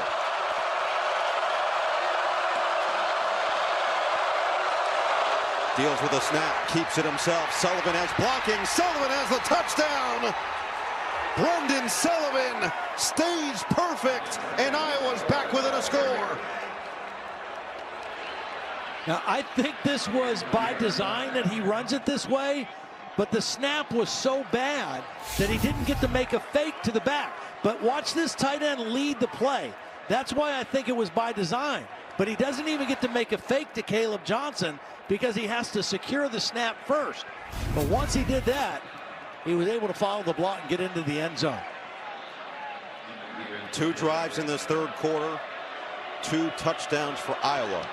Deals with a snap, keeps it himself. Sullivan has blocking. Sullivan has the touchdown. Brendan Sullivan stays perfect, and Iowa's back within a score. Now, I think this was by design that he runs it this way, but the snap was so bad that he didn't get to make a fake to the back. But watch this tight end lead the play. That's why I think it was by design. But he doesn't even get to make a fake to Caleb Johnson because he has to secure the snap first. But once he did that, he was able to follow the block and get into the end zone. 2 drives in this third quarter, 2 touchdowns for Iowa.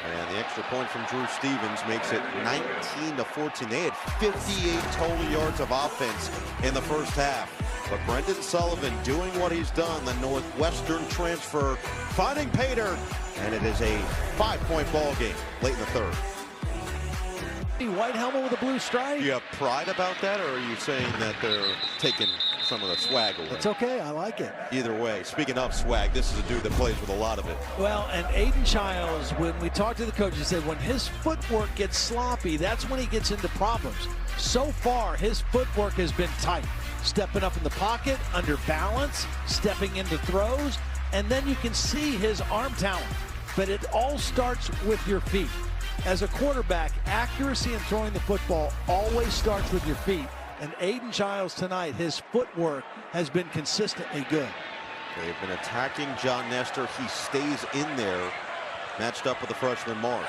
And the extra point from Drew Stevens makes it 19-14. They had 58 total yards of offense in the first half. But Brendan Sullivan doing what he's done, the Northwestern transfer, finding pay dirt, and it is a 5-point ball game late in the third. White helmet with a blue stripe. Do you have pride about that, or are you saying that they're taking some of the swag away? It's okay. I like it. Either way, speaking of swag, this is a dude that plays with a lot of it. Well, and Aiden Childs, when we talked to the coach, he said when his footwork gets sloppy, that's when he gets into problems. So far, his footwork has been tight. Stepping up in the pocket, under balance, stepping into throws, and then you can see his arm talent. But it all starts with your feet. As a quarterback, accuracy in throwing the football always starts with your feet. And Aiden Childs tonight, his footwork has been consistently good. They've been attacking John Nestor. He stays in there, matched up with the freshman Marsh.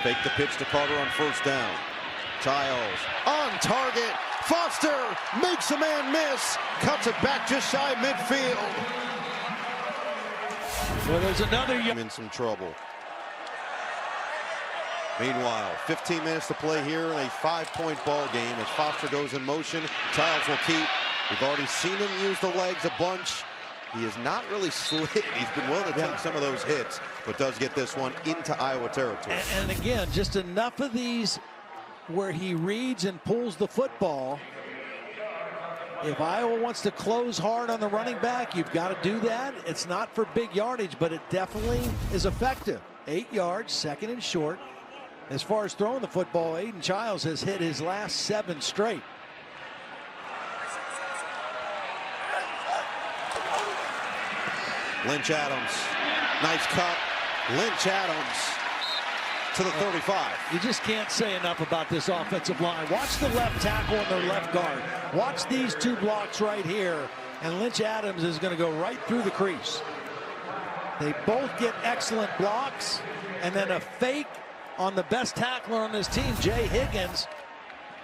Fake the pitch to Carter on first down. Childs on target. Foster makes a man miss. Cuts it back just shy of midfield. Well, there's another in some trouble. Meanwhile, 15 minutes to play here in a 5-point ball game as Foster goes in motion. Childs will keep. We've already seen him use the legs a bunch. He is not really slick. He's been willing to take some of those hits, but does get this one into Iowa territory. And again, just enough of these where he reads and pulls the football. If Iowa wants to close hard on the running back, you've got to do that. It's not for big yardage, but it definitely is effective. 8 yards, second and short. As far as throwing the football, Aiden Childs has hit his last 7 straight. Lynch Adams, nice cut. Lynch Adams to the 35. You just can't say enough about this offensive line. Watch the left tackle and their left guard. Watch these 2 blocks right here, and Lynch Adams is going to go right through the crease. They both get excellent blocks, and then a fake on the best tackler on this team, Jay Higgins,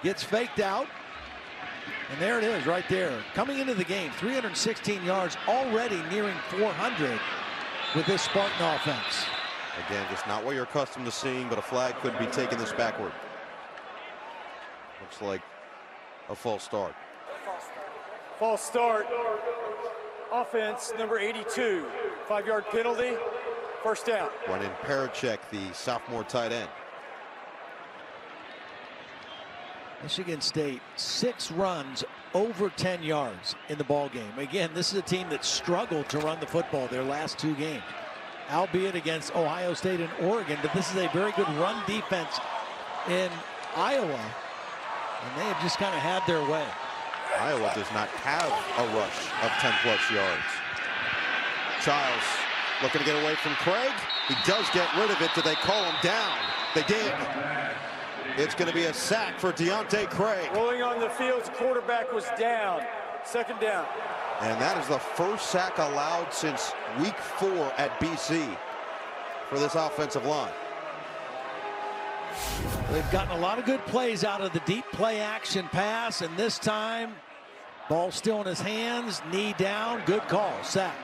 gets faked out. And there it is right there. Coming into the game, 316 yards, already nearing 400 with this Spartan offense. Again, just not what you're accustomed to seeing, but a flag could be taking this backward. Looks like a false start. False start. Offense number 82. 5-yard penalty. First down. Brennan Parachek, the sophomore tight end. Michigan State, 6 runs over 10 yards in the ball game. Again, this is a team that struggled to run the football their last 2 games, albeit against Ohio State and Oregon. But this is a very good run defense in Iowa, and they have just kind of had their way. Iowa does not have a rush of 10+ yards. Childs looking to get away from Craig. He does get rid of it. Did they call him down? They did. It's going to be a sack for Deontay Craig. Rolling on the field, quarterback was down. Second down. And that is the first sack allowed since week 4 at BC for this offensive line. They've gotten a lot of good plays out of the deep play action pass, and this time, ball still in his hands, knee down, good call, sack.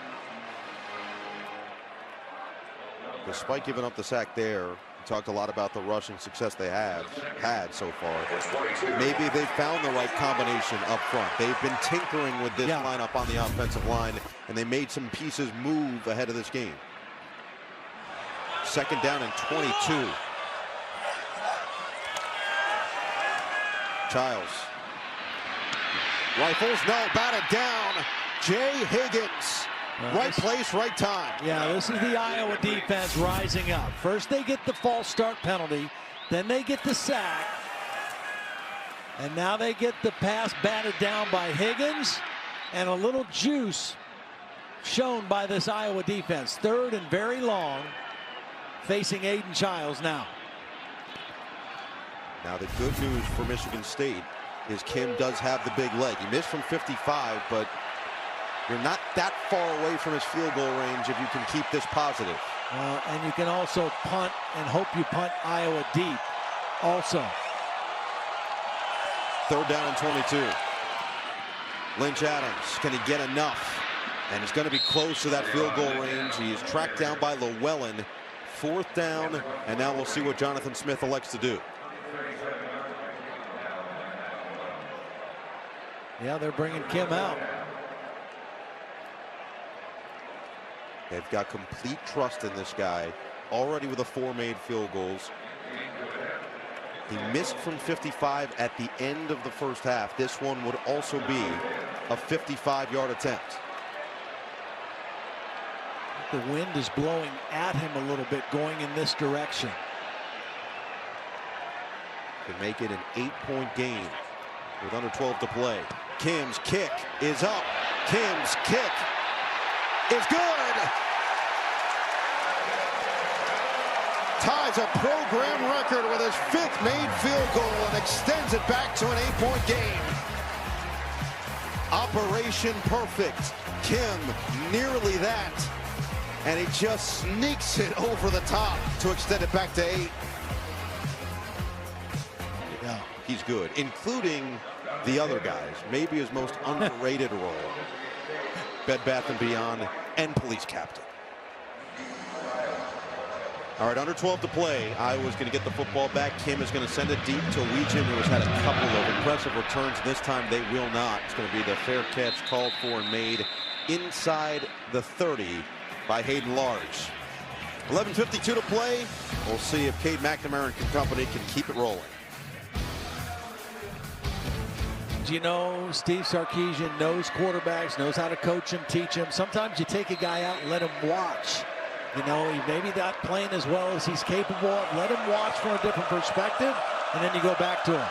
Despite giving up the sack there, we talked a lot about the rushing success they have had so far. Maybe they found the right combination up front. They've been tinkering with this lineup on the offensive line, and they made some pieces move ahead of this game. Second down and 22. Childs. Rifles, no, batted down. Jay Higgins. Right place, right time. Yeah, this is the Iowa defense rising up. First they get the false start penalty, then they get the sack, and now they get the pass batted down by Higgins, and a little juice shown by this Iowa defense. Third and very long, facing Aiden Childs now. Now, the good news for Michigan State is Kim does have the big leg. He missed from 55, but you're not that far away from his field goal range if you can keep this positive. And you can also punt and hope you punt Iowa deep also. 3rd down and 22. Lynch Adams, can he get enough? And he's going to be close to that field goal range. He is tracked down by Llewellyn. 4th down, and now we'll see what Jonathan Smith elects to do. Yeah, they're bringing Kim out. They've got complete trust in this guy, already with 4 made field goals. He missed from 55 at the end of the first half. This one would also be a 55-yard attempt. The wind is blowing at him a little bit going in this direction. Can make it an 8-point game with under 12 to play. Kim's kick is up. Kim's kick is good. Ties a program record with his 5th made field goal and extends it back to an 8-point game. Operation Perfect. Kim nearly that. And he just sneaks it over the top to extend it back to 8. Yeah. He's good, including the other guys. Maybe his most underrated role. Bed Bath & Beyond and police captain. All right, under 12 to play. Iowa's going to get the football back. Kim is going to send it deep to Weegan, who has had a couple of impressive returns. This time they will not. It's going to be the fair catch called for and made inside the 30 by Hayden Large. 11:52 to play. We'll see if Cade McNamara and company can keep it rolling. You know, Steve Sarkisian knows quarterbacks, knows how to coach him, teach him. Sometimes you take a guy out and let him watch. You know, he maybe not playing as well as he's capable of. Let him watch from a different perspective, and then you go back to him.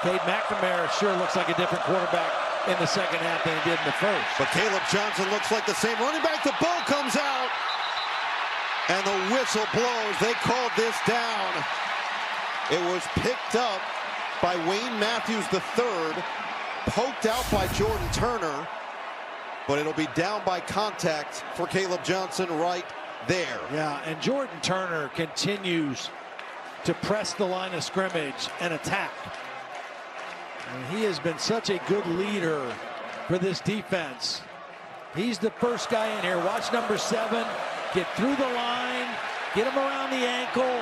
Cade McNamara sure looks like a different quarterback in the second half than he did in the first. But Caleb Johnson looks like the same running back. The ball comes out, and the whistle blows. They called this down. It was picked up by Wayne Matthews III, poked out by Jordan Turner, but it'll be down by contact for Caleb Johnson right there. Yeah, and Jordan Turner continues to press the line of scrimmage and attack. And he has been such a good leader for this defense. He's the first guy in here. Watch number 7 get through the line, get him around the ankle,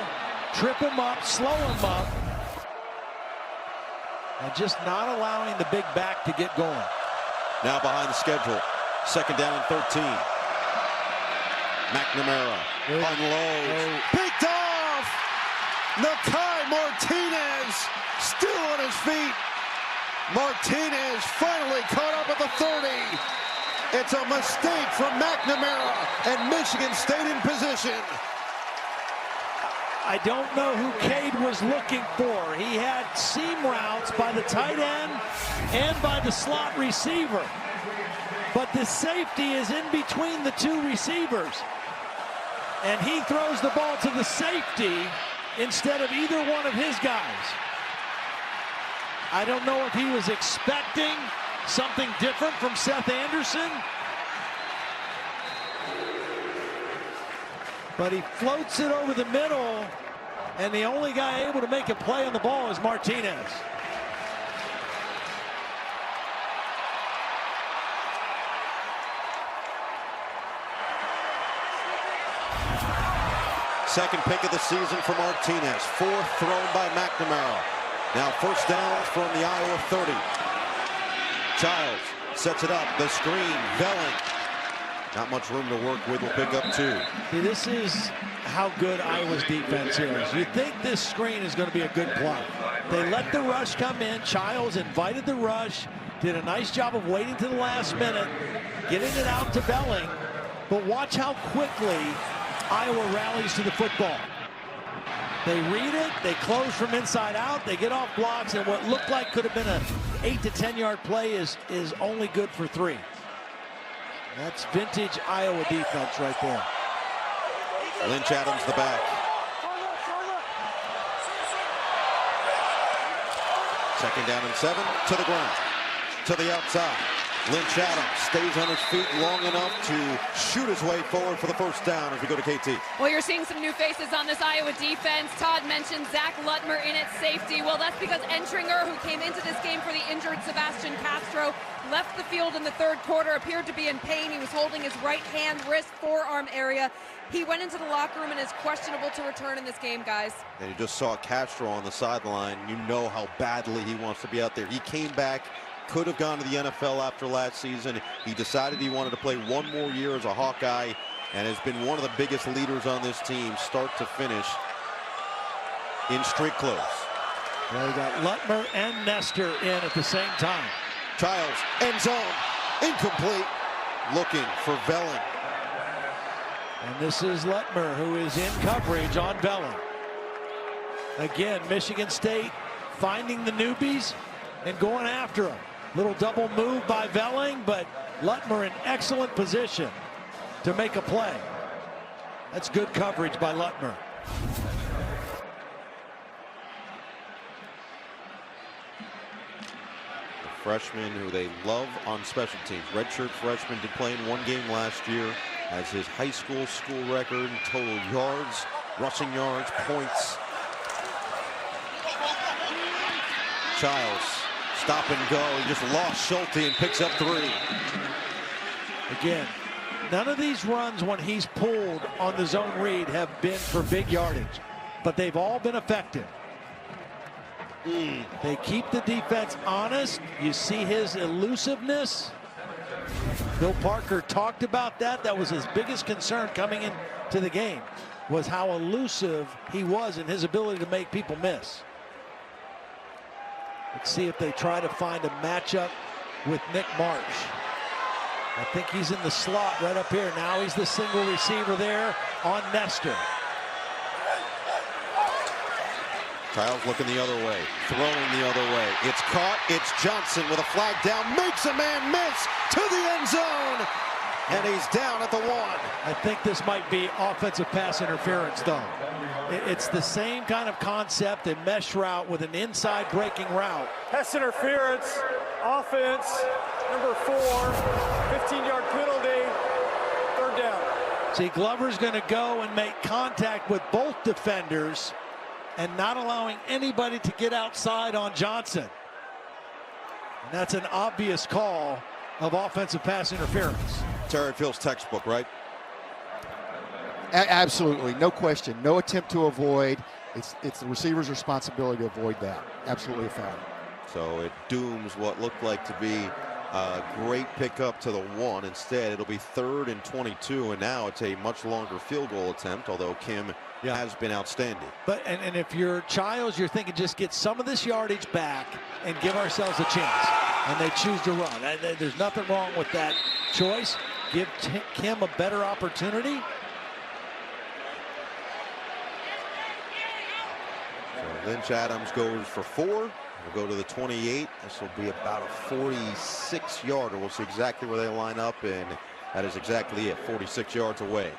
trip him up, slow him up, and just not allowing the big back to get going. Now behind the schedule, 2nd down and 13. McNamara unloads, picked off. Nakai Martinez still on his feet. Martinez finally caught up at the 30. It's a mistake from McNamara, and Michigan State in position. I don't know who Cade was looking for. He had seam routes by the tight end and by the slot receiver. But the safety is in between the 2 receivers. And he throws the ball to the safety instead of either one of his guys. I don't know if he was expecting something different from Seth Anderson. But he floats it over the middle, and the only guy able to make a play on the ball is Martinez. Second pick of the season for Martinez. 4th thrown by McNamara. Now 1st down from the Iowa 30. Childs sets it up. The screen. Velling. Not much room to work with. Will pick up 2. See, this is how good Iowa's defense is. You think this screen is going to be a good play. They let the rush come in. Childs invited the rush. Did a nice job of waiting to the last minute. Getting it out to Velling. But watch how quickly Iowa rallies to the football. They read it, they close from inside out, they get off blocks, and what looked like could have been an 8 to 10 yard play is only good for 3. That's vintage Iowa defense right there. Lynch Adams the back. Second down and 7, to the ground, to the outside. Lynch Adams stays on his feet long enough to shoot his way forward for the first down as we go to KT. Well, you're seeing some new faces on this Iowa defense. Todd mentioned Zach Lutmer in at safety. Well, that's because Entringer, who came into this game for the injured Sebastian Castro, left the field in the third quarter, appeared to be in pain. He was holding his right hand, wrist, forearm area. He went into the locker room and is questionable to return in this game, guys. And you just saw Castro on the sideline. You know how badly he wants to be out there. He came back, could have gone to the NFL after last season. He decided he wanted to play one more year as a Hawkeye and has been one of the biggest leaders on this team, start to finish, in street clothes. Well, we got Lutmer and Nestor in at the same time. Childs, end zone, incomplete, looking for Velling. And this is Lutmer, who is in coverage on Velling. Again, Michigan State finding the newbies and going after them. Little double move by Velling, but Lutmer in excellent position to make a play. That's good coverage by Lutmer. The freshman who they love on special teams. Redshirt freshman did play in one game last year. Has his high school record, total yards, rushing yards, points. Childs, stop and go. He just lost Schulte and picks up 3. Again, none of these runs when he's pulled on the zone read have been for big yardage, but they've all been effective. They keep the defense honest. You see his elusiveness. Bill Parker talked about that. That was his biggest concern coming into the game, was how elusive he was in his ability to make people miss. Let's see if they try to find a matchup with Nick Marsh. I think he's in the slot right up here. Now he's the single receiver there on Nestor. Childs looking the other way, throwing the other way. It's caught. It's Johnson with a flag down, makes a man miss to the end zone, and he's down at the 1. I think this might be offensive pass interference, though. It's the same kind of concept, a mesh route with an inside breaking route. Pass interference, offense, number 4, 15-yard penalty, 3rd down. See, Glover's going to go and make contact with both defenders and not allowing anybody to get outside on Johnson. And that's an obvious call of offensive pass interference. Terry Field's textbook, right? Absolutely, no question. No attempt to avoid. It's the receiver's responsibility to avoid that. Absolutely a foul. So it dooms what looked like to be a great pickup to the 1. Instead, it'll be 3rd and 22, and now it's a much longer field goal attempt, although Kim has been outstanding. But and if you're Childs, you're thinking just get some of this yardage back and give ourselves a chance. And they choose to run. There's nothing wrong with that choice. Give Kim a better opportunity. So Lynch Adams goes for 4. We'll go to the 28. This will be about a 46-yarder. We'll see exactly where they line up, and that is exactly it, 46 yards away.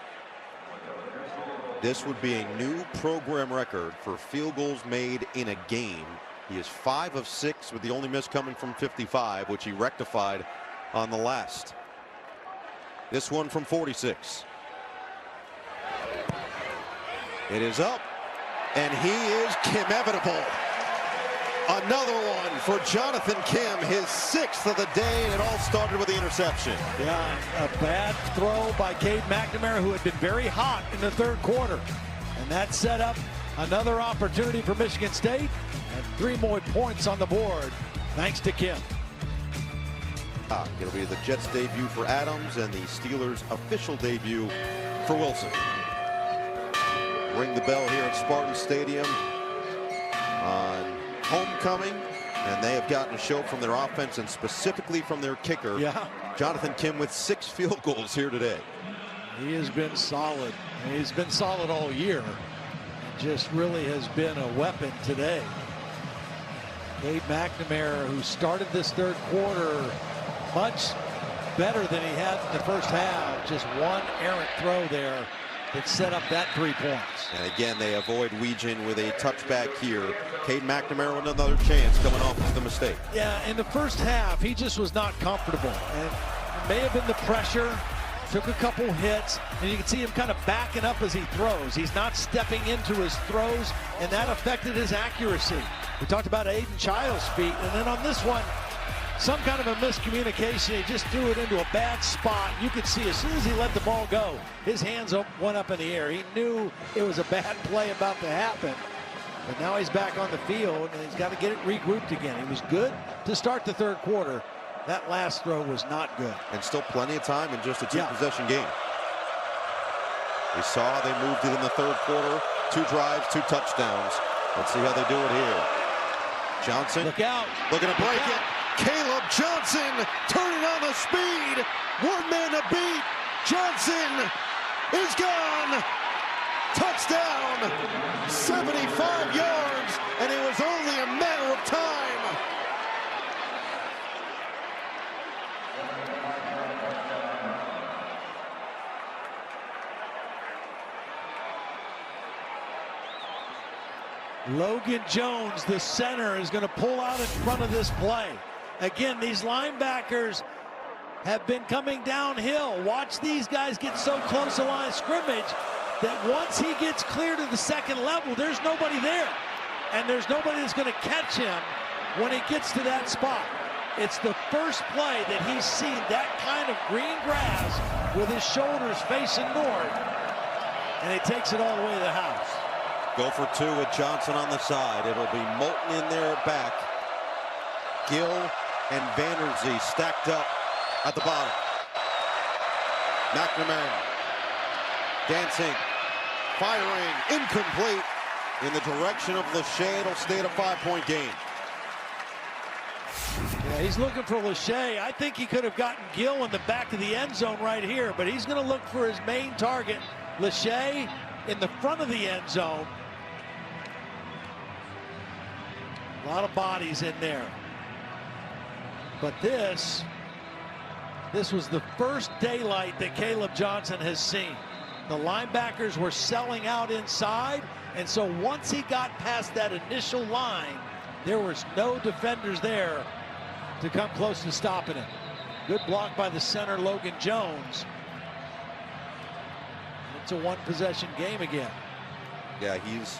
This would be a new program record for field goals made in a game. He is 5 of 6, with the only miss coming from 55, which he rectified on the last. This one from 46. It is up, and he is Kim-evitable. Another one for Jonathan Kim, his 6th of the day, and it all started with the interception. Yeah, a bad throw by Cade McNamara, who had been very hot in the 3rd quarter. And that set up another opportunity for Michigan State, and 3 more points on the board, thanks to Kim. It'll be the Jets' debut for Adams and the Steelers' official debut for Wilson. Ring the bell here at Spartan Stadium on homecoming, and they have gotten a show from their offense and specifically from their kicker, Jonathan Kim, with 6 field goals here today. He has been solid. He's been solid all year. Just really has been a weapon today. Cade McNamara, who started this 3rd quarter much better than he had in the first half. Just one errant throw there that set up that 3 points. And again, they avoid Weegan with a touchback here. Cade McNamara with another chance coming off of the mistake. Yeah, in the first half, he just was not comfortable. And it may have been the pressure, took a couple hits, and you can see him kind of backing up as he throws. He's not stepping into his throws, and that affected his accuracy. We talked about Aiden Childs' feet, and then on this one, some kind of a miscommunication. He just threw it into a bad spot. You could see as soon as he let the ball go, his hands went up in the air. He knew it was a bad play about to happen. But now he's back on the field, and he's got to get it regrouped again. He was good to start the third quarter. That last throw was not good. And still plenty of time in just a two-possession game. We saw they moved it in the third quarter. 2 drives, 2 touchdowns. Let's see how they do it here. Johnson. Look out. Looking to break it. Caleb Johnson turning on the speed. 1 man to beat. Johnson is gone. Touchdown. 75 yards. And it was only a matter of time. Logan Jones, the center, is going to pull out in front of this play. Again, these linebackers have been coming downhill. Watch these guys get so close to line of scrimmage that once he gets clear to the second level, there's nobody there. And there's nobody that's going to catch him when he gets to that spot. It's the first play that he's seen that kind of green grass with his shoulders facing north. And he takes it all the way to the house. Go for 2 with Johnson on the side. It'll be Moulton in there back. Gill and Vanderzee stacked up at the bottom. McNamara dancing, firing, incomplete in the direction of Lachey. It'll stay at a 5-point game. Yeah, he's looking for Lachey. I think he could have gotten Gill in the back of the end zone right here, but he's going to look for his main target, Lachey, in the front of the end zone. A lot of bodies in there. But this was the first daylight that Caleb Johnson has seen. The linebackers were selling out inside, and so once he got past that initial line, there was no defenders there to come close to stopping him. Good block by the center, Logan Jones. It's a 1-possession game again. Yeah, he's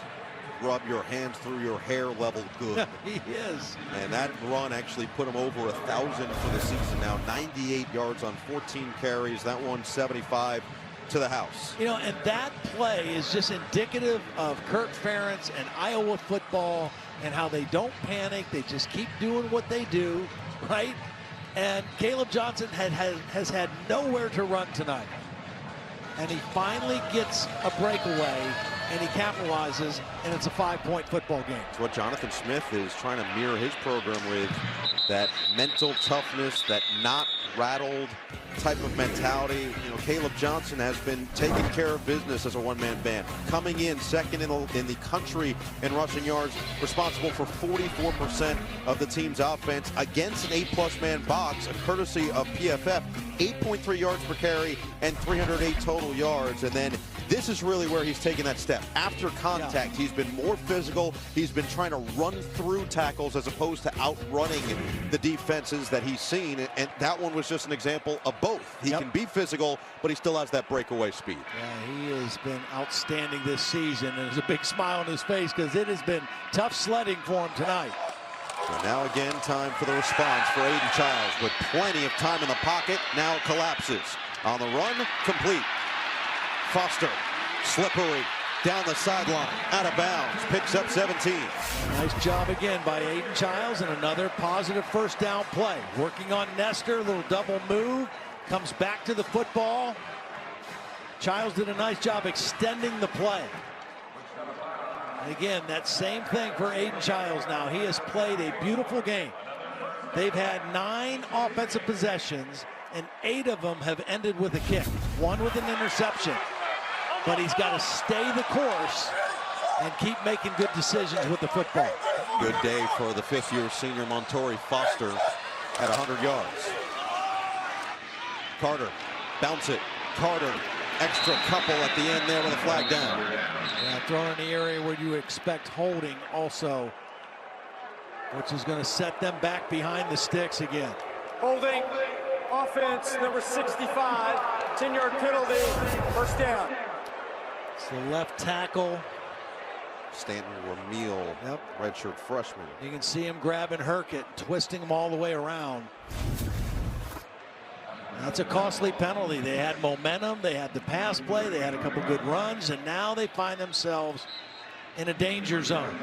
rub your hands through your hair level good. He is. And that run actually put him over 1,000 for the season now. 98 yards on 14 carries. That one 75 to the house. You know, and that play is just indicative of Kirk Ferentz and Iowa football and how they don't panic. They just keep doing what they do, right? And Caleb Johnson has had nowhere to run tonight. And he finally gets a breakaway, and he capitalizes, and it's a 5-point football game. It's what Jonathan Smith is trying to mirror his program with, that mental toughness, that not rattled type of mentality. You know, Caleb Johnson has been taking care of business as a one-man band, coming in second in the country in rushing yards, responsible for 44% of the team's offense against an 8+ man box, a courtesy of PFF. 8.3 yards per carry and 308 total yards. And then this is really where he's taken that step. After contact, he's been more physical. He's been trying to run through tackles as opposed to outrunning the defenses that he's seen. And that one was just an example of both. He can be physical, but he still has that breakaway speed. Yeah, he has been outstanding this season. And there's a big smile on his face because it has been tough sledding for him tonight. So now again, time for the response for Aiden Childs with plenty of time in the pocket. Now collapses. On the run, complete. Foster, slippery, down the sideline, out of bounds, picks up 17. Nice job again by Aiden Childs, and another positive first down play. Working on Nestor, a little double move, comes back to the football. Childs did a nice job extending the play. And again, that same thing for Aiden Childs now. He has played a beautiful game. They've had 9 offensive possessions, and 8 of them have ended with a kick. 1 with an interception. But he's got to stay the course and keep making good decisions with the football. Good day for the 5th-year senior Montori Foster at 100 yards. Carter, bounce it. Carter extra couple at the end there with a flag down. Yeah, thrown in the area where you expect holding also, which is going to set them back behind the sticks again. Holding, offense number 65, 10-yard penalty, first down. It's the left tackle. Stanton Ramil, redshirt freshman. You can see him grabbing Herkett, twisting him all the way around. That's a costly penalty. They had momentum, they had the pass play, they had a couple good runs, and now they find themselves in a danger zone.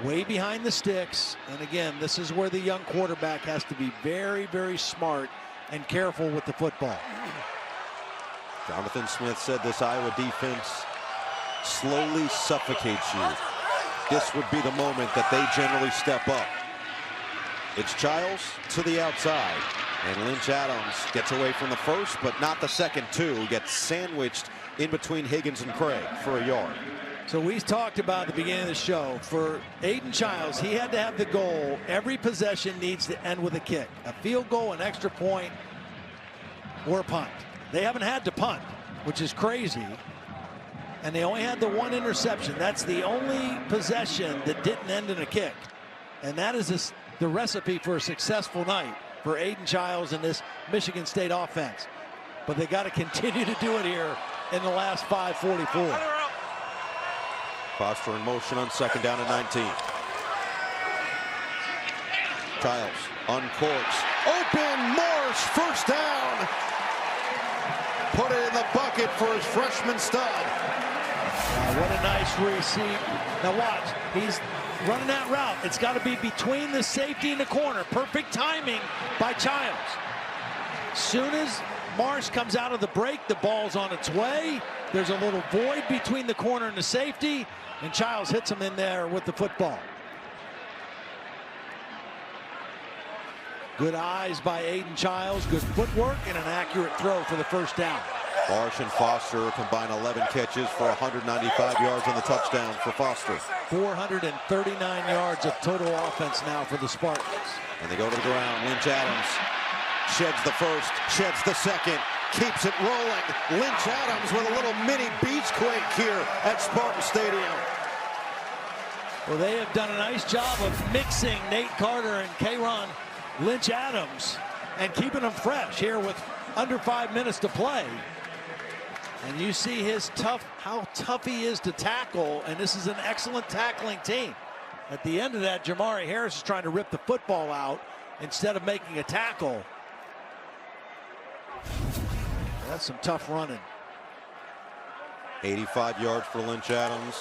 Way behind the sticks, and again, this is where the young quarterback has to be very, very smart and careful with the football. Jonathan Smith said this Iowa defense slowly suffocates you. This would be the moment that they generally step up. It's Childs to the outside, and Lynch Adams gets away from the first, but not the second two. Gets sandwiched in between Higgins and Craig for a yard. So we talked about at the beginning of the show, for Aiden Childs, he had to have the goal. Every possession needs to end with a kick. A field goal, an extra point, or a punt. They haven't had to punt, which is crazy. And they only had the one interception. That's the only possession that didn't end in a kick. And that is the recipe for a successful night for Aiden Childs and this Michigan State offense. But they got to continue to do it here in the last 5:44. Foster in motion on second down and 19. Childs uncorks. Open Marsh, first down. Put it in the bucket for his freshman stud. What a nice receive. Now watch, he's running that route. It's got to be between the safety and the corner. Perfect timing by Childs. Soon as Marsh comes out of the break, the ball's on its way. There's a little void between the corner and the safety, and Childs hits him in there with the football. Good eyes by Aiden Childs, good footwork, and an accurate throw for the first down. Marsh and Foster combine 11 catches for 195 yards on the touchdown for Foster. 439 yards of total offense now for the Spartans. And they go to the ground. Lynch Adams sheds the first, sheds the second, keeps it rolling. Lynch Adams with a little mini beachquake here at Spartan Stadium. Well, they have done a nice job of mixing Nate Carter and K'Ron Lynch Adams and keeping them fresh here with under 5 minutes to play. And you see how tough he is to tackle, and this is an excellent tackling team. At the end of that, Jamari Harris is trying to rip the football out instead of making a tackle. That's some tough running. 85 yards for Lynch Adams.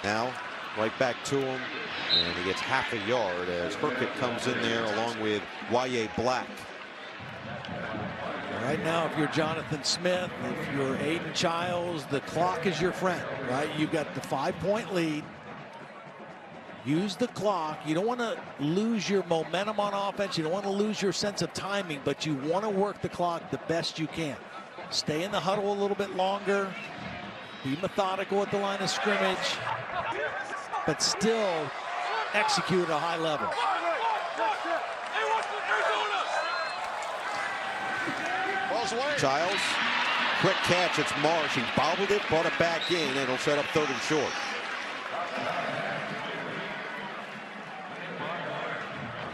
Now, right back to him, and he gets half a yard as Herkett comes in there along with Y.A. Black. Right now, if you're Jonathan Smith, if you're Aiden Childs, the clock is your friend, right? You've got the 5-point lead. Use the clock. You don't want to lose your momentum on offense. You don't want to lose your sense of timing, but you want to work the clock the best you can. Stay in the huddle a little bit longer. Be methodical at the line of scrimmage, but still execute at a high level. Childs, quick catch, it's Marsh. He bobbled it, brought it back in, and it'll set up 3rd and short.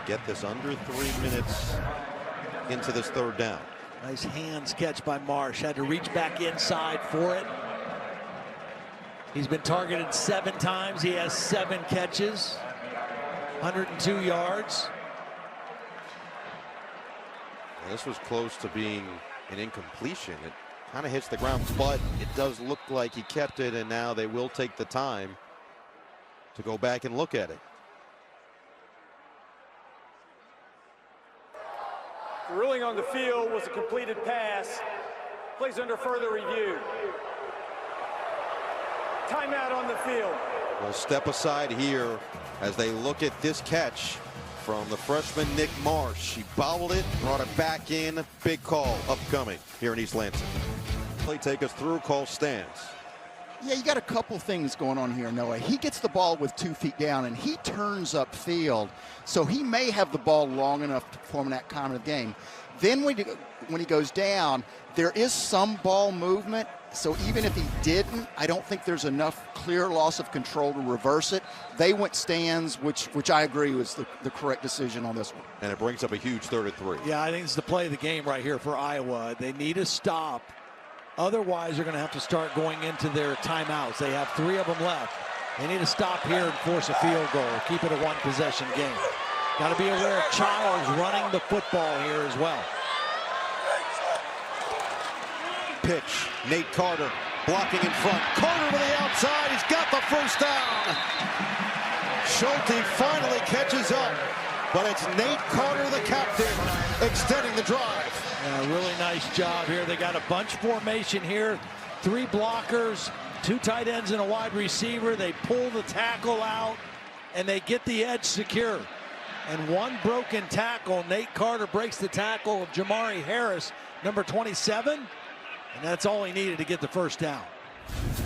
Get this under 3 minutes into this 3rd down. Nice hands catch by Marsh. Had to reach back inside for it. He's been targeted 7 times. He has 7 catches, 102 yards. Well, this was close to being an incompletion. It kind of hits the ground, but it does look like he kept it, and now they will take the time to go back and look at it. The ruling on the field was a completed pass. Plays under further review. Timeout on the field. We'll step aside here as they look at this catch from the freshman Nick Marsh. He bobbled it, brought it back in. Big call upcoming here in East Lansing. Play take us through, call stands. Yeah, you got a couple things going on here, Noah. He gets the ball with 2 feet down, and he turns upfield, so he may have the ball long enough to form that kind of game. Then when he goes down, there is some ball movement. So even if he didn't, I don't think there's enough clear loss of control to reverse it. They went stands, which I agree was the correct decision on this one. And it brings up a huge 3rd and 3. Yeah, I think it's the play of the game right here for Iowa. They need a stop. Otherwise, they're going to have to start going into their timeouts. They have 3 of them left. They need to stop here and force a field goal. Keep it a 1-possession game. Got to be aware of Childs running the football here as well. Pitch, Nate Carter blocking in front. Carter to the outside. He's got the first down. Schulte finally catches up, but it's Nate Carter, the captain, extending the drive. Yeah, really nice job here. They got a bunch formation here. 3 blockers, 2 tight ends and a wide receiver. They pull the tackle out, and they get the edge secure. And 1 broken tackle. Nate Carter breaks the tackle of Jamari Harris, number 27. And that's all he needed to get the first down.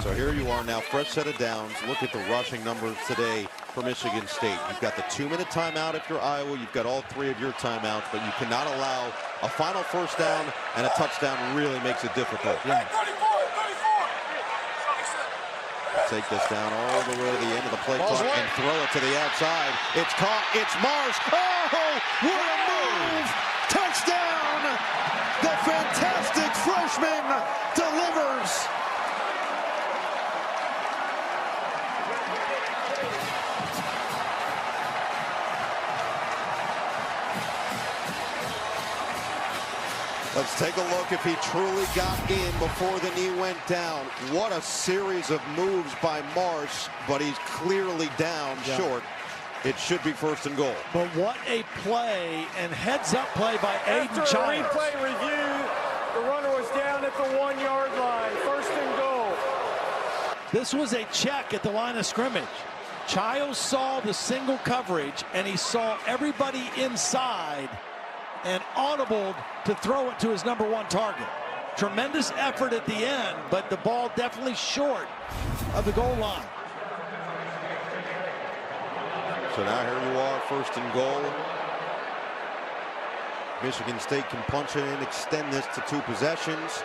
So here you are now, fresh set of downs. Look at the rushing numbers today for Michigan State. You've got the 2-minute timeout if you're Iowa. You've got all 3 of your timeouts, but you cannot allow a final first down, and a touchdown really makes it difficult. Yeah. Take this down all the way to the end of the play clock and throw it to the outside. It's caught. It's Marsh. Oh, what a move! Touchdown! The fantastic freshman delivers. Let's take a look if he truly got in before the knee went down. What a series of moves by Marsh, but he's clearly down short. It should be 1st and goal. But what a play and heads-up play by Aiden Childs. After a replay review, the runner was down at the 1-yard line. 1st and goal. This was a check at the line of scrimmage. Childs saw the single coverage, and he saw everybody inside and audibled to throw it to his number 1 target. Tremendous effort at the end, but the ball definitely short of the goal line. So now here you are, 1st and goal. Michigan State can punch it in, extend this to 2 possessions.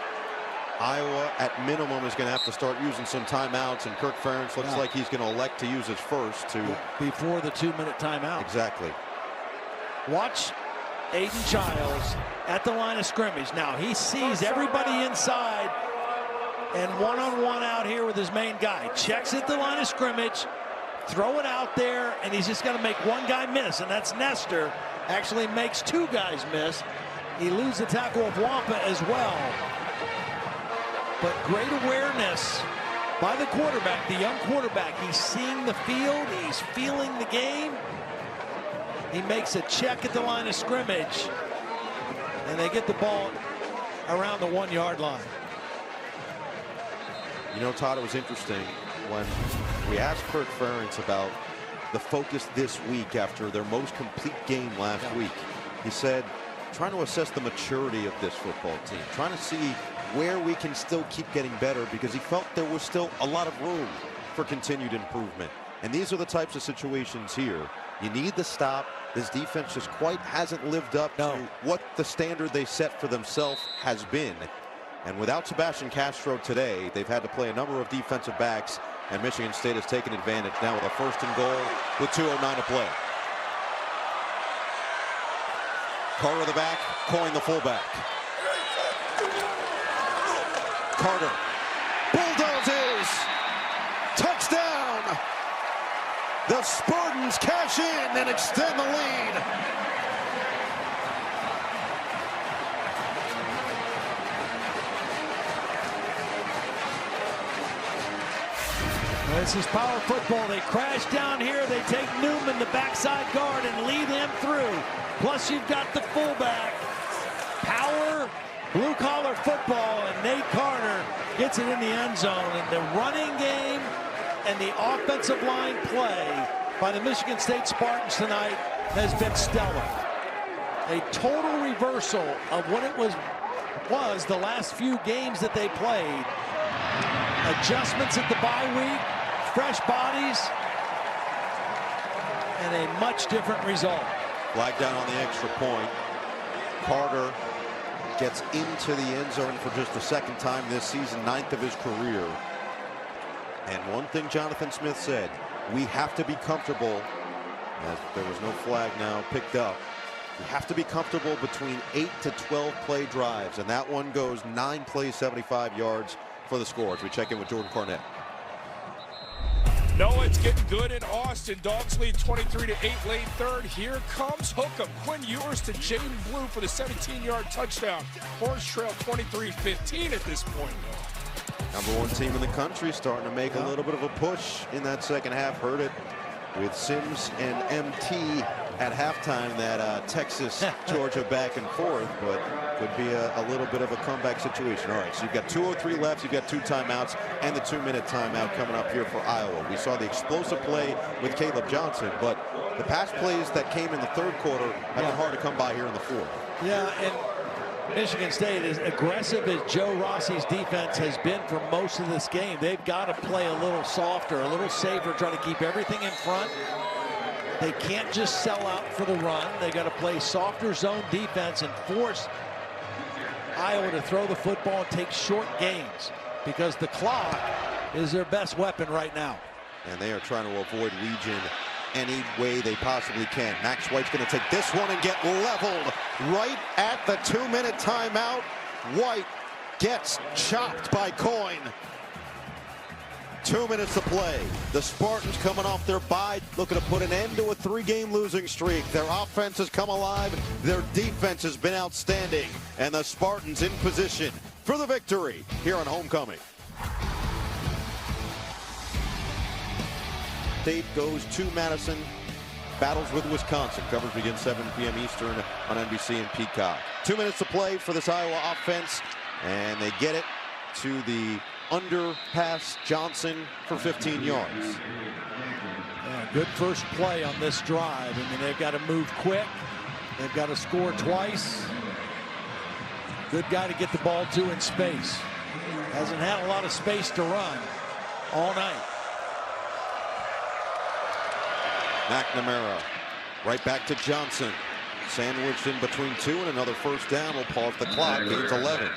Iowa, at minimum, is going to have to start using some timeouts, and Kirk Ferentz looks like he's going to elect to use his first to... Before the 2-minute timeout. Exactly. Watch Aiden Childs at the line of scrimmage. Now he sees everybody inside and one-on-one out here with his main guy. Checks at the line of scrimmage, throw it out there, and he's just got to make 1 guy miss, and that's Nestor. Actually makes 2 guys miss. He loses the tackle of Wampa as well. But great awareness by the quarterback, the young quarterback. He's seeing the field, he's feeling the game. He makes a check at the line of scrimmage, and they get the ball around the 1-yard line. You know, Todd, it was interesting when we asked Kirk Ferentz about the focus this week after their most complete game last week. He said, trying to assess the maturity of this football team, trying to see where we can still keep getting better, because he felt there was still a lot of room for continued improvement. And these are the types of situations here. You need the stop. This defense just quite hasn't lived up to what the standard they set for themselves has been. And without Sebastian Castro today, they've had to play a number of defensive backs, and Michigan State has taken advantage now with a 1st and goal with 2:09 to play. Carter the back, Coyne the fullback. Carter bulldozes. Touchdown. The Spartans cash in and extend the lead. This is power football. They crash down here. They take Newman, the backside guard, and lead him through. Plus, you've got the fullback. Power, blue-collar football, and Nate Carter gets it in the end zone. And the running game and the offensive line play by the Michigan State Spartans tonight has been stellar. A total reversal of what it was the last few games that they played. Adjustments at the bye week, fresh bodies, and a much different result. Flag down on the extra point. Carter gets into the end zone for just the second time this season, 9th of his career. And one thing Jonathan Smith said, we have to be comfortable, as there was no flag now picked up, we have to be comfortable between 8 to 12 play drives, and that one goes 9 plays, 75 yards for the score. As we check in with Jordan Cornette. No, it's getting good in Austin. Dogs lead 23-8 late third. Here comes Hookem. Quinn Ewers to Jaden Blue for the 17-yard touchdown. Horns trail 23-15 at this point. #1 team in the country starting to make a little bit of a push in that second half. Heard it with Sims and MT at halftime, that Texas-Georgia back and forth, but could be a little bit of a comeback situation. All right, so you've got 2:03 left, you've got 2 timeouts, and the 2-minute timeout coming up here for Iowa. We saw the explosive play with Caleb Johnson, but the pass plays that came in the third quarter have been hard to come by here in the fourth. Yeah, and Michigan State, as aggressive as Joe Rossi's defense has been for most of this game, they've got to play a little softer, a little safer, try to keep everything in front. They can't just sell out for the run. They got to play softer zone defense and force Iowa to throw the football and take short gains, because the clock is their best weapon right now. And they are trying to avoid Legion any way they possibly can. Max White's going to take this one and get leveled right at the 2-minute timeout. White gets chopped by Coyne. 2 minutes to play. The Spartans coming off their bye, looking to put an end to a 3-game losing streak. Their offense has come alive. Their defense has been outstanding. And the Spartans in position for the victory here on Homecoming. State goes to Madison, battles with Wisconsin. Coverage begins 7 p.m. Eastern on NBC and Peacock. 2 minutes to play for this Iowa offense, and they get it to the underpass Johnson for 15 yards. Yeah, good first play on this drive. I mean, they've got to move quick. They've got to score twice. Good guy to get the ball to in space. Hasn't had a lot of space to run all night. McNamara right back to Johnson. Sandwiched in between 2 and another first down. Will pause the clock. Gains 11.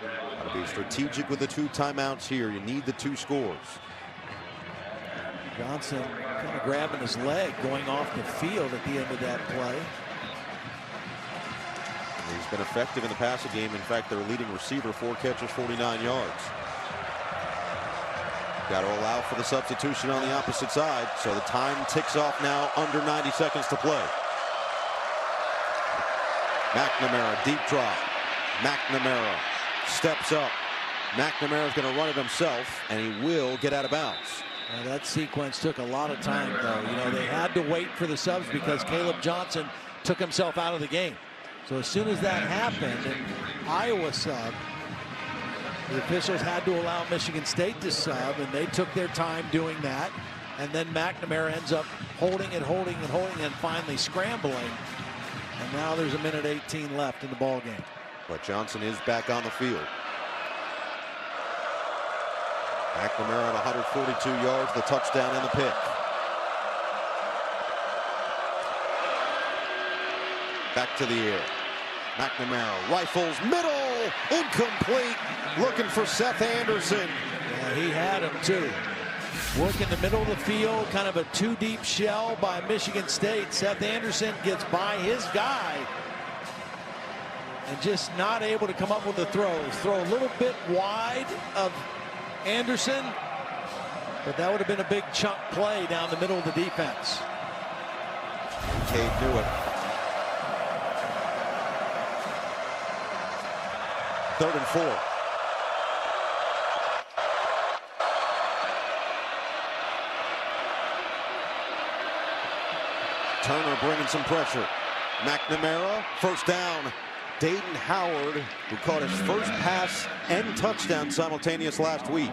Got to be strategic with the 2 timeouts here. You need the 2 scores. Johnson kind of grabbing his leg going off the field at the end of that play. He's been effective in the passing game. In fact, their leading receiver, 4 catches, 49 yards. Got to allow for the substitution on the opposite side. So the time ticks off now, under 90 seconds to play. McNamara, deep drop. McNamara steps up. McNamara's going to run it himself, and he will get out of bounds. That sequence took a lot of time, though. You know, they had to wait for the subs because Caleb Johnson took himself out of the game. So as soon as that happened, and Iowa sub, the officials had to allow Michigan State to sub, and they took their time doing that. And then McNamara ends up holding and finally scrambling. And now there's 1:18 left in the ball game. But Johnson is back on the field. McNamara at 142 yards, the touchdown and the pick. Back to the air. McNamara rifles middle, incomplete. Looking for Seth Anderson. Yeah, he had him too. Work in the middle of the field, kind of a 2-deep shell by Michigan State. Seth Anderson gets by his guy and just not able to come up with the throw. Throw a little bit wide of Anderson, but that would have been a big chunk play down the middle of the defense. Cade knew it. 3rd and 4. Turner bringing some pressure. McNamara, first down. Dayton Howard, who caught his first pass and touchdown simultaneous last week.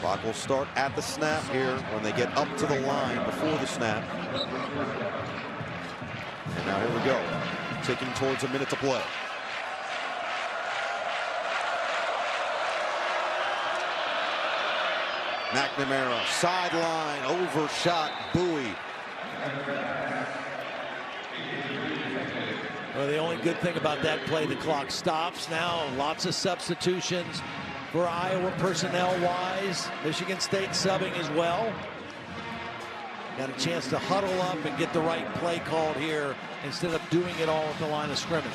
Clock will start at the snap here when they get up to the line before the snap. And now here we go. Ticking towards a minute to play. McNamara, sideline, overshot, buoy. Well, the only good thing about that play, the clock stops now. Lots of substitutions for Iowa personnel-wise. Michigan State subbing as well. Got a chance to huddle up and get the right play called here instead of doing it all at the line of scrimmage.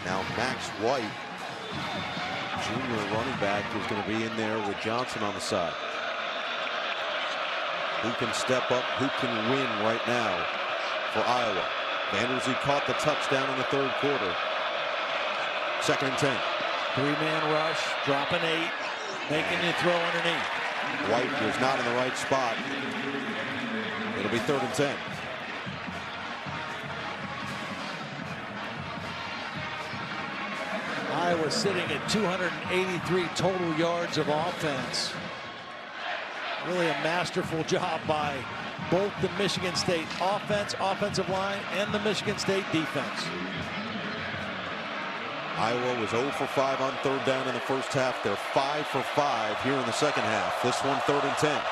Now Max White, junior running back, is going to be in there with Johnson on the side. Who can step up? Who can win right now for Iowa? Vanderzee caught the touchdown in the third quarter. 2nd and 10. 3-man rush, dropping 8, making the throw underneath. White was not in the right spot. It'll be 3rd and 10. Iowa sitting at 283 total yards of offense. Really a masterful job by both the Michigan State offensive line, and the Michigan State defense. Iowa was 0 for 5 on 3rd down in the first half. They're 5 for 5 here in the second half. This one 3rd and 10.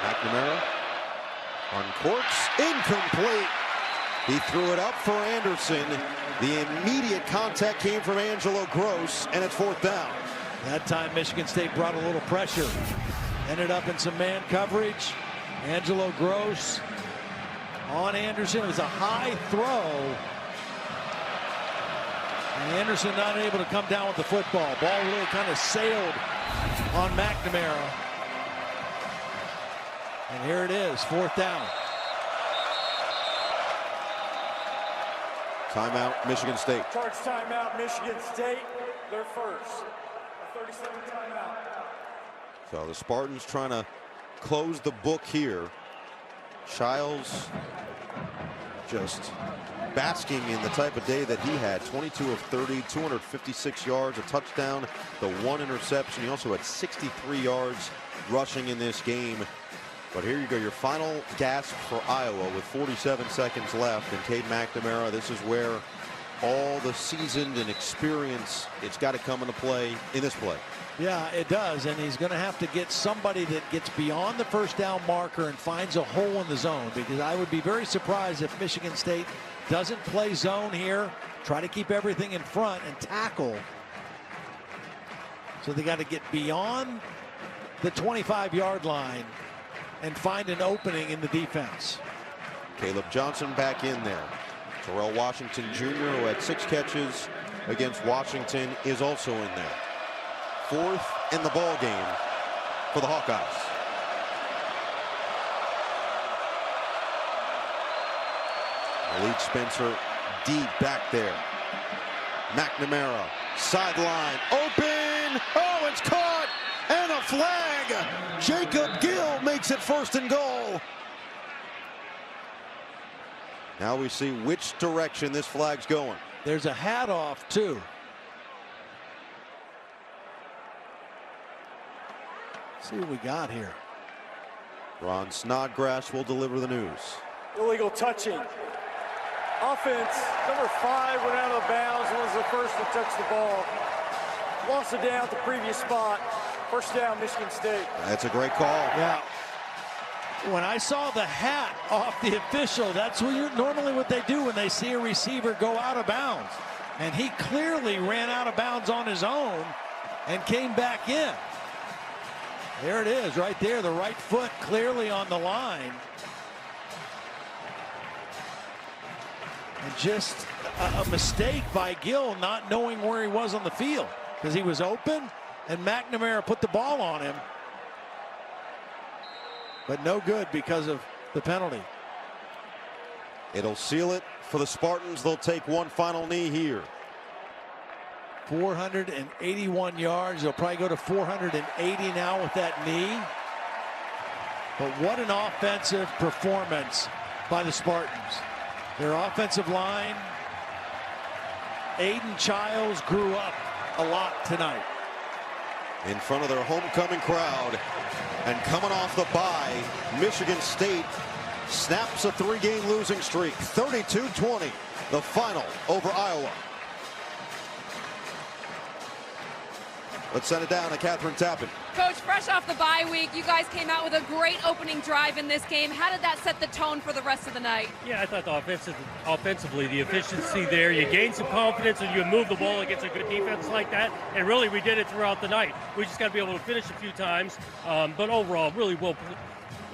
McNamara on courts, incomplete. He threw it up for Anderson. The immediate contact came from Angelo Gross, and it's 4th down. That time Michigan State brought a little pressure. Ended up in some man coverage. Angelo Gross on Anderson. It was a high throw. And Anderson not able to come down with the football. Ball really kind of sailed on McNamara. And here it is, 4th down. Timeout, Michigan State. Charge timeout, Michigan State. They're first. A 37 timeout. So the Spartans trying to close the book here. Childs just basking in the type of day that he had. 22 of 30, 256 yards, a touchdown, the 1 interception. He also had 63 yards rushing in this game. But here you go, your final gasp for Iowa with 47 seconds left. And Cade McNamara, this is where all the seasoned and experience, it's got to come into play in this play. Yeah, it does, and he's going to have to get somebody that gets beyond the first down marker and finds a hole in the zone, because I would be very surprised if Michigan State doesn't play zone here, try to keep everything in front and tackle. So they got to get beyond the 25-yard line and find an opening in the defense. Caleb Johnson back in there. Terrell Washington Jr., who had 6 catches against Washington, is also in there. 4th in the ball game for the Hawkeyes. Malik Spencer deep back there. McNamara sideline open. Oh, it's caught and a flag. Jacob Gill makes it 1st and goal. Now we see which direction this flag's going. There's a hat off too. Let's see what we got here. Ron Snodgrass will deliver the news. Illegal touching. Offense, number 5 went out of bounds and was the first to touch the ball. Lost it down at the previous spot. 1st down, Michigan State. That's a great call. Yeah. When I saw the hat off the official, that's normally what they do when they see a receiver go out of bounds. And he clearly ran out of bounds on his own and came back in. There it is right there, the right foot clearly on the line. And just a mistake by Gill not knowing where he was on the field, because he was open and McNamara put the ball on him. But no good because of the penalty. It'll seal it for the Spartans. They'll take one final knee here. 481 yards. They'll probably go to 480 now with that knee. But what an offensive performance by the Spartans. Their offensive line, Aiden Childs grew up a lot tonight. In front of their homecoming crowd, and coming off the bye, Michigan State snaps a 3-game losing streak. 32-20, the final over Iowa. Let's send it down to Catherine Tappan. Coach, fresh off the bye week, you guys came out with a great opening drive in this game. How did that set the tone for the rest of the night? Yeah, I thought offensively, the efficiency there, you gain some confidence and you move the ball against a good defense like that. And really, we did it throughout the night. We just got to be able to finish a few times. But overall, really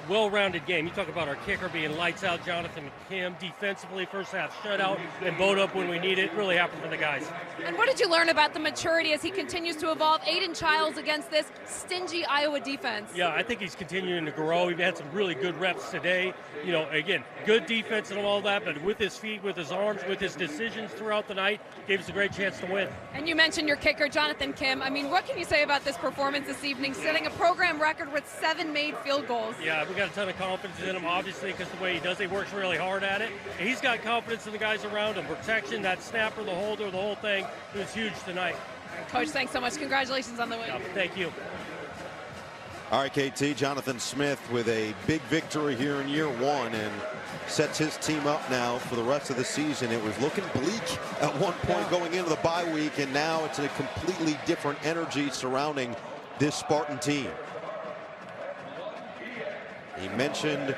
well-rounded game. You talk about our kicker being lights out, Jonathan Kim, defensively, first half shutout, and bowed up when we need it. Really happened for the guys. And what did you learn about the maturity as he continues to evolve? Aiden Childs against this stingy Iowa defense. Yeah, I think he's continuing to grow. We've had some really good reps today. You know, again, good defense and all that, but with his feet, with his arms, with his decisions throughout the night, gave us a great chance to win. And you mentioned your kicker, Jonathan Kim. I mean, what can you say about this performance this evening, setting a program record with 7 made field goals? Yeah, we got a ton of confidence in him, obviously, because the way he does it, he works really hard at it. And he's got confidence in the guys around him. Protection, that snapper, the holder, the whole thing. It was huge tonight. Coach, thanks so much. Congratulations on the win. Yeah, thank you. All right, KT, Jonathan Smith with a big victory here in year 1 and sets his team up now for the rest of the season. It was looking bleak at one point going into the bye week, and now it's a completely different energy surrounding this Spartan team. He mentioned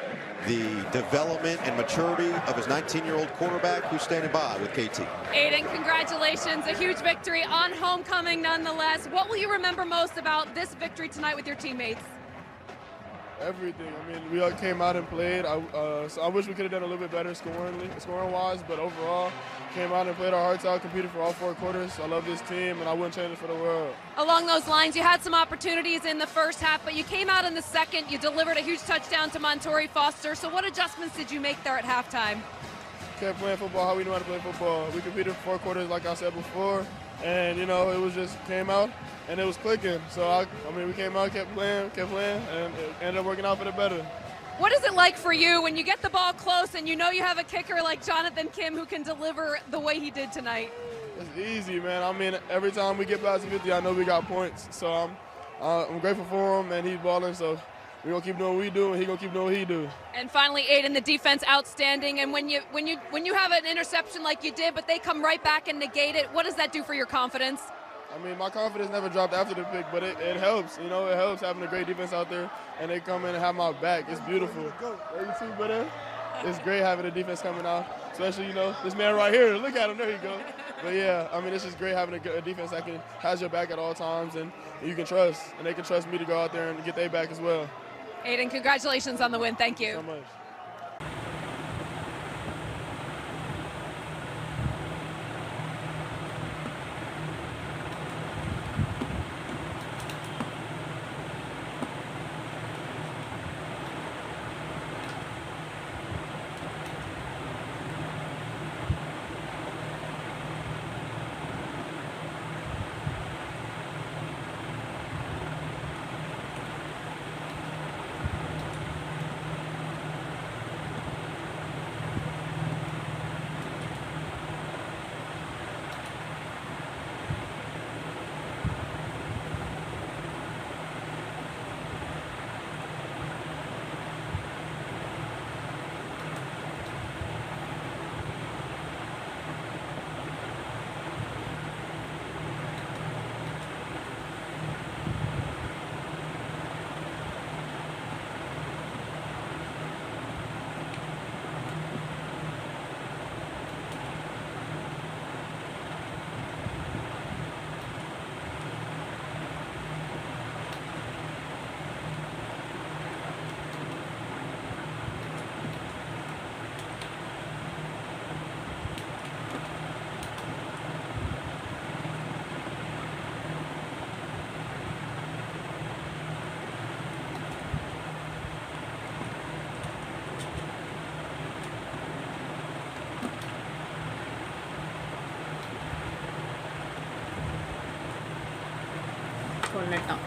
the development and maturity of his 19-year-old quarterback who's standing by with KT. Aiden, congratulations. A huge victory on homecoming nonetheless. What will you remember most about this victory tonight with your teammates? Everything. I mean, we all came out and played. So I wish we could have done a little bit better scoring-wise, but overall, came out and played our hearts out, competed for all 4 quarters. I love this team, and I wouldn't change it for the world. Along those lines, you had some opportunities in the first half, but you came out in the second. You delivered a huge touchdown to Montori Foster. So what adjustments did you make there at halftime? Kept playing football how we knew how to play football. We competed for 4 quarters, like I said before, and, you know, it was just came out, and it was clicking. So, I mean, we came out, kept playing, and it ended up working out for the better. What is it like for you when you get the ball close and you know you have a kicker like Jonathan Kim who can deliver the way he did tonight? It's easy, man. I mean, every time we get past 50, I know we got points. So I'm grateful for him, and he's balling. So we're gonna keep doing what we do, and he's gonna keep doing what he do. And finally, Aiden, the defense outstanding. And when you have an interception like you did, but they come right back and negate it, what does that do for your confidence? I mean, my confidence never dropped after the pick, but it helps. You know, it helps having a great defense out there, and they come in and have my back. It's beautiful. It's great having the defense coming out, especially, you know, this man right here. Look at him. There you go. But, yeah, I mean, it's just great having a defense that has your back at all times, and you can trust, and they can trust me to go out there and get their back as well. Aiden, congratulations on the win. Thank you. Thank you so much. கொன்னுட்டான்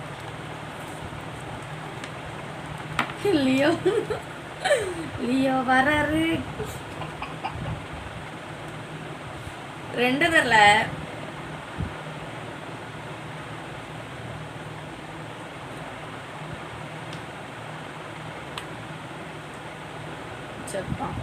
Leo Leo வராரு 2 தரல செத்தான்